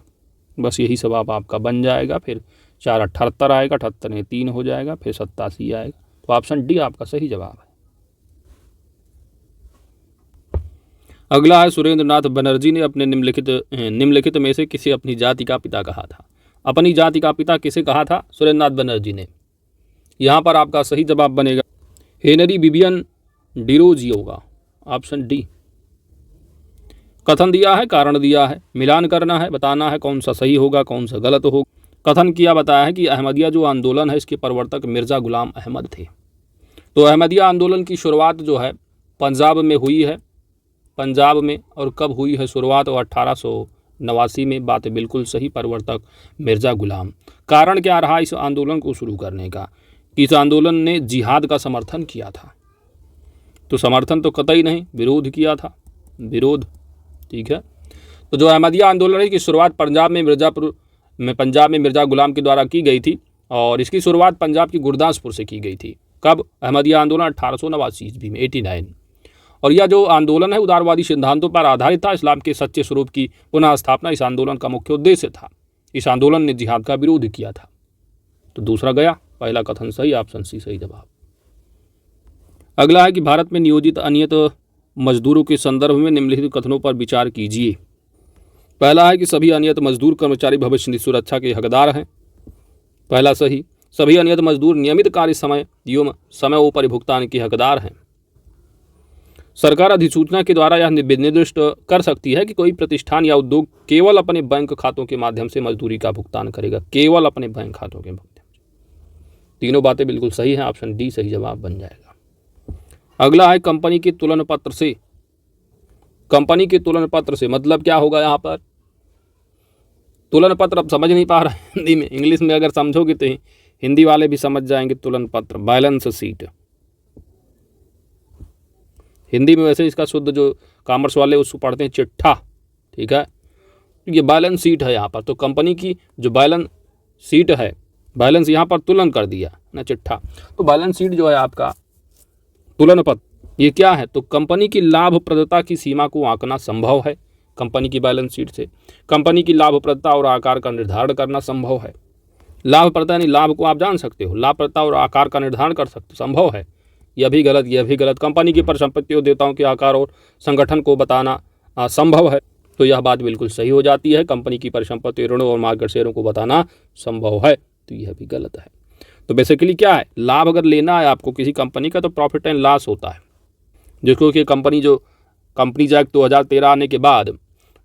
बस यही सब आपका बन जाएगा। फिर 4 78 आएगा, 78 में 3 हो जाएगा, फिर 87 आएगा। तो ऑप्शन डी आपका सही जवाब है। अगला है सुरेंद्र नाथ बनर्जी ने अपने निम्नलिखित में से किसे अपनी जाति का पिता कहा था? अपनी जाति का पिता किसे कहा था? सुरेंद्र नाथ बनर्जी ने। यहाँ पर आपका सही जवाब बनेगा हेनरी विवियन डिरोजियो होगा, ऑप्शन डी। कथन दिया है, कारण दिया है, मिलान करना है, बताना है कौन सा सही होगा कौन सा गलत होगा। कथन किया बताया है कि अहमदिया जो आंदोलन है इसके प्रवर्तक मिर्ज़ा गुलाम अहमद थे। तो अहमदिया आंदोलन की शुरुआत जो है पंजाब में हुई है, पंजाब में। और कब हुई है शुरुआत? और 1889 में। बात बिल्कुल सही, प्रवर्तक मिर्ज़ा गुलाम। कारण क्या रहा इस आंदोलन को शुरू करने का? कि इस आंदोलन ने जिहाद का समर्थन किया था। तो समर्थन तो कतई नहीं, विरोध किया था, विरोध। ठीक है। तो जो अहमदिया आंदोलन है की शुरुआत पंजाब में मिर्ज़ा गुलाम के द्वारा की गई थी। और इसकी शुरुआत पंजाब की गुरदासपुर से की गई थी। कब? अहमदिया आंदोलन 1889 ईस्वी में, 89। और यह जो आंदोलन है उदारवादी सिद्धांतों पर आधारित था। इस्लाम के सच्चे स्वरूप की पुनः स्थापना इस आंदोलन का मुख्य उद्देश्य था। इस आंदोलन ने जिहाद का विरोध किया था। तो दूसरा गया, पहला कथन सही, ऑप्शन सी सही जवाब। अगला है कि भारत में नियोजित अनियत मजदूरों के संदर्भ में निम्नलिखित कथनों पर विचार कीजिए। पहला है कि सभी अनियत मजदूर कर्मचारी भविष्य निधि सुरक्षा के हकदार हैं, पहला सही। सभी अनियत मजदूर नियमित कार्य समय एवं समयोपरि भुगतान के हकदार हैं। सरकार अधिसूचना के द्वारा यह निर्दिष्ट कर सकती है कि कोई प्रतिष्ठान या उद्योग केवल अपने बैंक खातों के माध्यम से मजदूरी का भुगतान करेगा, केवल अपने बैंक खातों के माध्यम से। तीनों बातें बिल्कुल सही हैं, ऑप्शन डी सही जवाब बन जाएगा। अगला है कंपनी के तुलन पत्र से। कंपनी के तुलन पत्र से मतलब क्या होगा? यहाँ पर तुलन पत्र अब समझ नहीं पा रहे हिंदी में, इंग्लिश में अगर समझोगे तो हिंदी वाले भी समझ जाएंगे। तुलन पत्र, बैलेंस शीट। हिंदी में वैसे इसका शुद्ध जो कॉमर्स वाले उसको पढ़ते हैं चिट्ठा। ठीक है, ये बैलेंस शीट है यहाँ पर। तो कंपनी की जो बैलेंस शीट है, बैलेंस यहाँ पर तुलन कर दिया ना, चिट्ठा। तो बैलेंस शीट जो है आपका तुलन पत्र, ये क्या है? तो कंपनी की लाभप्रदता की सीमा को आंकना संभव है कंपनी की बैलेंस शीट से। कंपनी की लाभप्रदता और आकार का निर्धारण करना संभव है। लाभप्रदता यानी लाभ को आप जान सकते हो, लाभप्रदता और आकार का निर्धारण कर सकते संभव है। यह भी गलत, यह भी गलत। कंपनी की परिसंपत्तियों, देयताओं के आकार और संगठन को बताना संभव है, तो यह बात बिल्कुल सही हो जाती है। कंपनी की परिसंपत्ति, ऋणों और मार्केट शेयरों को बताना संभव है, तो यह भी गलत है। तो बेसिकली क्या है, लाभ अगर लेना है आपको किसी कंपनी का तो प्रॉफिट एंड लॉस होता है, जिसको कि कंपनीज एक्ट 2013 आने के बाद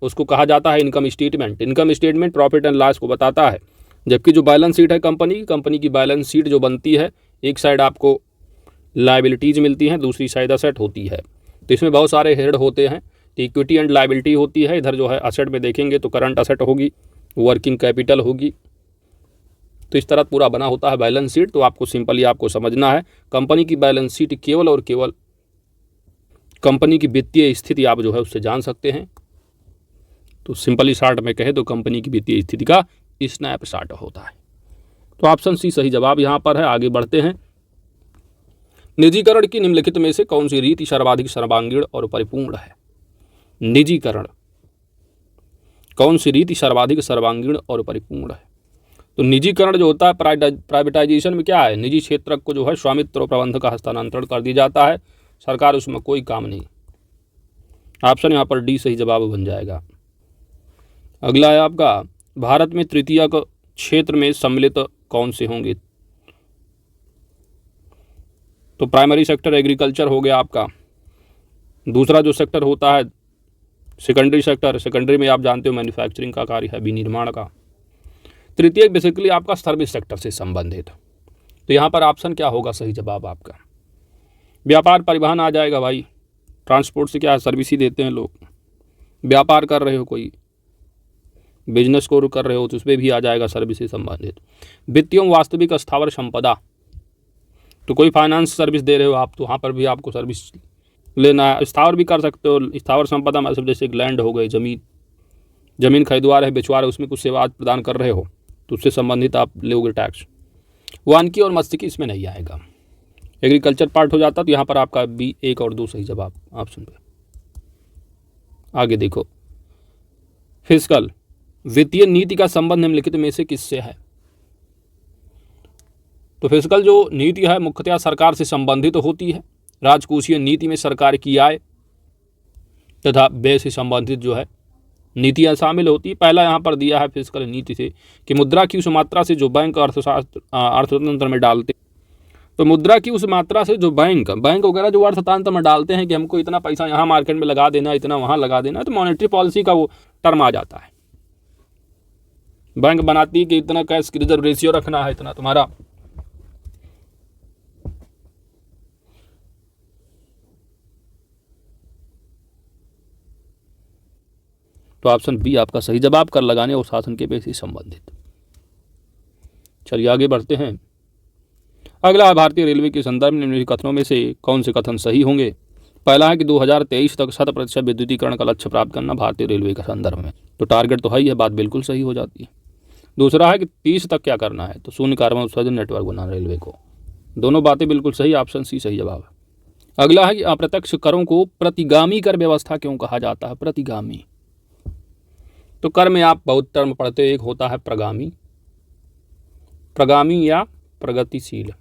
उसको कहा जाता है income statement. Income statement profit and loss को बताता है। जबकि जो बैलेंस शीट है कंपनी की बैलेंस शीट जो बनती है, एक साइड आपको लायबिलिटीज़ मिलती हैं, दूसरी साइड असेट होती है। तो इसमें बहुत सारे हेड होते हैं। तो इक्विटी एंड लायबिलिटी होती है। इधर जो है असेट में देखेंगे तो करंट असेट होगी, वर्किंग कैपिटल होगी। तो इस तरह पूरा बना होता है बैलेंस शीट। तो आपको सिंपली आपको समझना है, कंपनी की बैलेंस शीट केवल और केवल कंपनी की वित्तीय स्थिति आप जो है उससे जान सकते हैं। तो सिंपली शॉर्ट में कहे तो कंपनी की वित्तीय स्थिति का स्नैपशॉट होता है। तो ऑप्शन सी सही जवाब यहाँ पर है। आगे बढ़ते हैं। निजीकरण की निम्नलिखित में से कौन सी रीति सर्वाधिक सर्वांगीण और परिपूर्ण है? निजीकरण, कौन सी रीति सर्वाधिक सर्वांगीण और परिपूर्ण है? तो निजीकरण जो होता है, प्राइवेटाइजेशन में क्या है, निजी क्षेत्र को जो है स्वामित्व और प्रबंध का हस्तांतरण कर दिया जाता है, सरकार उसमें कोई काम नहीं। ऑप्शन यहाँ पर डी सही जवाब बन जाएगा। अगला है आपका, भारत में तृतीयक क्षेत्र में सम्मिलित कौन से होंगे? तो प्राइमरी सेक्टर एग्रीकल्चर हो गया आपका। दूसरा जो सेक्टर होता है सेकेंडरी सेक्टर, सेकेंडरी में आप जानते हो मैन्युफैक्चरिंग का कार्य है, विनिर्माण का। तृतीय बेसिकली आपका सर्विस सेक्टर से संबंधित। तो यहाँ पर ऑप्शन क्या होगा सही जवाब आपका? व्यापार परिवहन आ जाएगा भाई। ट्रांसपोर्ट से क्या है, सर्विस ही देते हैं लोग। व्यापार कर रहे हो, कोई बिजनेस को कर रहे हो तो उसमें भी आ जाएगा सर्विस से संबंधित। वित्तीय वास्तविक स्थावर संपदा, तो कोई फाइनेंस सर्विस दे रहे हो आप तो वहाँ पर भी आपको सर्विस लेना है। स्थावर भी कर सकते हो। स्थावर संपदा मतलब जैसे एक लैंड हो गई, जमीन खरीदवा रहे, बेचवा रहे, उसमें कुछ सेवा प्रदान कर रहे हो तो उससे संबंधित आप लोगे टैक्स। वानिकी और मत्स्यिकी इसमें नहीं आएगा। एग्रीकल्चर पार्ट हो जाता तो यहाँ पर आपका बी 1 और 2 सही जवाब ऑप्शन पे। आगे देखो, फिस्कल, वित्तीय नीति का संबंध निम्नलिखित में से किससे है? तो फिस्कल जो नीति है मुख्यतः सरकार से संबंधित होती है। राजकोषीय नीति में सरकार की आय तथा व्यय से संबंधित जो है नीतियाँ शामिल होती है। पहला यहाँ पर दिया है फिस्कल नीति से कि मुद्रा की उस मात्रा से जो बैंक अर्थतंत्र में डालते, तो मुद्रा की उस मात्रा से जो बैंक वगैरह जो अर्थतंत्र में डालते हैं कि हमको इतना पैसा यहाँ मार्केट में लगा देना, इतना वहाँ लगा देना, तो मॉनेटरी पॉलिसी का वो टर्म आ जाता है। बैंक बनाती है कि इतना कैश की रिजर्व रेशियो रखना है, इतना तुम्हारा। तो ऑप्शन बी आपका सही जवाब, कर लगाने और शासन के पेश से संबंधित। चलिए आगे बढ़ते हैं। अगला है भारतीय रेलवे के संदर्भ में निम्नलिखित कथनों में से कौन से कथन सही होंगे? पहला है कि 2023 तक 100% विद्युतीकरण का लक्ष्य प्राप्त करना भारतीय रेलवे का संदर्भ में। तो टारगेट तो है ही है, बात बिल्कुल सही हो जाती है। दूसरा है कि 30 तक क्या करना है? तो शून्य कार्बन उत्सर्जन नेटवर्क बनाना रेलवे को। दोनों बातें बिल्कुल सही, ऑप्शन सी सही जवाब है। अगला है कि अप्रत्यक्ष करों को प्रतिगामी कर व्यवस्था क्यों कहा जाता है? प्रतिगामी, तो कर में आप बहुत टर्म पढ़ते हो, एक होता है प्रगामी या प्रगतिशील,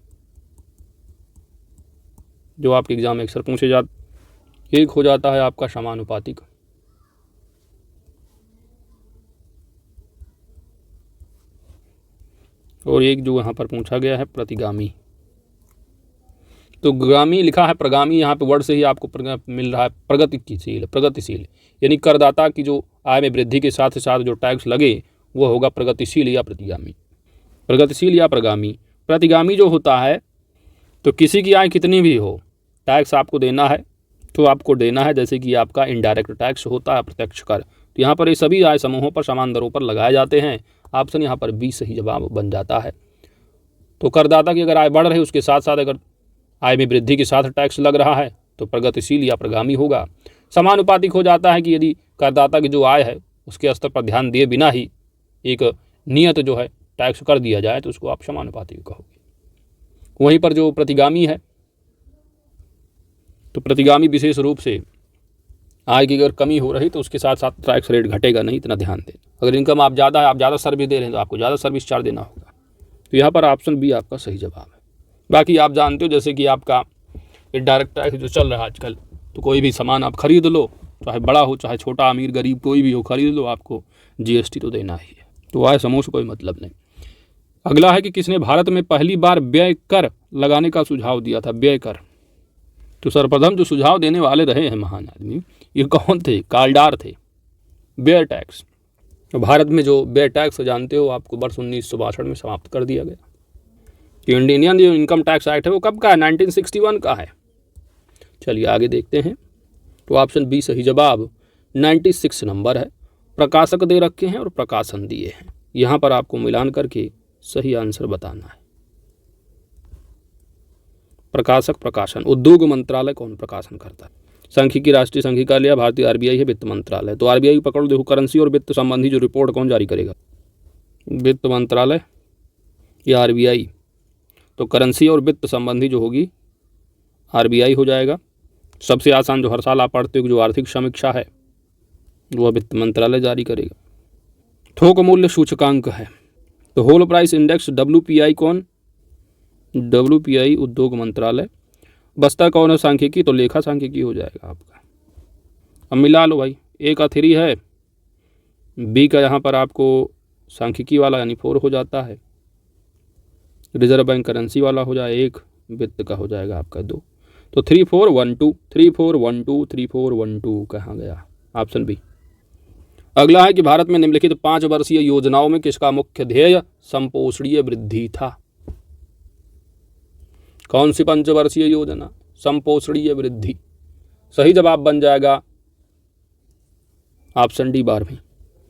जो आपके एग्जाम में अक्सर पूछे जाते। एक हो जाता है आपका समानुपातिक, और एक जो यहाँ पर पूछा गया है प्रतिगामी। तो गामी लिखा है, प्रगामी यहाँ पे वर्ड से ही आपको मिल रहा है प्रगतिशील, यानी करदाता की जो आय में वृद्धि के साथ साथ जो टैक्स लगे वो होगा प्रगतिशील या प्रतिगामी। प्रगतिशील या प्रगामी। प्रतिगामी जो होता है तो किसी की आय कितनी भी हो, टैक्स आपको देना है तो आपको देना है, जैसे कि आपका इनडायरेक्ट टैक्स होता है, अप्रत्यक्ष कर। तो यहाँ पर ये सभी आय समूहों पर समान दरों पर लगाए जाते हैं। ऑप्शन यहाँ पर बी सही जवाब बन जाता है। तो करदाता की अगर आय बढ़ रही है उसके साथ साथ अगर आय में वृद्धि के साथ टैक्स लग रहा है तो प्रगतिशील या प्रगामी होगा। समानुपातिक हो जाता है कि यदि करदाता की जो आय है उसके स्तर पर ध्यान दिए बिना ही एक नियत जो है टैक्स कर दिया जाए तो उसको आप समानुपातिक कहोगे। वहीं पर जो प्रतिगामी है तो प्रतिगामी विशेष रूप से आय की अगर कमी हो रही तो उसके साथ साथ टैक्स रेट घटेगा नहीं, इतना ध्यान दें। अगर इनकम आप ज़्यादा है, आप ज़्यादा सर्विस दे रहे हैं तो आपको ज़्यादा सर्विस चार्ज देना होगा। तो यहाँ पर ऑप्शन बी आपका सही जवाब है। बाकी आप जानते हो जैसे कि आपका ये डायरेक्ट टैक्स जो चल रहा है आजकल, तो कोई भी सामान आप खरीद लो, चाहे बड़ा हो चाहे छोटा, अमीर गरीब कोई भी हो, खरीद लो, आपको जीएसटी तो देना ही है। तो आय समूह से कोई मतलब नहीं। अगला है कि किसने भारत में पहली बार व्यय कर लगाने का सुझाव दिया था? व्यय कर। तो सर्वप्रथम जो सुझाव देने वाले रहे हैं महान आदमी, ये कौन थे? कार्लडार थे। व्यय टैक्स, तो भारत में जो व्यय टैक्स जानते हो आपको वर्ष 1962 में समाप्त कर दिया गया। तो इंडियन जो इनकम टैक्स एक्ट है वो कब का है? 1961 का है। चलिए आगे देखते हैं। तो ऑप्शन बी सही जवाब 96 नंबर है। प्रकाशक दे रखे हैं और प्रकाशन दिए हैं, यहाँ पर आपको मिलान करके सही आंसर बताना है। प्रकाशक प्रकाशन, उद्योग मंत्रालय कौन प्रकाशन करता है? सांख्यिकी राष्ट्रीय सांख्यिकी, भारतीय आरबीआई है, वित्त मंत्रालय। तो आरबीआई पकड़ देखो, करेंसी और वित्त संबंधी जो रिपोर्ट कौन जारी करेगा? वित्त मंत्रालय या आरबीआई? तो करेंसी और वित्त संबंधी जो होगी आरबीआई हो जाएगा। सबसे आसान जो हर साल आप पढ़ते हो जो आर्थिक समीक्षा है वह वित्त मंत्रालय जारी करेगा। थोक मूल्य सूचकांक है, तो होल प्राइस इंडेक्स WPI कौन? WPI उद्योग मंत्रालय। बस्ता कौन है सांख्यिकी? तो लेखा सांख्यिकी हो जाएगा आपका। अब मिला लो भाई, ए का 3 है, बी का यहाँ पर आपको सांख्यिकी वाला यानी 4 हो जाता है, रिजर्व बैंक करेंसी वाला हो जाए 1, वित्त का हो जाएगा आपका 2। तो 3 4 1 2 3 4 1 2 3 4 1 2 कहाँ गया? Option B. अगला है कि भारत में निम्नलिखित 5 वर्षीय योजनाओं में किसका मुख्य ध्येय संपोषणीय वृद्धि था? कौन सी 5 वर्षीय योजना? संपोषणीय वृद्धि। सही जवाब बन जाएगा ऑप्शन डी 12वीं।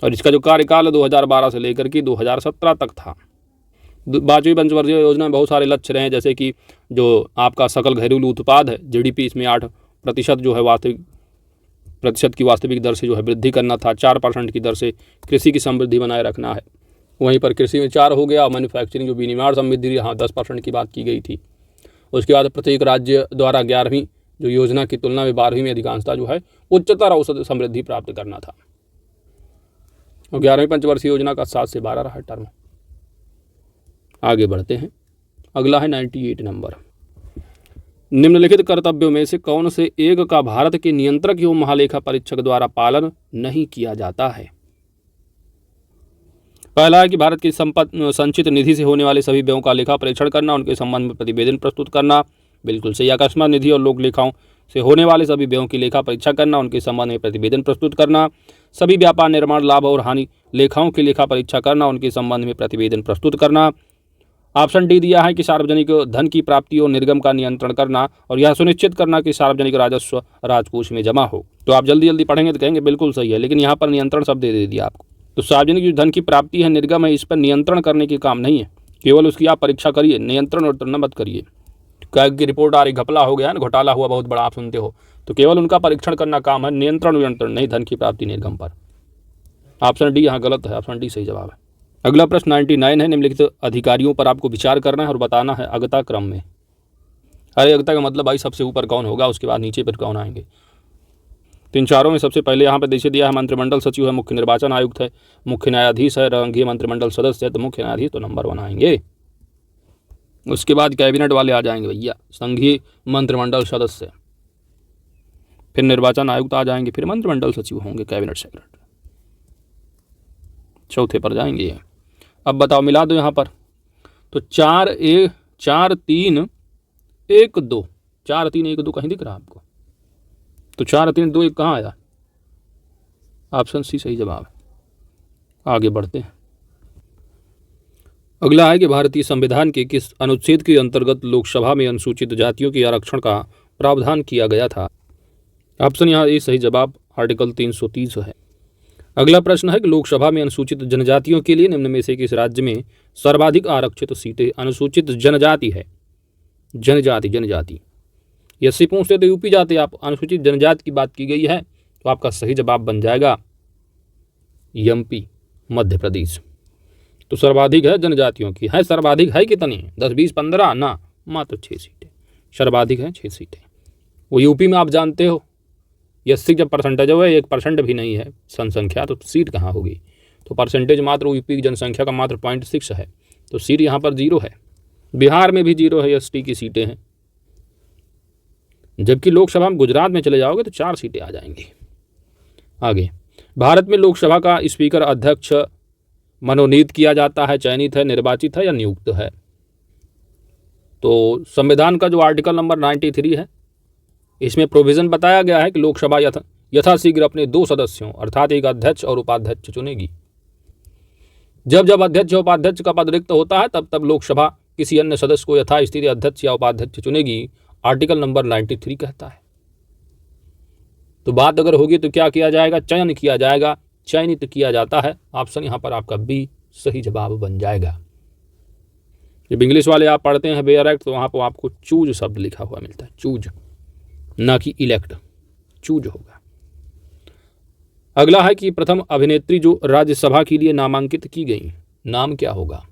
और इसका जो कार्यकाल है 2012 से लेकर के 2017 तक था। 5वीं पंचवर्षीय योजना में बहुत सारे लक्ष्य रहे हैं, जैसे कि जो आपका सकल घरेलू उत्पाद है GDP, इसमें 8% जो है वास्तविक प्रतिशत की वास्तविक दर से जो है वृद्धि करना था। 4% की दर से कृषि की समृद्धि बनाए रखना है। वहीं पर कृषि में 4 हो गया। मैन्युफैक्चरिंग जो विनिर्माण समृद्धि, यहाँ 10% की बात की गई थी। उसके बाद प्रत्येक राज्य द्वारा 11वीं जो योजना की तुलना में 12वीं में अधिकांशता जो है उच्चतर औसत समृद्धि प्राप्त करना था। और 11वीं पंचवर्षीय योजना का 7 से 12 रहा टर्म। आगे बढ़ते हैं। अगला है 98 नंबर। निम्नलिखित कर्तव्यों में से कौन से एक का भारत के नियंत्रक एवं महालेखा परीक्षक द्वारा पालन नहीं किया जाता है? पहला है कि भारत की संचित निधि से होने वाले सभी व्ययों का लेखा परीक्षण करना, उनके संबंध में प्रतिवेदन प्रस्तुत करना। बिल्कुल सही। अकस्मात निधि और लोक लेखाओं से होने वाले सभी व्ययों की लेखा परीक्षा करना, उनके संबंध में प्रतिवेदन प्रस्तुत करना। सभी व्यापार, निर्माण, लाभ और हानि लेखाओं की लेखा परीक्षा करना, उनके संबंध में प्रतिवेदन प्रस्तुत करना। ऑप्शन डी दिया है कि सार्वजनिक धन की प्राप्ति और निर्गम का नियंत्रण करना और यह सुनिश्चित करना कि सार्वजनिक राजस्व राजकोष में जमा हो। तो आप जल्दी जल्दी पढ़ेंगे तो कहेंगे बिल्कुल सही है, लेकिन यहाँ पर नियंत्रण शब्द दे दिया आपको। तो सार्वजनिक जो धन की प्राप्ति है, निर्गम है, इस पर नियंत्रण करने के काम नहीं है, केवल उसकी आप परीक्षा करिए, नियंत्रण और तुलना मत करिए। कैग की रिपोर्ट आ रही, घपला हो गया ना, घोटाला हुआ बहुत बड़ा, आप सुनते हो, तो केवल उनका परीक्षण करना काम है, नियंत्रण नहीं धन की प्राप्ति निर्गम पर। ऑप्शन डी यहाँ गलत है, ऑप्शन डी सही जवाब है। अगला प्रश्न 99 है। निम्नलिखित अधिकारियों पर आपको विचार करना है और बताना है अगता क्रम में। अरे अगता का मतलब भाई सबसे ऊपर कौन होगा, उसके बाद नीचे पर कौन आएंगे। तो इन चारों में सबसे पहले यहाँ पर देखिए दिया है मंत्रिमंडल सचिव है, मुख्य निर्वाचन आयुक्त है, मुख्य न्यायाधीश है, संघीय मंत्रिमंडल सदस्य है, तो मुख्य न्यायाधीश तो नंबर 1 आएंगे। उसके बाद कैबिनेट वाले आ जाएंगे भैया, संघीय मंत्रिमंडल सदस्य, फिर निर्वाचन आयुक्त आ जाएंगे, फिर मंत्रिमंडल सचिव होंगे, कैबिनेट सेक्रेटरी, चौथे पर जाएंगे। अब बताओ मिला दो यहाँ पर, तो 4 3 1 2 4 3 1 2 कहीं दिख रहा आपको? तो 4 3 2 1 कहाँ आया? ऑप्शन सी सही जवाब है। आगे बढ़ते हैं। अगला है कि भारतीय संविधान के किस अनुच्छेद के अंतर्गत लोकसभा में अनुसूचित जातियों के आरक्षण का प्रावधान किया गया था? ऑप्शन यहाँ ए सही जवाब आर्टिकल 330 है। अगला प्रश्न है कि लोकसभा में अनुसूचित जनजातियों के लिए निम्न में से किस राज्य में सर्वाधिक आरक्षित सीटें? अनुसूचित जनजाति है, जनजाति एससी पूछते तो यूपी जाते आप, अनुसूचित जनजाति की बात की गई है, तो आपका सही जवाब बन जाएगा एमपी, मध्य प्रदेश। तो सर्वाधिक है जनजातियों की, है सर्वाधिक है कितनी? 10 20 15 ना, मात्र 6 सीटें सर्वाधिक है, 6 सीटें। वो यूपी में आप जानते हो 80 जब परसेंटेज हो 1% भी नहीं है जनसंख्या, तो सीट कहाँ होगी। तो परसेंटेज मात्र यूपी की जनसंख्या का मात्र 0.6 है, तो सीट यहाँ पर 0 है। बिहार में भी 0 है, एसटी की सीटें हैं। जबकि लोकसभा में गुजरात में चले जाओगे तो 4 सीटें आ जाएंगी। आगे, भारत में लोकसभा का स्पीकर अध्यक्ष मनोनीत किया जाता है, चयनित है, निर्वाचित है या नियुक्त है। तो संविधान का जो आर्टिकल नंबर 93 है, इसमें प्रोविज़न बताया गया है कि लोकसभा यथाशीघ्र अपने 2 सदस्यों अर्थात एक अध्यक्ष और उपाध्यक्ष चुनेगी। जब जब अध्यक्ष या उपाध्यक्ष का पद रिक्त होता है तब तब लोकसभा किसी अन्य सदस्य को यथास्थिति अध्यक्ष या उपाध्यक्ष चुनेगी, आर्टिकल नंबर 93 कहता है। तो बात अगर होगी तो क्या किया जाएगा, चयन किया जाएगा, चयनित किया जाता है। ऑप्शन यहाँ पर आपका बी सही जवाब बन जाएगा। जब इंग्लिश वाले आप पढ़ते हैं बेयर एक्ट, तो वहाँ पर आपको चूज शब्द लिखा हुआ मिलता है, चूज, ना कि इलेक्ट, चूज होगा। अगला है कि प्रथम अभिनेत्री जो राज्यसभा के लिए नामांकित की गई, नाम क्या होगा।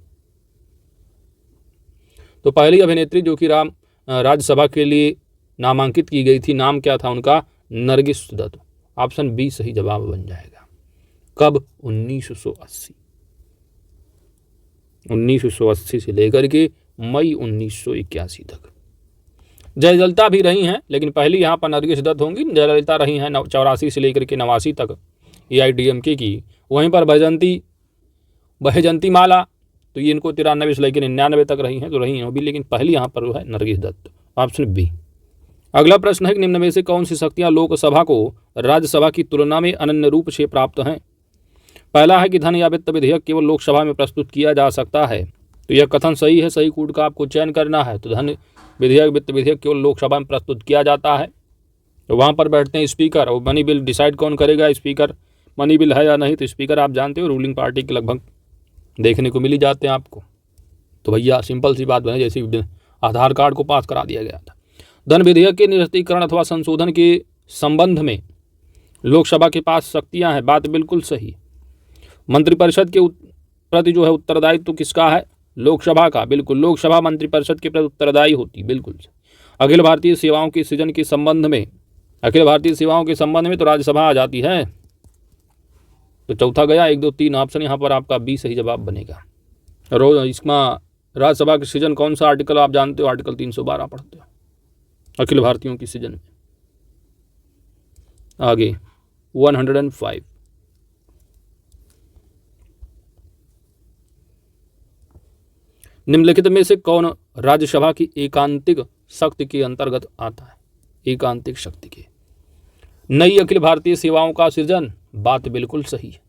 तो पहली अभिनेत्री जो कि राज्यसभा के लिए नामांकित की गई थी, नाम क्या था उनका, नरगिस दत्त। ऑप्शन बी सही जवाब बन जाएगा। कब, 1980 से लेकर के मई 1981 तक। जयललिता भी रही हैं, लेकिन पहली यहाँ पर नरगिस दत्त होंगी। जयललिता रही हैं 84 से लेकर के 89 तक AIADMK की। वहीं पर बहजंती माला, तो ये इनको 93 से लेकर 99 तक रही हैं, तो रही हैं वो भी, लेकिन पहली यहाँ पर वो है नरगिस दत्त। Option B. अगला प्रश्न है कि निम्न में से कौन सी शक्तियाँ लोकसभा को राज्यसभा की तुलना में अनन्य रूप से प्राप्त हैं। पहला है कि धन या वित्त विधेयक केवल लोकसभा में प्रस्तुत किया जा सकता है। तो यह कथन सही है, सही कूट का आपको चयन करना है। तो धन विधेयक, वित्त विधेयक केवल लोकसभा में प्रस्तुत किया जाता है। तो वहाँ पर बैठते हैं स्पीकर, और मनी बिल डिसाइड कौन करेगा, स्पीकर मनी बिल है या नहीं। तो स्पीकर आप जानते हो रूलिंग पार्टी के लगभग देखने को मिल ही जाते हैं आपको। तो भैया सिंपल सी बात बने, जैसे आधार कार्ड को पास करा दिया गया था। धन विधेयक के निरस्तीकरण अथवा संशोधन के संबंध में लोकसभा के पास शक्तियाँ हैं, बात बिल्कुल सही। मंत्रिपरिषद के प्रति जो है उत्तरदायित्व तो किसका है, लोकसभा का। बिल्कुल, लोकसभा मंत्रिपरिषद के प्रति उत्तरदायी होती, बिल्कुल। अखिल भारतीय सेवाओं के सृजन के संबंध में, अखिल भारतीय सेवाओं के संबंध में तो राज्यसभा आ जाती है। तो चौथा गया, 1 2 3 ऑप्शन यहाँ पर आपका बी सही जवाब बनेगा। रोज इसमें राज्यसभा के सृजन कौन सा आर्टिकल आप जानते हो, आर्टिकल 312 पढ़ते हो अखिल भारतीयों की सृजन में। आगे 105, निम्नलिखित में से कौन राज्यसभा की एकांतिक शक्ति के अंतर्गत आता है, एकांतिक शक्ति के। नई अखिल भारतीय सेवाओं का सृजन, बात बिल्कुल सही है,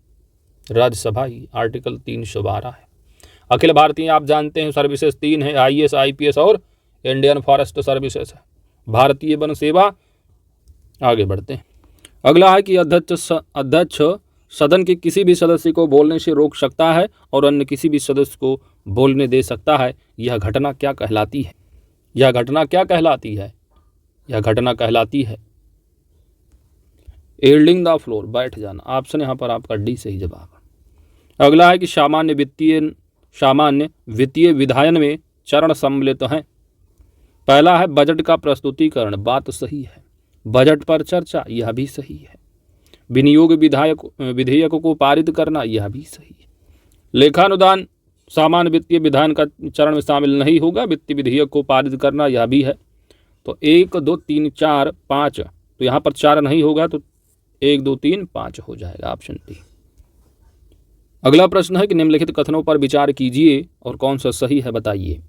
राज्यसभा ही, आर्टिकल 312 है। अखिल भारतीय आप जानते हैं सर्विसेज 3 है, IAS IPS और इंडियन फॉरेस्ट सर्विसेज है, भारतीय वन सेवा। आगे बढ़ते हैं। अगला है कि अध्यक्ष सदन के किसी भी सदस्य को बोलने से रोक सकता है और अन्य किसी भी सदस्य को बोलने दे सकता है। यह घटना क्या कहलाती है, यह घटना क्या कहलाती है, यह घटना कहलाती है यील्डिंग द फ्लोर, बैठ जाना। ऑप्शन यहाँ पर आपका डी सही जवाब। अगला है कि सामान्य वित्तीय विधायन में चरण सम्मिलित हैं। पहला है बजट का प्रस्तुतिकरण, बात सही है। बजट पर चर्चा, यह भी सही है। विनियोग विधेयक को पारित करना, यह भी सही है। लेखानुदान सामान्य वित्तीय विधान का चरण में शामिल नहीं होगा, वित्तीय विधेयक को पारित करना, यह भी है। तो 1 2 3 4 5, तो यहाँ पर 4 नहीं होगा, तो 1 2 3 5 हो जाएगा, ऑप्शन डी। अगला प्रश्न है कि निम्नलिखित कथनों पर विचार कीजिए और कौन सा सही है बताइए।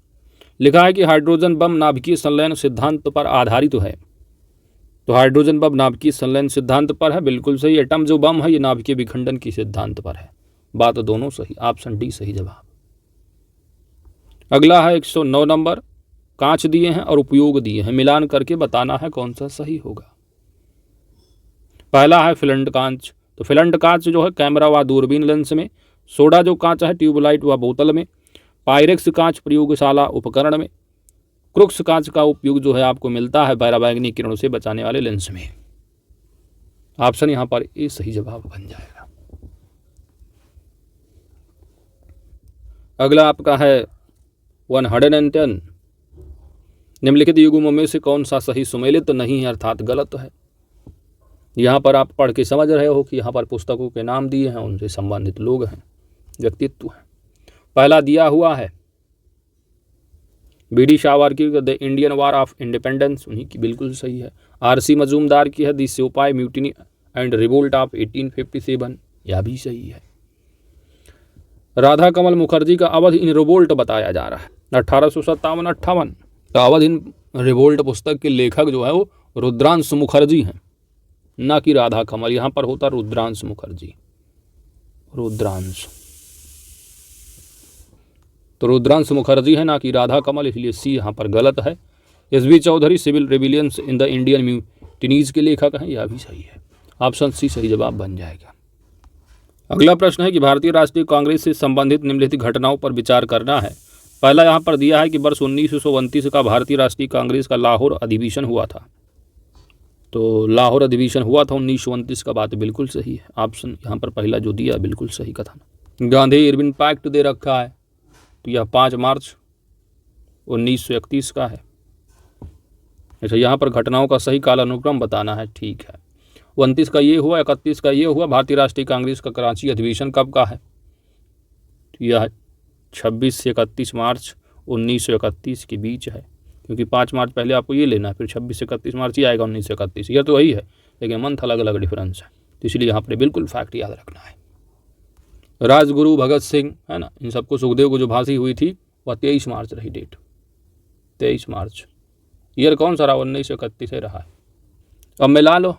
लिखा है कि हाइड्रोजन बम नाभिकीय संलयन सिद्धांत पर आधारित है। तो हाइड्रोजन बम नाभिकीय संलयन सिद्धांत पर है, बिल्कुल सही। एटम जो बम है ये नाभिकीय विखंडन की सिद्धांत पर है, बात दोनों सही, ऑप्शन डी सही जवाब। अगला है 109 नंबर, कांच दिए हैं और उपयोग दिए हैं, मिलान करके बताना है कौन सा सही होगा। पहला है फिलंट कांच। तो फिलंट कांच जो है कैमरा व दूरबीन लेंस में, सोडा जो कांच है ट्यूबलाइट व बोतल में, पायरेक्स कांच प्रयोगशाला उपकरण में, क्रुक्स कांच का उपयोग जो है आपको मिलता है पराबैंगनी किरणों से बचाने वाले लेंस में। ऑप्शन यहाँ पर ए सही जवाब बन जाएगा। अगला आपका है 110, निम्नलिखित युग्मों में से कौन सा सही सुमेलित नहीं है अर्थात गलत है। यहाँ पर आप पढ़ के समझ रहे हो कि यहाँ पर पुस्तकों के नाम दिए हैं, उनसे संबंधित लोग हैं, व्यक्तित्व हैं। पहला दिया हुआ है बी डी शावर की the Indian war of independence, उन्हीं की बिल्कुल सही है। आर.सी. मजूमदार की है द सिपाही म्यूटिनी एंड रिवोल्ट ऑफ 1857, यह भी सही है। राधा कमल मुखर्जी का अवध इन रिवोल्ट बताया जा रहा है 1857-58। तो अवध इन रिवोल्ट पुस्तक के लेखक जो है वो रुद्रांश मुखर्जी हैं, ना कि राधा कमल। यहाँ पर होता रुद्रांश मुखर्जी, रुद्रांश, तो रुद्रांश मुखर्जी है, ना कि राधा कमल, इसलिए सी यहाँ पर गलत है। S B. Chaudhuri civil rebellions in the Indian mutinies के लेखक हैं, यह भी सही है। ऑप्शन सी सही जवाब बन जाएगा। अगला प्रश्न है कि भारतीय राष्ट्रीय कांग्रेस से संबंधित निम्नलिखित घटनाओं पर विचार करना है। पहला यहाँ पर दिया है कि वर्ष 1929 का भारतीय राष्ट्रीय कांग्रेस का लाहौर अधिवेशन हुआ था। तो लाहौर अधिवेशन हुआ था 1929 का, बात बिल्कुल सही है। ऑप्शन यहाँ पर पहला जो दिया बिल्कुल सही कथन। गांधी इरविन पैक्ट दे रखा है, तो यह 5 मार्च 1931 का है। अच्छा, यहाँ पर घटनाओं का सही कालानुक्रम बताना है, ठीक है। 29 का ये हुआ, 31 का ये हुआ। भारतीय राष्ट्रीय कांग्रेस का कराची अधिवेशन कब का है? तो यह 26 से 31 मार्च 1931 के बीच है, क्योंकि 5 मार्च पहले आपको ये लेना है, फिर 26 से 31 मार्च ही आएगा 1931। यह तो वही है, लेकिन मंथ अलग अलग डिफरेंस है, तो इसलिए यहाँ पर बिल्कुल फैक्ट याद रखना है। राजगुरु भगत सिंह है ना, इन सबको सुखदेव को जो फांसी हुई थी वह 23 मार्च रही डेट, 23 मार्च। ईयर कौन सा रहा? 1931 ही रहा है। अब मिला लो,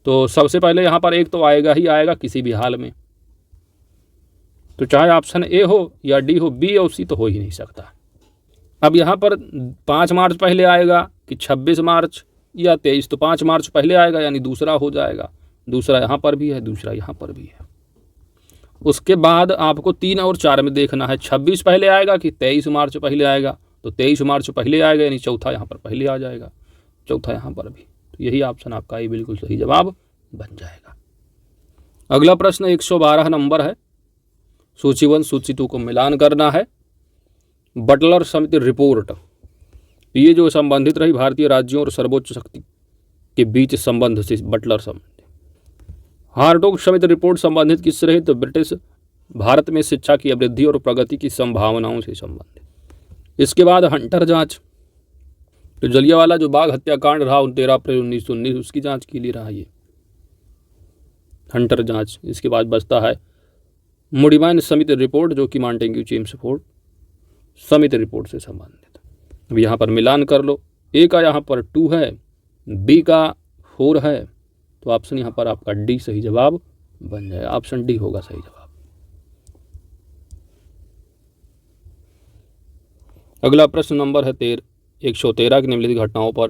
तो सबसे पहले यहाँ पर एक तो आएगा ही आएगा किसी भी हाल में, तो चाहे ऑप्शन ए हो या डी हो, बी और सी तो हो ही नहीं सकता। अब यहाँ पर 5 मार्च पहले आएगा कि 26 मार्च या 23, तो 5 मार्च पहले आएगा यानी दूसरा हो जाएगा। दूसरा यहाँ पर भी है, दूसरा यहाँ पर भी है। उसके बाद आपको 3 और 4 में देखना है, 26 पहले आएगा कि 23 मार्च पहले आएगा, तो 23 मार्च पहले आएगा यानी चौथा यहाँ पर पहले आ जाएगा, चौथा यहाँ पर भी। तो यही ऑप्शन आपका ही बिल्कुल सही जवाब बन जाएगा। अगला प्रश्न 112 नंबर है। सूची 1 सूची 2 को मिलान करना है। बटलर समिति रिपोर्ट, ये जो संबंधित रही भारतीय राज्यों और सर्वोच्च शक्ति के बीच संबंध से बटलर समिति। हार्टोग समिति रिपोर्ट संबंधित किससे रही? तो ब्रिटिश भारत में शिक्षा की अभिवृद्धि और प्रगति की संभावनाओं से संबंधित। इसके बाद हंटर जांच, तो जलियांवाला जो बाग हत्याकांड रहा 13 अप्रैल 1919, उसकी जांच के लिए रहा ये हंटर जांच। इसके बाद बचता है मुडीमैन समिति रिपोर्ट, जो कि मॉन्टेग्यू चेम्सफोर्ड समिति रिपोर्ट से संबंधित। अब यहाँ पर मिलान कर लो, ए का यहाँ पर 2 है, बी का 4 है, तो ऑप्शन यहाँ पर आपका डी सही जवाब बन जाएगा। ऑप्शन डी होगा सही जवाब। अगला प्रश्न नंबर है 113 की निम्नलिखित घटनाओं पर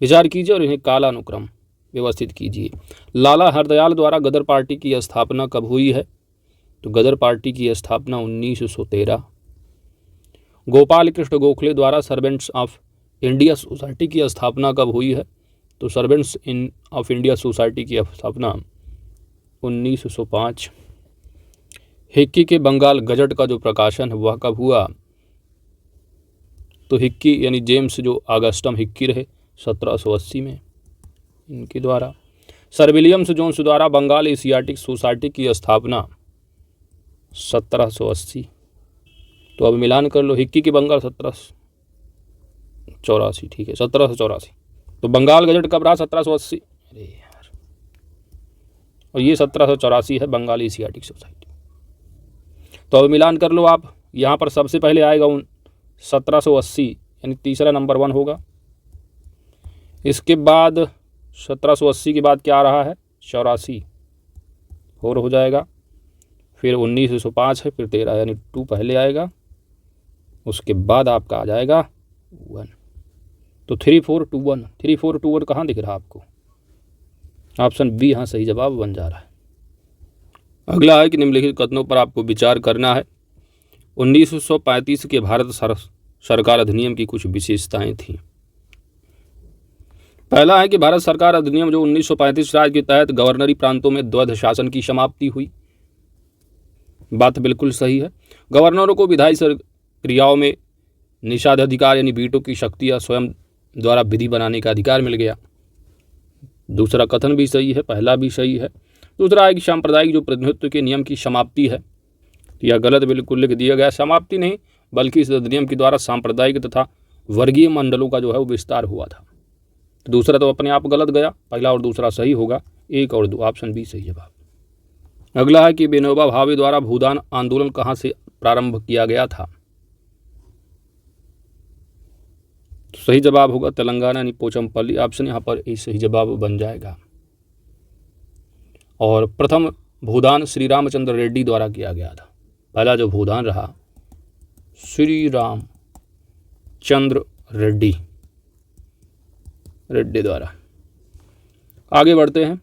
विचार कीजिए और इन्हें कालानुक्रम व्यवस्थित कीजिए। लाला हरदयाल द्वारा गदर पार्टी की स्थापना कब हुई है? तो गदर पार्टी की स्थापना 1913। गोपाल कृष्ण गोखले द्वारा सर्वेंट्स ऑफ इंडिया सोसाइटी की स्थापना कब हुई है? तो सर्वेंट्स ऑफ इंडिया सोसाइटी की स्थापना 1905। हिक्की के बंगाल गजट का जो प्रकाशन है वह कब हुआ? तो हिक्की यानी जेम्स जो ऑगस्टम हिक्की रहे 1780 में इनके द्वारा। सर विलियम्स जोन्स द्वारा बंगाल एशियाटिक सोसाइटी की स्थापना 1780। तो अब मिलान कर लो, हिक्की के बंगाल 1784, ठीक है 1784। तो बंगाल गजट कब रहा? 1780। अरे यार, और ये 1784 है बंगाल एशियाटिक सोसाइटी। तो अब मिलान कर लो आप, यहाँ पर सबसे पहले आएगा 1780 यानी तीसरा नंबर 1 होगा। इसके बाद 1780 के बाद क्या आ रहा है? 84 4 हो जाएगा। फिर 1905 है, फिर 13 यानी 2 पहले आएगा। उसके बाद आपका आ जाएगा 1। तो 3421 3421 कहाँ दिख रहा है आपको? ऑप्शन बी यहाँ सही जवाब बन जा रहा है। अगला है कि निम्नलिखित कथनों पर आपको विचार करना है। 1935 के भारत सरकार अधिनियम की कुछ विशेषताएं थीं। पहला है कि भारत सरकार अधिनियम जो 1935 राज्य के तहत गवर्नरी प्रांतों में द्वैध शासन की समाप्ति हुई, बात बिल्कुल सही है। गवर्नरों को विधायी क्रियाओं में निषेधाधिकार यानी वीटो की शक्ति या स्वयं द्वारा विधि बनाने का अधिकार मिल गया। दूसरा कथन भी सही है, पहला भी सही है। दूसरा है कि सांप्रदायिक जो प्रतिनिधित्व के नियम की समाप्ति है, यह गलत बिल्कुल लिख दिया गया। समाप्ति नहीं बल्कि इस अधिनियम के द्वारा सांप्रदायिक तथा वर्गीय मंडलों का जो है वो विस्तार हुआ था। दूसरा तो अपने आप गलत गया, पहला और दूसरा सही होगा, 1 और 2 ऑप्शन बी सही जवाब। अगला है कि विनोबा भावे द्वारा भूदान आंदोलन कहाँ से प्रारंभ किया गया था? तो सही जवाब होगा तेलंगाना यानी पोचमपल्ली, ऑप्शन यहाँ पर ए सही जवाब बन जाएगा। और प्रथम भूदान श्री रामचंद्र रेड्डी द्वारा किया गया था। पहला जो भूदान रहा श्री रामचंद्र रेड्डी द्वारा। आगे बढ़ते हैं।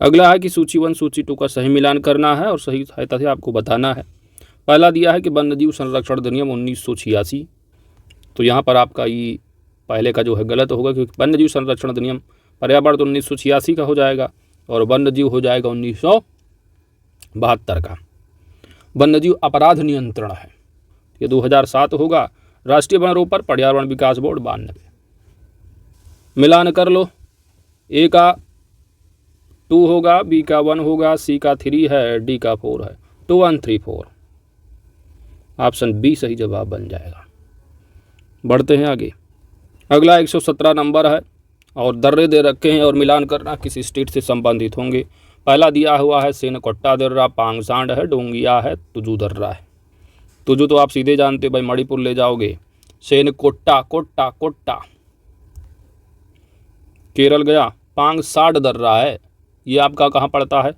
अगला है कि सूची 1 सूची 2 का सही मिलान करना है और सही सहायता से आपको बताना है। पहला दिया है कि वन्यजीव संरक्षण अधिनियम 1986, तो यहाँ पर आपका ये पहले का जो है गलत होगा, क्योंकि वन्यजीव संरक्षण अधिनियम पर्यावरण तो 1986 का हो जाएगा और वन्यजीव हो जाएगा 1972 का। वन्यजीव अपराध नियंत्रण है, ये 2007 होगा। राष्ट्रीय वन रोपण पर्यावरण विकास बोर्ड 92। मिलान कर लो, ए का 2 होगा, बी का 1 होगा, सी का 3 है, डी का 4 है। 2 1 3 4 ऑप्शन बी सही जवाब बन जाएगा। बढ़ते हैं आगे। अगला 117 नंबर है और दर्रे दे रखे हैं और मिलान करना किसी स्टेट से संबंधित होंगे। पहला दिया हुआ है सेनकोट्टा दर्रा, पांगसांड है, डोंगिया है, तुजू दर्रा है। तुजू तो आप सीधे जानते भाई मणिपुर ले जाओगे। सेनकोट्टा कोट्टा कोट्टा केरल गया। पांगसांड दर्रा है, ये आपका कहाँ पड़ता है?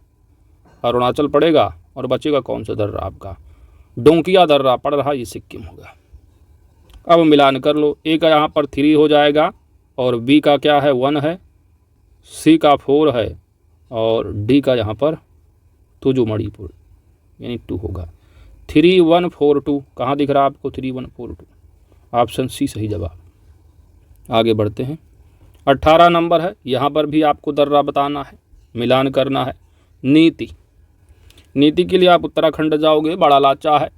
अरुणाचल पड़ेगा। और बचेगा कौन सा दर्रा आपका? डोंकिया दर्रा पड़ रहा, ये सिक्किम होगा। अब मिलान कर लो, ए का यहाँ पर 3 हो जाएगा और बी का क्या है 1 है, सी का 4 है और डी का यहाँ पर तुजू मणिपुर यानी 2 होगा। 3 1 4 2 कहाँ दिख रहा है आपको? 3 1 4 2 ऑप्शन सी सही जवाब। आगे बढ़ते हैं। 18 नंबर है, यहाँ पर भी आपको दर्रा बताना है, मिलान करना है। नीति के लिए आप उत्तराखंड जाओगे, बड़ा लाचा है,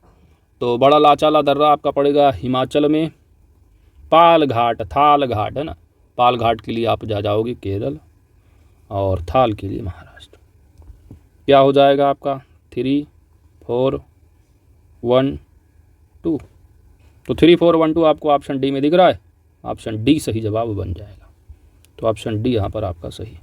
तो बड़ा लाचाला दर्रा आपका पड़ेगा हिमाचल में। पाल घाट थाल घाट है ना, पाल घाट के लिए आप जाओगे केरल और थाल के लिए महाराष्ट्र। क्या हो जाएगा आपका? 3 4 1 2। तो 3 4 1 2 आपको ऑप्शन डी में दिख रहा है, ऑप्शन डी सही जवाब बन जाएगा। तो ऑप्शन डी यहाँ पर आपका सही।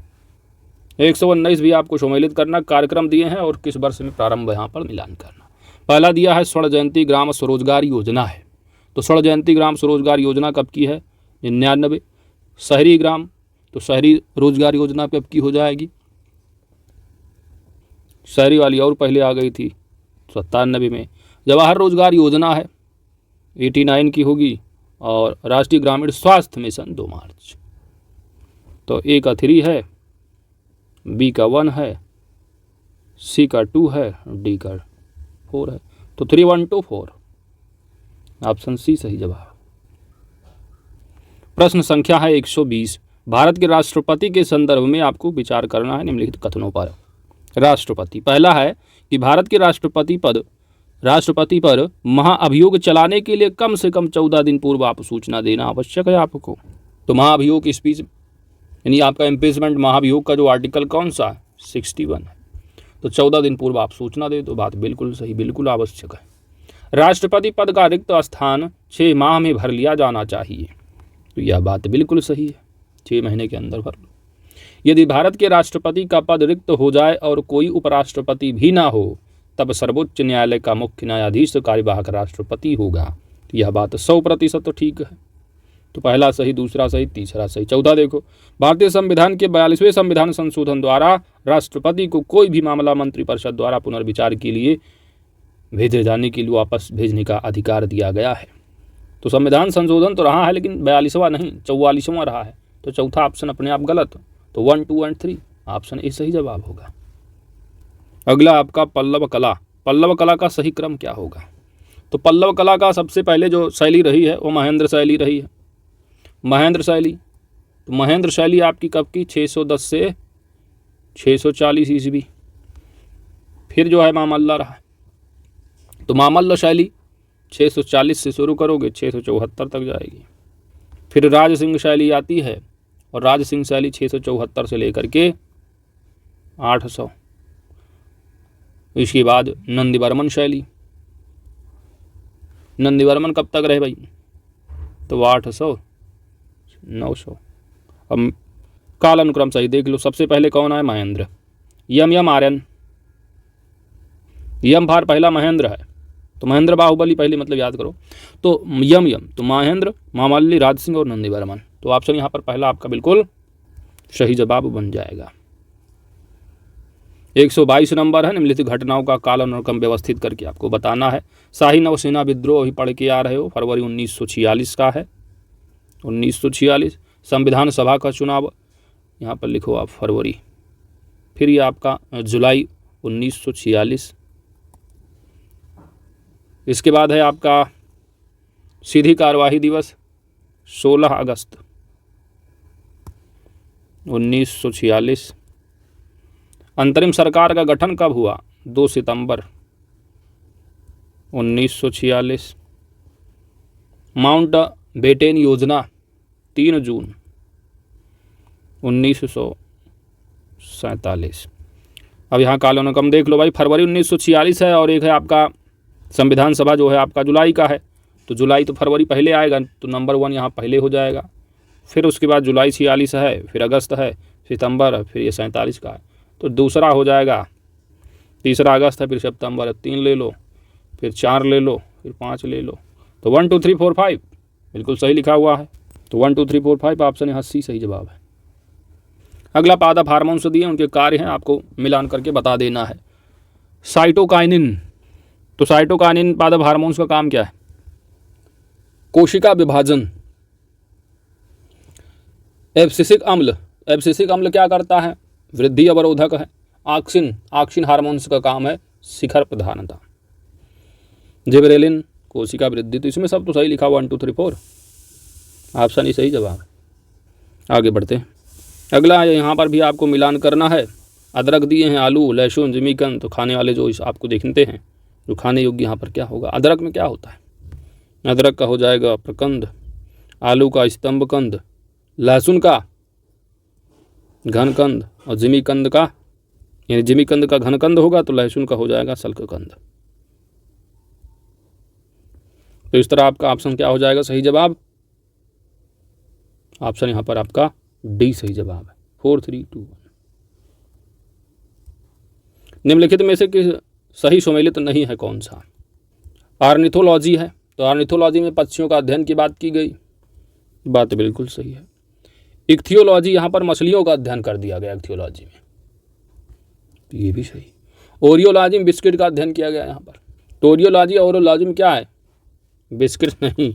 119 भी आपको सम्मिलित करना, कार्यक्रम दिए हैं और किस वर्ष में प्रारंभ यहाँ पर मिलान करना। पहला दिया है स्वर्ण जयंती ग्राम स्वरोजगार योजना है, तो स्वर्ण जयंती ग्राम स्वरोजगार योजना कब की है? 99। शहरी ग्राम, तो शहरी रोजगार योजना कब की हो जाएगी? शहरी वाली और पहले आ गई थी 97 में। जवाहर रोजगार योजना है 89 की होगी और राष्ट्रीय ग्रामीण स्वास्थ्य मिशन 2 मार्च। तो ए का 3 है, बी का 1 है, सी का 2 है, डी का 4 है। तो 3 1 2 4 ऑप्शन सी सही जवाब। प्रश्न संख्या है 120। भारत के राष्ट्रपति के संदर्भ में आपको विचार करना है निम्नलिखित कथनों पर। राष्ट्रपति, पहला है कि भारत के राष्ट्रपति पर महाअभियोग चलाने के लिए कम से कम 14 दिन पूर्व आप सूचना देना आवश्यक है आपको। तो महाअभियोग स्पीच यानी आपका इम्पीचमेंट महाभियोग का जो आर्टिकल कौन सा है? 61 है। तो 14 दिन पूर्व आप सूचना दे, तो बात बिल्कुल सही, बिल्कुल आवश्यक है। राष्ट्रपति पद का रिक्त स्थान 6 माह में भर लिया जाना चाहिए, तो यह बात बिल्कुल सही है, 6 महीने के अंदर भर लो। यदि भारत के राष्ट्रपति का पद रिक्त हो जाए और कोई उपराष्ट्रपति भी ना हो, तब सर्वोच्च न्यायालय का मुख्य न्यायाधीश कार्यवाहक राष्ट्रपति होगा, तो यह बात 100% तो ठीक है। तो पहला सही, दूसरा सही, तीसरा सही। चौथा देखो, भारतीय संविधान के 42वें संविधान संशोधन द्वारा राष्ट्रपति को कोई भी मामला मंत्रिपरिषद द्वारा पुनर्विचार के लिए भेजे जाने के लिए वापस भेजने का अधिकार दिया गया है। तो संविधान संशोधन तो रहा है लेकिन 42वां नहीं, 44वां रहा है। तो चौथा ऑप्शन अपने आप गलत, तो 1 2 और 3 ऑप्शन ए सही जवाब होगा। अगला आपका पल्लव कला। पल्लव कला का सही क्रम क्या होगा? तो पल्लव कला का सबसे पहले जो शैली रही है वो महेंद्र शैली रही है। महेंद्र शैली, तो महेंद्र शैली आपकी कब की? 610 से 640 ईस्वी। फिर जो है मामल्ला रहा, तो मामल्ल शैली 640 से शुरू करोगे 674 तक जाएगी। फिर राज सिंह शैली आती है और राज सिंह शैली 674 से लेकर के 800। इसके बाद नंदीवर्मन शैली, नंदीवर्मन कब तक रहे भाई, तो 800 900। अब कालानुक्रम सही देख लो, सबसे पहले कौन आए, महेंद्र। यम आर्यन, यम भार पहला महेंद्र है, तो महेंद्र बाहुबली पहले मतलब याद करो। तो यम तो महेंद्र, मामाली, राज सिंह और नंदीवर्मन। तो ऑप्शन यहाँ पर पहला आपका बिल्कुल सही जवाब बन जाएगा। 122 नंबर है, निम्नलिखित घटनाओं का कालानुक्रम व्यवस्थित करके आपको बताना है। शाही नवसेना विद्रोह अभी पढ़ के आ रहे हो, फरवरी 1946 का है, 1946। संविधान सभा का चुनाव, यहाँ पर लिखो आप फरवरी, फिर ये आपका जुलाई 1946। इसके बाद है आपका सीधी कार्यवाही दिवस 16 अगस्त 1946। अंतरिम सरकार का गठन कब हुआ, 2 सितंबर 1946। माउंट बेटेन योजना 3 जून 1947। अब यहाँ कालानुक्रम देख लो भाई, फरवरी 1946 है और एक है आपका संविधान सभा जो है आपका जुलाई का है, तो जुलाई तो फरवरी पहले आएगा, तो नंबर 1 यहाँ पहले हो जाएगा। फिर उसके बाद जुलाई 46 है, फिर अगस्त है, सितंबर, फिर ये 47 का है, तो दूसरा हो जाएगा, तीसरा अगस्त है, फिर सितंबर, 3 ले लो, फिर 4 ले लो, फिर 5 ले लो, तो 1 2 3 4 5 बिल्कुल सही लिखा हुआ है। तो 1 2 3 4 5 ऑप्शन यहाँ सी सही जवाब है। अगला पादप हार्मोन्स दिए, उनके कार्य हैं, आपको मिलान करके बता देना है। साइटोकाइनिन, तो साइटोकाइनिन पादप हार्मोन्स का काम क्या है, कोशिका विभाजन। एब्सिसिक अम्ल, एब्सिसिक अम्ल क्या करता है, वृद्धि अवरोधक है। ऑक्सिन, ऑक्सिन हार्मोन्स का काम है शिखर प्रधानता। जिबरेलिन, कोशिका वृद्धि। तो इसमें सब तो सही लिखा हुआ 1 2 3 4, ऑप्शन ही सही जवाब है। आगे बढ़ते हैं, अगला है, यहाँ पर भी आपको मिलान करना है। अदरक दिए हैं, आलू, लहसुन, जिमीकंद, तो खाने वाले जो आपको देखते हैं जो खाने योग्य, यहाँ पर क्या होगा, अदरक में क्या होता है, अदरक का हो जाएगा प्रकंद, आलू का स्तंभकंद, लहसुन का घनकंद और जिमीकंद का, यानी जिमीकंद का घनकंद होगा तो लहसुन का हो जाएगा सल्ककंद। तो इस तरह आपका ऑप्शन क्या हो जाएगा सही जवाब, ऑप्शन यहाँ पर आपका डी सही जवाब है। 4 3 2 1। निम्नलिखित में से किस सही सुमेलित नहीं है कौन सा, ऑर्निथोलॉजी है, तो ऑर्निथोलॉजी में पक्षियों का अध्ययन की बात की गई, बात बिल्कुल सही है। इक्थियोलॉजी, यहाँ पर मछलियों का अध्ययन कर दिया गया इक्थियोलॉजी में, ये भी सही। ओरियोलॉजी में बिस्किट का अध्ययन किया गया यहाँ पर, तो ओरियोलॉजी और ओरियोलॉजी में क्या है, बिस्किट नहीं,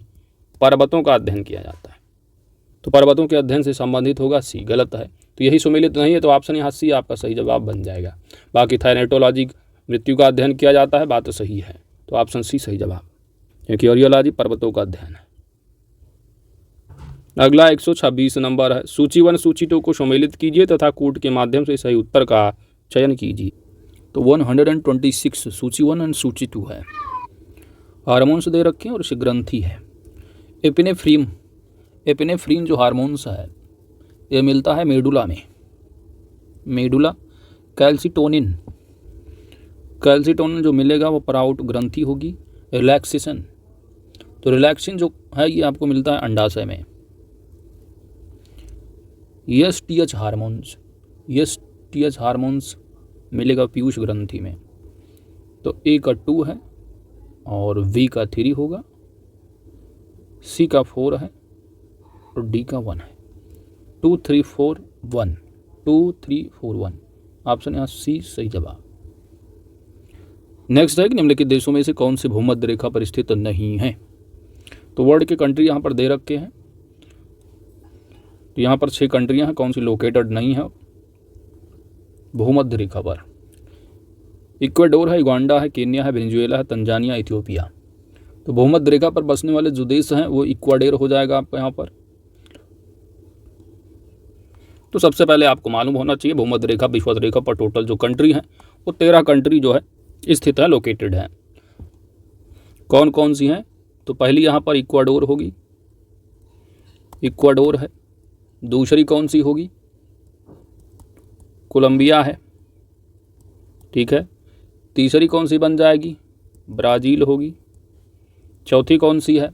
पर्वतों का अध्ययन किया जाता है, तो पर्वतों के अध्ययन से संबंधित होगा, सी गलत है। तो यही सुमेलित नहीं है, तो ऑप्शन यहाँ सी आपका सही जवाब बन जाएगा। बाकी थायनेटोलॉजी मृत्यु का अध्ययन किया जाता है, बात तो सही है, तो ऑप्शन सी सही जवाब, क्योंकि ओरियोलॉजी पर्वतों का अध्ययन है। अगला 126 नंबर है, सूची 1 सूची 2 को सम्मिलित कीजिए तथा कूट के माध्यम से सही उत्तर का चयन कीजिए। तो 126 सूची 1 एंड सूची 2 है। हार्मोन्स दे रखे हैं और इसे ग्रंथि है। एपिनेफ्रीन, एपिनेफ्रीन जो हार्मोन्स है ये मिलता है मेडुला में, मेडुला। कैल्सिटोनिन, कैल्सिटोनिन जो मिलेगा वो पराउट ग्रंथि होगी। रिलैक्सेशन, तो रिलैक्सिन जो है ये आपको मिलता है अंडाशय में। एसटीएच हार्मोन्स, एसटीएच हार्मोन्स मिलेगा पीयूष ग्रंथि में। तो ए का 2 है और वी का 3 होगा, सी का 4 है और डी का 1 है। 2 3 4 1, 2 3 4 1, ऑप्शन यहाँ सी सही जवाब। नेक्स्ट है कि निम्नलिखित देशों में से कौन से भूमध्य रेखा पर स्थित नहीं है। तो वर्ल्ड के कंट्री यहाँ पर दे रखे हैं, तो यहाँ पर 6 कंट्रियाँ हैं, कौन सी लोकेटेड नहीं है भूमध्य रेखा पर। इक्वाडोर है, युगांडा है, केन्या है, वेनेजुएला है, तंजानिया, इथियोपिया। तो भूमध्य रेखा पर बसने वाले जो देश हैं वो इक्वाडोर हो जाएगा आपका यहाँ पर। तो सबसे पहले आपको मालूम होना चाहिए भूमध्य रेखा विषुवत रेखा पर टोटल जो कंट्री हैं वो 13 कंट्री जो है स्थित है, लोकेटेड है। कौन कौन सी हैं? तो पहली यहाँ पर इक्वाडोर होगी, इक्वाडोर है। दूसरी कौन सी होगी? कोलंबिया है, ठीक है। तीसरी कौन सी बन जाएगी? ब्राज़ील होगी। चौथी कौन सी है?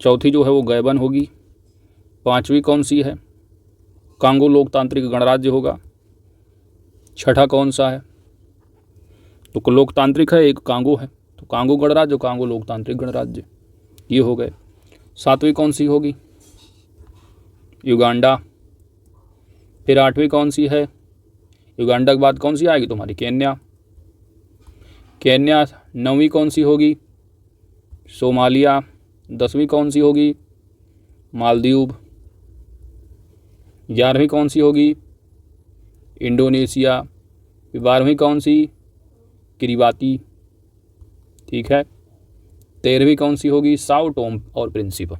चौथी जो है वो गैबन होगी। पांचवी कौन सी है? कांगो लोकतांत्रिक गणराज्य होगा। छठा कौन सा है? तो लोकतांत्रिक है, एक कांगो है, तो कांगो गणराज्य, कांगो लोकतांत्रिक गणराज्य, ये हो गए। सातवीं कौन सी होगी? युगांडा। फिर आठवीं कौन सी है? युगांडा के बाद कौन सी आएगी तुम्हारी? Kenya, Kenya. नौवीं कौन सी होगी? सोमालिया। 10वीं कौन सी होगी? मालदीव। 11वीं कौन सी होगी? इंडोनेशिया। 12वीं कौन सी? किरिबाती, ठीक है। 13वीं कौन सी होगी? साओ टोम और प्रिंसिप,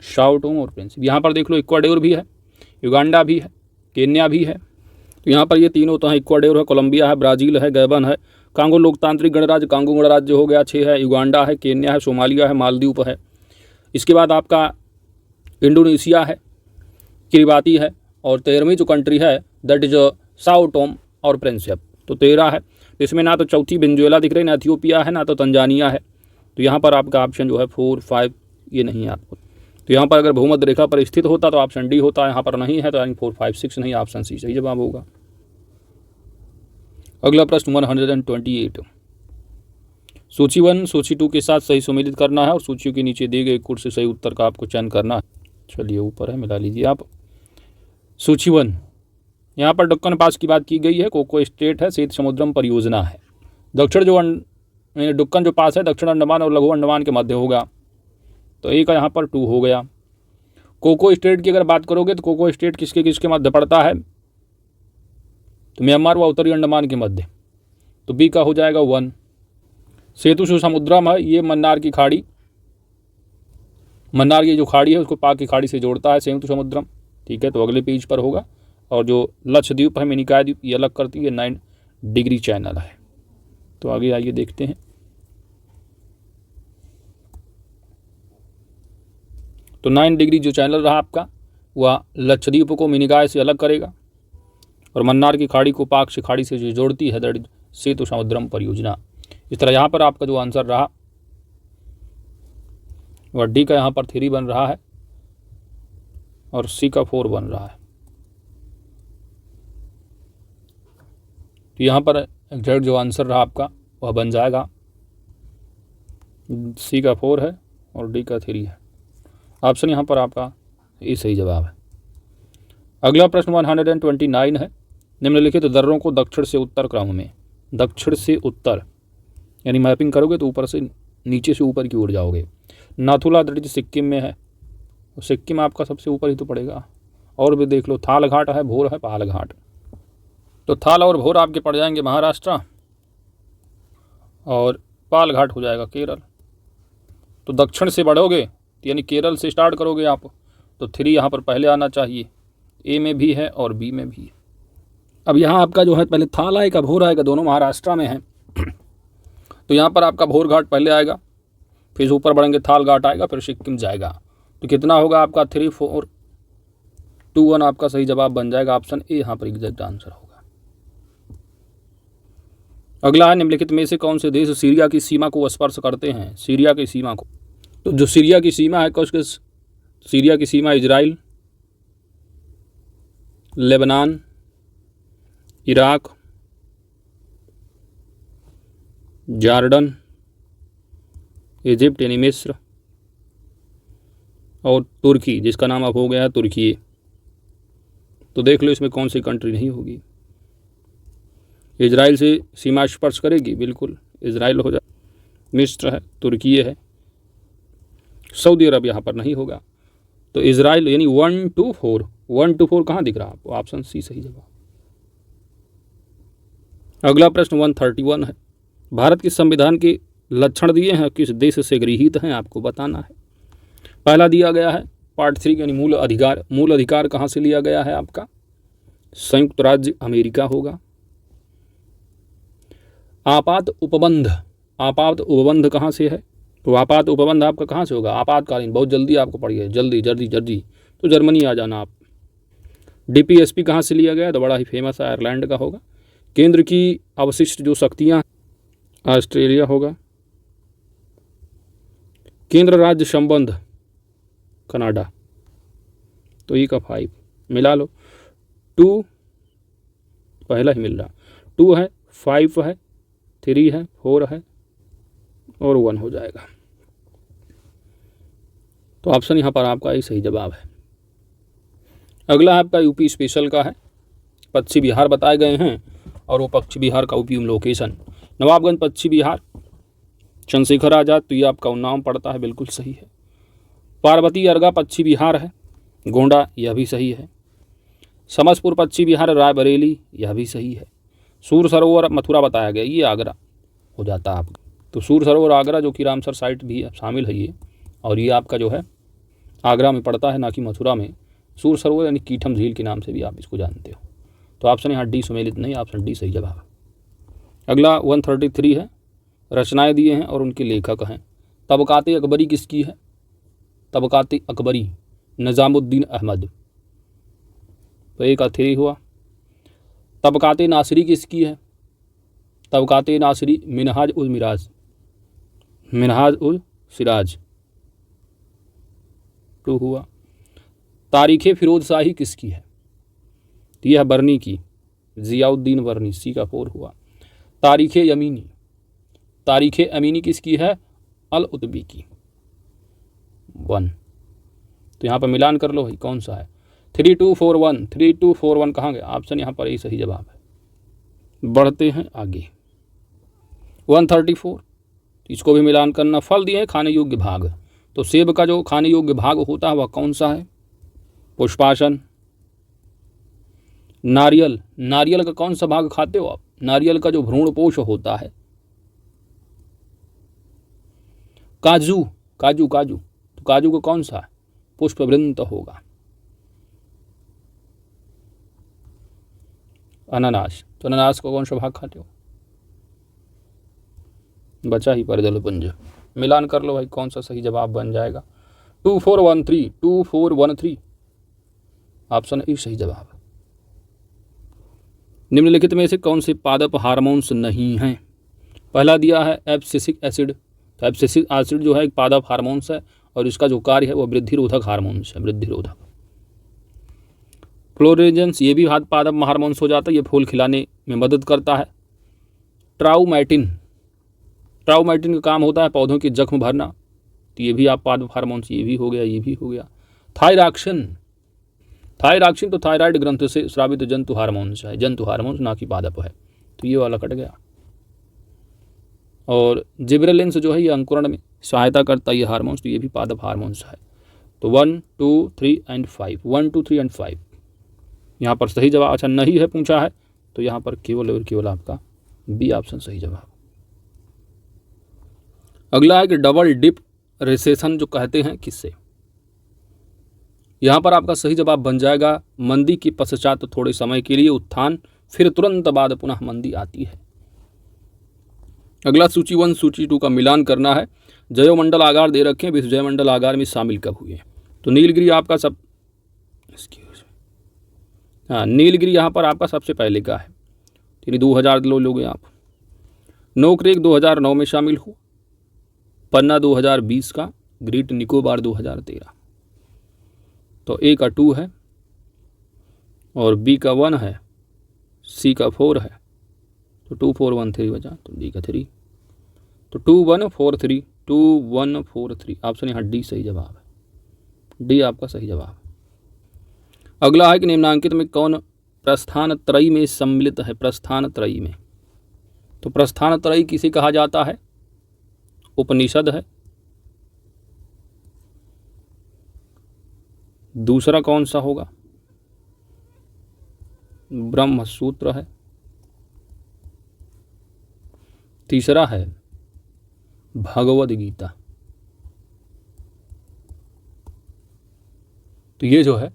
साओ टोम और प्रिंसिप। यहाँ पर देख लो इक्वाडोर भी है, युगांडा भी है, केन्या भी है। तो यहाँ पर ये तीनों तो हैं, इक्वाडोर है, कोलंबिया है, ब्राज़ील है, गैबन है, कांगो लोकतांत्रिक गणराज्य, कांगो गणराज्य हो गया 6 है, युगांडा है, केन्या है, सोमालिया है, मालदीव है। इसके बाद आपका इंडोनेशिया है, किरिबाती है, और 13वीं जो कंट्री है दैट इज साओ टोम और प्रिंसिप। तो 13 है। इसमें ना तो चौथी वेनेजुएला दिख रही, ना इथियोपिया है, ना तो तंजानिया है। तो यहाँ पर आपका ऑप्शन जो है 4, 5 ये नहीं है आपको। तो यहाँ पर अगर भूमध्य रेखा पर स्थित होता तो ऑप्शन डी होता, यहाँ पर नहीं है तो यानी 4, 5, 6 नहीं, ऑप्शन सी सही जवाब होगा। अगला प्रश्न 128। सूची 1 सूची 2 के साथ सही सम्मिलित करना है और सूचियों के नीचे दिए गए कुल से सही उत्तर का आपको चयन करना है। चलिए ऊपर है, मिला लीजिए आप। सूची 1, यहाँ पर दक्कन पास की बात की गई है, कोको स्टेट है, श्वेत समुद्रम परियोजना है। दक्षिण जो दक्कन जो पास है दक्षिण अंडमान और लघु अंडमान के मध्य होगा, तो एक यहाँ पर 2 हो गया। कोको स्टेट की अगर बात करोगे तो कोको स्टेट किसके किसके मध्य पड़ता है? तो म्यांमार व उत्तरी अंडमान के मध्य, तो बी का हो जाएगा 1। सेतु समुद्रम है, ये मन्नार की खाड़ी, मन्नार की जो खाड़ी है उसको पाक की खाड़ी से जोड़ता है सेतु समुद्रम, ठीक है, तो अगले पेज पर होगा। और जो लक्षद्वीप है, मिनिकॉय द्वीप, ये अलग करती है, 9 डिग्री चैनल है। तो आगे आइए देखते हैं। तो 9 डिग्री जो चैनल रहा आपका वह लक्षद्वीप को मिनिकॉय से अलग करेगा और मन्नार की खाड़ी को पाक से खाड़ी से जो जोड़ती है दैट सेतु समुद्रम परियोजना। इस तरह यहाँ पर आपका जो आंसर रहा वह डी का यहाँ पर 3 बन रहा है और सी का 4 बन रहा है। तो यहाँ पर एग्जैक्ट जो आंसर रहा आपका वह बन जाएगा, सी का 4 है और डी का 3 है। ऑप्शन यहाँ पर आपका ये सही जवाब है। अगला प्रश्न 129 है। निम्नलिखित दर्रों को दक्षिण से उत्तर क्रम में, दक्षिण से उत्तर यानी मैपिंग करोगे तो ऊपर से नीचे से ऊपर की ओर जाओगे। नाथुला दर्ज सिक्किम में है, सिक्किम आपका सबसे ऊपर ही तो पड़ेगा। और भी देख लो, थाल घाट है, भोर है, पाल घाट। तो थाल और भोर आपके पड़ जाएंगे महाराष्ट्र और पाल घाट हो जाएगा केरल। तो दक्षिण से बढ़ोगे यानी केरल से स्टार्ट करोगे आप, तो 3 यहाँ पर पहले आना चाहिए। ए में भी है और बी में भी है। अब यहाँ आपका जो है पहले थाल आएगा, भोर आएगा, दोनों महाराष्ट्र में है। तो यहाँ पर आपका भोर घाट पहले आएगा, फिर ऊपर बढ़ेंगे थाल घाट आएगा, फिर सिक्किम जाएगा। तो कितना होगा आपका 3, 4, 2, 1 आपका सही जवाब बन जाएगा। ऑप्शन ए यहाँ पर एग्जैक्ट आंसर होगा। अगला है, निम्नलिखित में से कौन से देश सीरिया की सीमा को स्पर्श करते हैं? सीरिया की सीमा को, तो जो सीरिया की सीमा है उसके सीरिया की सीमा Israel, Lebanon, Iraq, Jordan, Egypt यानी मिस्र और तुर्की जिसका नाम अब हो गया है तुर्की। तो देख लो इसमें कौन सी कंट्री नहीं होगी। इजराइल से सीमा स्पर्श करेगी, बिल्कुल इजराइल हो जाए, मिस्र है, तुर्की है, सऊदी अरब यहाँ पर नहीं होगा। तो इजराइल यानी 1 to 4, 1 to 4 कहाँ दिख रहा है आपको? ऑप्शन सी सही जवाब। अगला प्रश्न 131 है। भारत के संविधान के लक्षण दिए हैं, किस देश से गृहीत हैं आपको बताना है। पहला दिया गया है पार्ट 3 यानी मूल अधिकार। मूल अधिकार कहाँ से लिया गया है आपका? संयुक्त राज्य अमेरिका होगा। आपात उपबंध आपात उपबंध कहाँ से है? तो आपात उपबंध आपका कहाँ से होगा? आपातकालीन, बहुत जल्दी आपको पढ़िए, जल्दी जल्दी जल्दी, तो जर्मनी आ जाना आप। डीपीएसपी कहाँ से लिया गया? तो बड़ा ही फेमस है, आयरलैंड का होगा। केंद्र की अवशिष्ट जो शक्तियाँ, ऑस्ट्रेलिया होगा। केंद्र राज्य संबंध, कनाडा। तो ई का 5 मिला लो। 2 पहला ही मिल रहा, 2 है, 5 है, 3 है, 4 है और 1 हो जाएगा। तो ऑप्शन यहाँ पर आपका ही सही जवाब है। अगला आपका यूपी स्पेशल का है। पश्चिम बिहार बताए गए हैं और वो पश्चिम बिहार का उपयुक्त लोकेशन नवाबगंज पश्चिम बिहार। चंद्रशेखर आजाद, तो ये आपका उन्नाव पड़ता है, बिल्कुल सही है। पार्वती अर्गा पश्चिम बिहार है। गोंडा, यह भी सही है। समसपुर पश्चिम बिहार, रायबरेली, यह भी सही है। सूर सरोवर मथुरा बताया गया, ये आगरा हो जाता है आपका। तो सूर सरोवर आगरा जो कि रामसर साइट भी शामिल है ये, और ये आपका जो है आगरा में पड़ता है, ना कि मथुरा में। सूर सरोवर यानी कीठम झील के नाम से भी आप इसको जानते हो। तो ऑप्शन यहाँ डी सुमेलित नहीं, ऑप्शन डी सही जवाब है। अगला 133 है। रचनाएं दिए हैं और उनके लेखक हैं। तबकाते अकबरी किसकी है? तबकाते अकबरी, निज़ामुद्दीन अहमद। तो एक 3 हुआ। तबकाते नासिरी किसकी है? तबकाते नासिरी, मिनहाज उल मिराज, मिनहाज उल सिराज। 2 हुआ। तारीख़ फिरोज शाही किसकी है? तो यह बरनी की, ज़ियाउद्दीन बरनी, सी का 4 हुआ। तारीख़ यमीनी, तारीख़ अमीनी किसकी है? अल उतबी की, 1। तो यहाँ पर मिलान कर लो भाई, कौन सा है? 3241, 3241 कहाँ गया? ऑप्शन यहाँ पर ही सही जवाब है। बढ़ते हैं आगे। 134, इसको भी मिलान करना। फल दिए हैं खाने योग्य भाग, तो सेब का जो खाने योग्य भाग होता है वह कौन सा है? पुष्पासन। नारियल, नारियल का कौन सा भाग खाते हो आप? नारियल का जो भ्रूणपोष होता है। काजू, काजू काजू, तो काजू का कौन सा है? पुष्पवृंत होगा। अनानास, तो अनानास का कौन सा भाग खाते हो? बचा ही परिदल पुंज। मिलान कर लो भाई, कौन सा सही जवाब बन जाएगा? 2413, 2413 ऑप्शन ए सही जवाब। निम्नलिखित में से कौन से पादप हार्मोन्स नहीं हैं? पहला दिया है एब्सिसिक एसिड। तो एब्सिसिक एसिड जो है एक पादप हार्मोन्स है और इसका जो कार्य है वह वृद्धिरोधक हार्मोन्स है, वृद्धिरोधक। फ्लोरेजेंस, ये भी पादप हार्मोन्स हो जाता है, ये फूल खिलाने में मदद करता है। ट्राउमैटिन, ट्राउमैटिन का काम होता है पौधों के जख्म भरना, तो ये भी आप पादप हार्मोन्स, ये भी हो गया, ये भी हो गया। थायरॉक्सिन, थायरॉक्सिन तो थायराइड ग्रंथ से स्रावित जंतु हार्मोन्स है, जंतु हार्मोन्स ना कि पादप है, तो ये वाला कट गया। और जिब्रेलिन्स जो है ये अंकुरण में सहायता करता है, ये हार्मोन्स, तो ये भी पादप हार्मोन्स है। तो 1, 2, 3 एंड 5, 1, 2, 3 एंड 5 यहाँ पर सही जवाब। अच्छा नहीं है पूछा है, तो यहाँ पर केवल और केवल आपका बी ऑप्शन सही जवाब। अगला है कि डबल डिप रिसेशन जो कहते हैं किससे? यहाँ पर आपका सही जवाब बन जाएगा मंदी के पश्चात थोड़े समय के लिए उत्थान, फिर तुरंत बाद पुनः मंदी आती है। अगला सूची 1 सूची 2 का मिलान करना है। जैवमंडल आगार दे रखे हैं, विश्व जैवमंडल आगार में शामिल कब हुए? तो नीलगिरी आपका सब, हाँ नीलगिरी यहाँ पर आपका सबसे पहले का है, यानी 2000 लोगे आप। नोकरेक 2009 में शामिल हुआ। पन्ना 2020 का, ग्रेट निकोबार 2013। तो ए का 2 है और बी का 1 है, सी का 4 है, तो 2413 बचा, तो डी का 3, तो 2143, 2143 ऑप्शन यहाँ डी सही जवाब है। डी आपका सही जवाब। अगला है कि निम्नांकित में कौन प्रस्थान त्रयी में सम्मिलित है? प्रस्थान त्रयी में, तो प्रस्थान त्रयी किसे कहा जाता है? उपनिषद है। दूसरा कौन सा होगा? ब्रह्म सूत्र है। तीसरा है भगवद गीता। तो ये जो है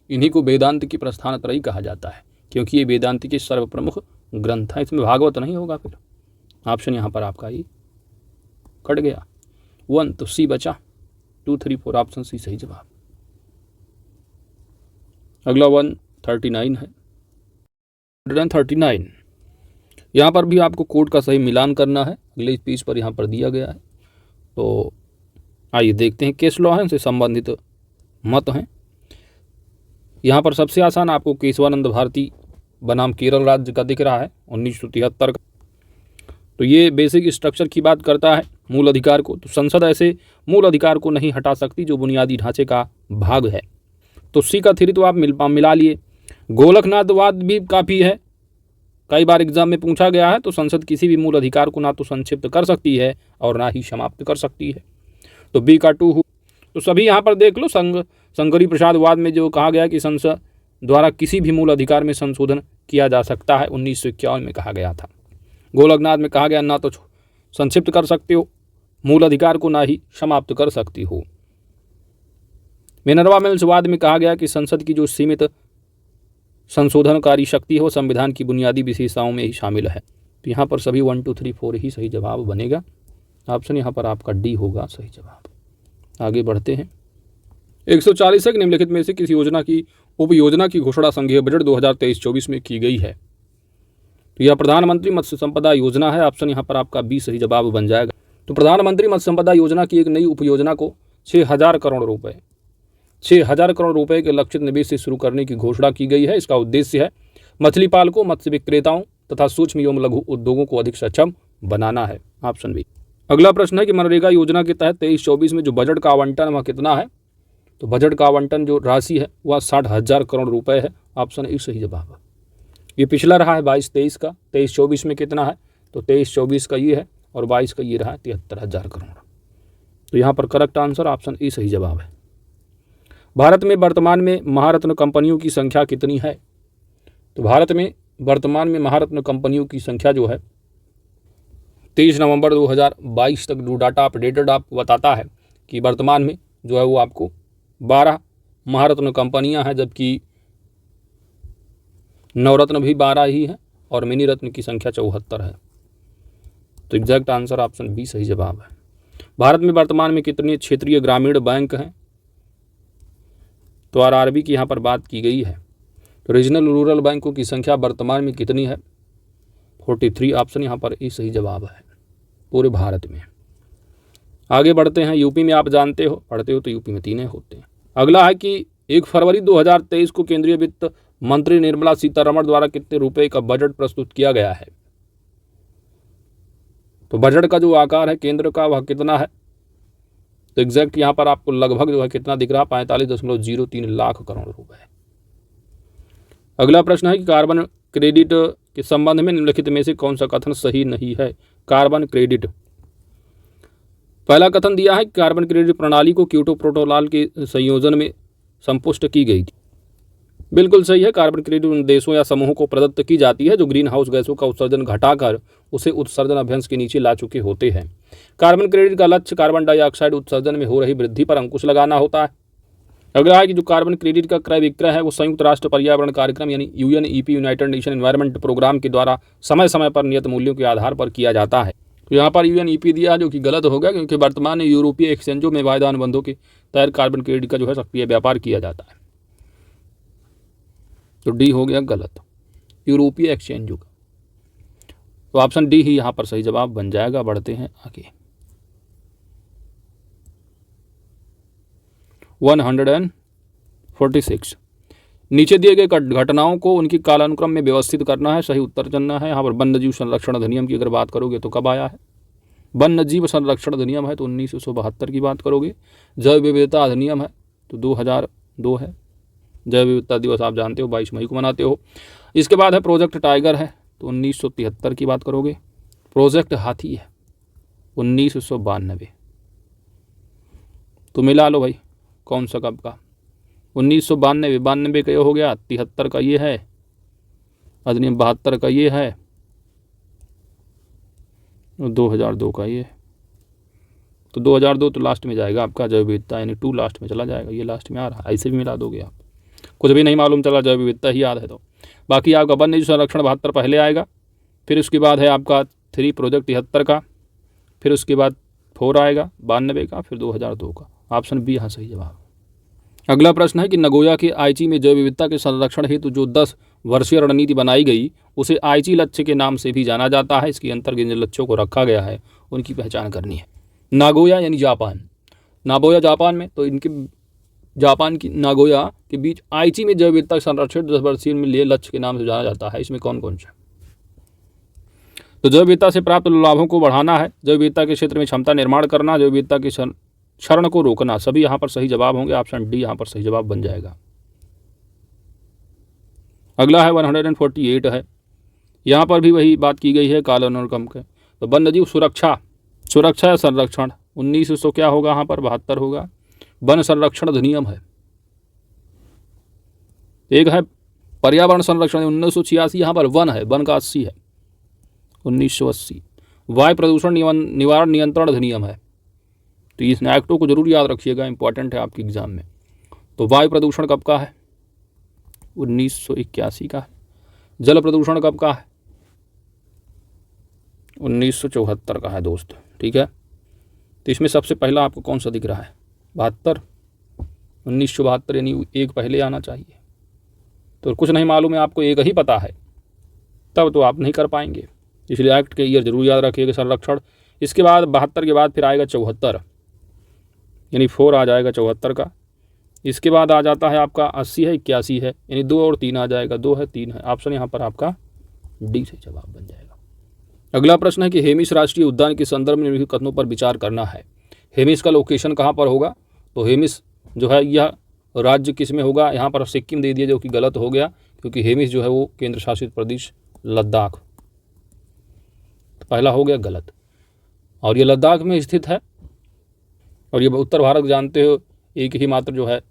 इन्हीं को वेदांत की प्रस्थान त्रयी कहा जाता है, क्योंकि ये वेदांत के सर्वप्रमुख ग्रंथ है, इसमें भागवत नहीं होगा। फिर ऑप्शन यहाँ पर आपका ही कट गया 1, तो सी बचा 2, 3, 4 ऑप्शन सी सही जवाब। अगला 139 है, 139। यहाँ पर भी आपको कोड का सही मिलान करना है, अगले पेज पर यहाँ पर दिया गया है। तो आइए देखते हैं, केस लॉ है, उनसे संबंधित मत हैं। यहाँ पर सबसे आसान आपको केशवानंद भारती बनाम केरल राज्य का दिख रहा है 1973 का। तो ये बेसिक स्ट्रक्चर की बात करता है मूल अधिकार को। तो संसद ऐसे मूल अधिकार को नहीं हटा सकती जो बुनियादी ढांचे का भाग है। तो सी का 3 तो आप मिला लिए। गोलकनाथवाद भी काफ़ी है, कई बार एग्जाम में पूछा गया है। तो संसद किसी भी मूल अधिकार को ना तो संक्षिप्त कर सकती है और ना ही समाप्त कर सकती है। तो बी का 2 हो। तो सभी यहाँ पर देख लो, शंकरी प्रसाद वाद में जो कहा गया कि संसद द्वारा किसी भी मूल अधिकार में संशोधन किया जा सकता है 1951 में कहा गया था। गोलकनाथ में कहा गया ना तो संक्षिप्त कर सकते हो मूल अधिकार को, ना ही समाप्त कर सकती हो। मिनर्वा मिल्स वाद में कहा गया कि संसद की जो सीमित संशोधनकारी शक्ति हो संविधान की बुनियादी विशेषताओं में ही शामिल है। तो यहाँ पर सभी 1, 2, 3, 4 ही सही जवाब बनेगा। ऑप्शन यहाँ पर आपका डी होगा सही जवाब। आगे बढ़ते हैं। 140 निम्नलिखित में से किसी योजना की उपयोजना की घोषणा संघीय बजट 2023-24 में की गई है। तो यह प्रधानमंत्री मत्स्य संपदा योजना है। ऑप्शन यहाँ पर आपका बी सही जवाब बन जाएगा। तो प्रधानमंत्री मत्स्य संपदा योजना की एक नई उपयोजना को 6,000 करोड़ रुपए के लक्षित निवेश से शुरू करने की घोषणा की गई है। इसका उद्देश्य है मछली पालकों, मत्स्य विक्रेताओं तथा सूक्ष्म एवं लघु उद्योगों को अधिक सक्षम बनाना है। Option B. अगला प्रश्न है कि मनरेगा योजना के तहत 23-24 में जो बजट का आवंटन वह कितना है। तो बजट का आवंटन जो राशि है वह 60,000 करोड़ रुपए है। ऑप्शन ए सही जवाब है। ये पिछला रहा है 22-23 का, 23-24 में कितना है। तो 23-24 का ये है और 22 का ये रहा है 73,000 करोड़। तो यहाँ पर करेक्ट आंसर ऑप्शन ए सही जवाब है। भारत में वर्तमान में महारत्न कंपनियों की संख्या कितनी है। तो भारत में वर्तमान में महारत्न कंपनियों की संख्या जो है 23 नवंबर 2022 तक जो डाटा अपडेटेड आपको बताता है कि वर्तमान में जो है वो आपको 12 महारत्न कंपनियां हैं, जबकि नवरत्न भी 12 ही है और मिनी रत्न की संख्या 74 है। तो एग्जैक्ट आंसर ऑप्शन बी सही जवाब है। भारत में वर्तमान में कितने क्षेत्रीय ग्रामीण बैंक हैं। तो आरआरबी की यहाँ पर बात की गई है। तो रीजनल रूरल बैंकों की संख्या वर्तमान में कितनी है। 43। ऑप्शन यहाँ पर ए सही जवाब है पूरे भारत में। आगे बढ़ते हैं। यूपी में आप जानते हो, पढ़ते हो, तो यूपी में 3 होते हैं। अगला है कि 1 फरवरी 2023 को केंद्रीय वित्त मंत्री निर्मला सीतारमण द्वारा कितने रुपए का बजट प्रस्तुत किया गया है। तो बजट का जो आकार है केंद्र का वह कितना है। तो एग्जैक्ट यहाँ पर आपको लगभग जो है कितना दिख रहा है 45.03 लाख करोड़ रुपए। अगला प्रश्न है कि कार्बन क्रेडिट के संबंध में निम्नलिखित में से कौन सा कथन सही नहीं है। कार्बन क्रेडिट, पहला कथन दिया है कि कार्बन क्रेडिट प्रणाली को क्योटो प्रोटोकॉल के संयोजन में संपुष्ट की गई थी। बिल्कुल सही है। कार्बन क्रेडिट उन देशों या समूहों को प्रदत्त की जाती है जो ग्रीन हाउस गैसों का उत्सर्जन घटाकर उसे उत्सर्जन अभ्यंश के नीचे ला चुके होते हैं। कार्बन क्रेडिट का लक्ष्य कार्बन डाइऑक्साइड उत्सर्जन में हो रही वृद्धि पर अंकुश लगाना होता है। अगला है कि जो कार्बन क्रेडिट का क्रय विक्रय है वो संयुक्त राष्ट्र पर्यावरण कार्यक्रम यानी UNEP united nation environment programme के द्वारा समय समय पर नियत मूल्यों के आधार पर किया जाता है। तो यहाँ पर यूएनईपी दिया जो कि गलत हो गया, क्योंकि वर्तमान में यूरोपीय एक्सचेंजों में वायदा अनुबंधों के तहत कार्बन क्रेडिट का जो है सक्रिय व्यापार किया जाता है। तो डी हो गया गलत, यूरोपीय एक्सचेंजों का। तो ऑप्शन डी ही यहाँ पर सही जवाब बन जाएगा। बढ़ते हैं आगे। 146 नीचे दिए गए घटनाओं को उनकी कालानुक्रम में व्यवस्थित करना है, सही उत्तर चुनना है। यहाँ पर वन्यजीव संरक्षण अधिनियम की अगर बात करोगे तो कब आया है। वन्यजीव संरक्षण अधिनियम है तो 1972 की बात करोगे। जैव विविधता अधिनियम है तो 2002 है। जैव विविधता दिवस आप जानते हो 22 मई को मनाते हो। इसके बाद है प्रोजेक्ट टाइगर है तो 1973 की बात करोगे। प्रोजेक्ट हाथी है 1992। तो मिला लो भाई कौन सा कब का। 1992 का ये हो गया, 73 का ये है अधिनियम, 72 का ये है और 2002 का ये है। तो 2002 तो लास्ट में जाएगा आपका जैव विविधता, यानी 2 लास्ट में चला जाएगा, ये लास्ट में आ रहा है। ऐसे भी मिला दोगे आप, कुछ भी नहीं मालूम चला जैव विविधता ही याद है तो। बाकी आपका वन्यजीव संरक्षण 72 पहले आएगा, फिर उसके बाद है आपका 3 प्रोजेक्ट 73 का, फिर उसके बाद 4 आएगा 92 का, फिर 2002 का। ऑप्शन बी यहाँ सही जवाब। अगला प्रश्न है कि नगोया के आईची में जैव विविधता के संरक्षण हेतु जो 10 वर्षीय रणनीति बनाई गई उसे आईची लक्ष्य के नाम से भी जाना जाता है। इसके अंतर्गत जिन लक्ष्यों को रखा गया है उनकी पहचान करनी है। नागोया यानी जापान, नागोया जापान में, तो इनके जापान की नागोया के बीच आईची में जैव विविधता संरक्षण 10 वर्षीय में लिए लक्ष्य के नाम से जाना जाता है। इसमें कौन कौन सा? तो जैव विविधता से प्राप्त लाभों को बढ़ाना है, जैव विविधता के क्षेत्र में क्षमता निर्माण करना, जैव विविधता के क्षरण को रोकना, सभी यहाँ पर सही जवाब होंगे। ऑप्शन डी यहाँ पर सही जवाब बन जाएगा। अगला है 148 है, यहाँ पर भी वही बात की गई है कालानुक्रम के। तो वन्यजीव सुरक्षा, सुरक्षा या संरक्षण 1900 क्या होगा यहाँ पर 72 होगा। वन संरक्षण अधिनियम है। एक है पर्यावरण संरक्षण 1986, यहाँ पर वन है, वन का 80 है 1980। वायु प्रदूषण निवारण नियंत्रण अधिनियम है, तो इस एक्टों को जरूर याद रखिएगा, इंपॉर्टेंट है आपके एग्जाम में। तो वायु प्रदूषण कब का है? 1981 का है। जल प्रदूषण कब का है? 1974 का है दोस्त, ठीक है। तो इसमें सबसे पहला आपको कौन सा दिख रहा है? 72, 1972, यानी एक पहले आना चाहिए। तो कुछ नहीं मालूम है आपको, एक ही पता है, तब तो आप नहीं कर पाएंगे, इसलिए एक्ट के ईयर जरूर याद रखिएगा संरक्षण। इसके बाद 72 के बाद फिर आएगा 74, यानी 4 आ जाएगा 74 का। इसके बाद आ जाता है आपका 80 है, 81 है, यानी 2 और 3 आ जाएगा, 2 है 3 है। ऑप्शन यहाँ पर आपका डी से जवाब बन जाएगा। अगला प्रश्न है कि हेमिस राष्ट्रीय उद्यान के संदर्भ में निम्नलिखित कथनों पर विचार करना है। हेमिस का लोकेशन कहाँ पर होगा? तो हेमिस जो है यह राज्य किस में होगा? यहाँ पर सिक्किम दे दिया, जो कि गलत हो गया, क्योंकि हेमिस जो है वो केंद्र शासित प्रदेश लद्दाख, तो पहला हो गया गलत। और ये लद्दाख में स्थित है, और ये उत्तर भारत जानते हो एक ही मात्र जो है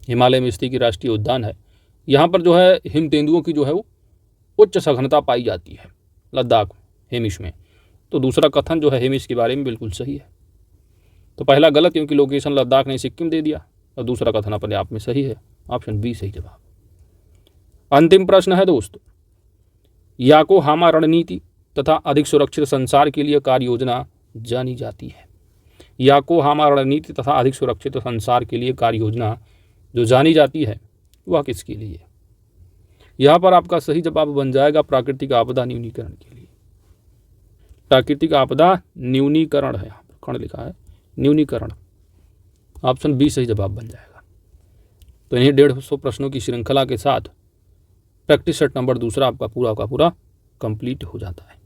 हिमालय में स्थित राष्ट्रीय उद्यान है। यहाँ पर जो है हिम तेंदुओं की जो है वो उच्च सघनता पाई जाती है लद्दाख हेमिस में। तो दूसरा कथन जो है हेमिस के बारे में बिल्कुल सही है। तो पहला गलत, क्योंकि लोकेशन लद्दाख ने सिक्किम दे दिया, और दूसरा कथन अपने आप में सही है। ऑप्शन बी सही जवाब। अंतिम प्रश्न है दोस्तों, याकोहामा रणनीति तथा अधिक सुरक्षित संसार के लिए कार्य योजना जानी जाती है। याकोहामा रणनीति तथा अधिक सुरक्षित संसार के लिए कार्य योजना जो जानी जाती है वह किसके लिए? यहाँ पर आपका सही जवाब बन जाएगा प्राकृतिक आपदा न्यूनीकरण के लिए। प्राकृतिक आपदा न्यूनीकरण है, यहाँ पर खंड लिखा है न्यूनीकरण। ऑप्शन बी सही जवाब बन जाएगा। तो इन्हीं 150 प्रश्नों की श्रृंखला के साथ प्रैक्टिस सेट नंबर 2 आपका पूरा का पूरा कंप्लीट हो जाता है।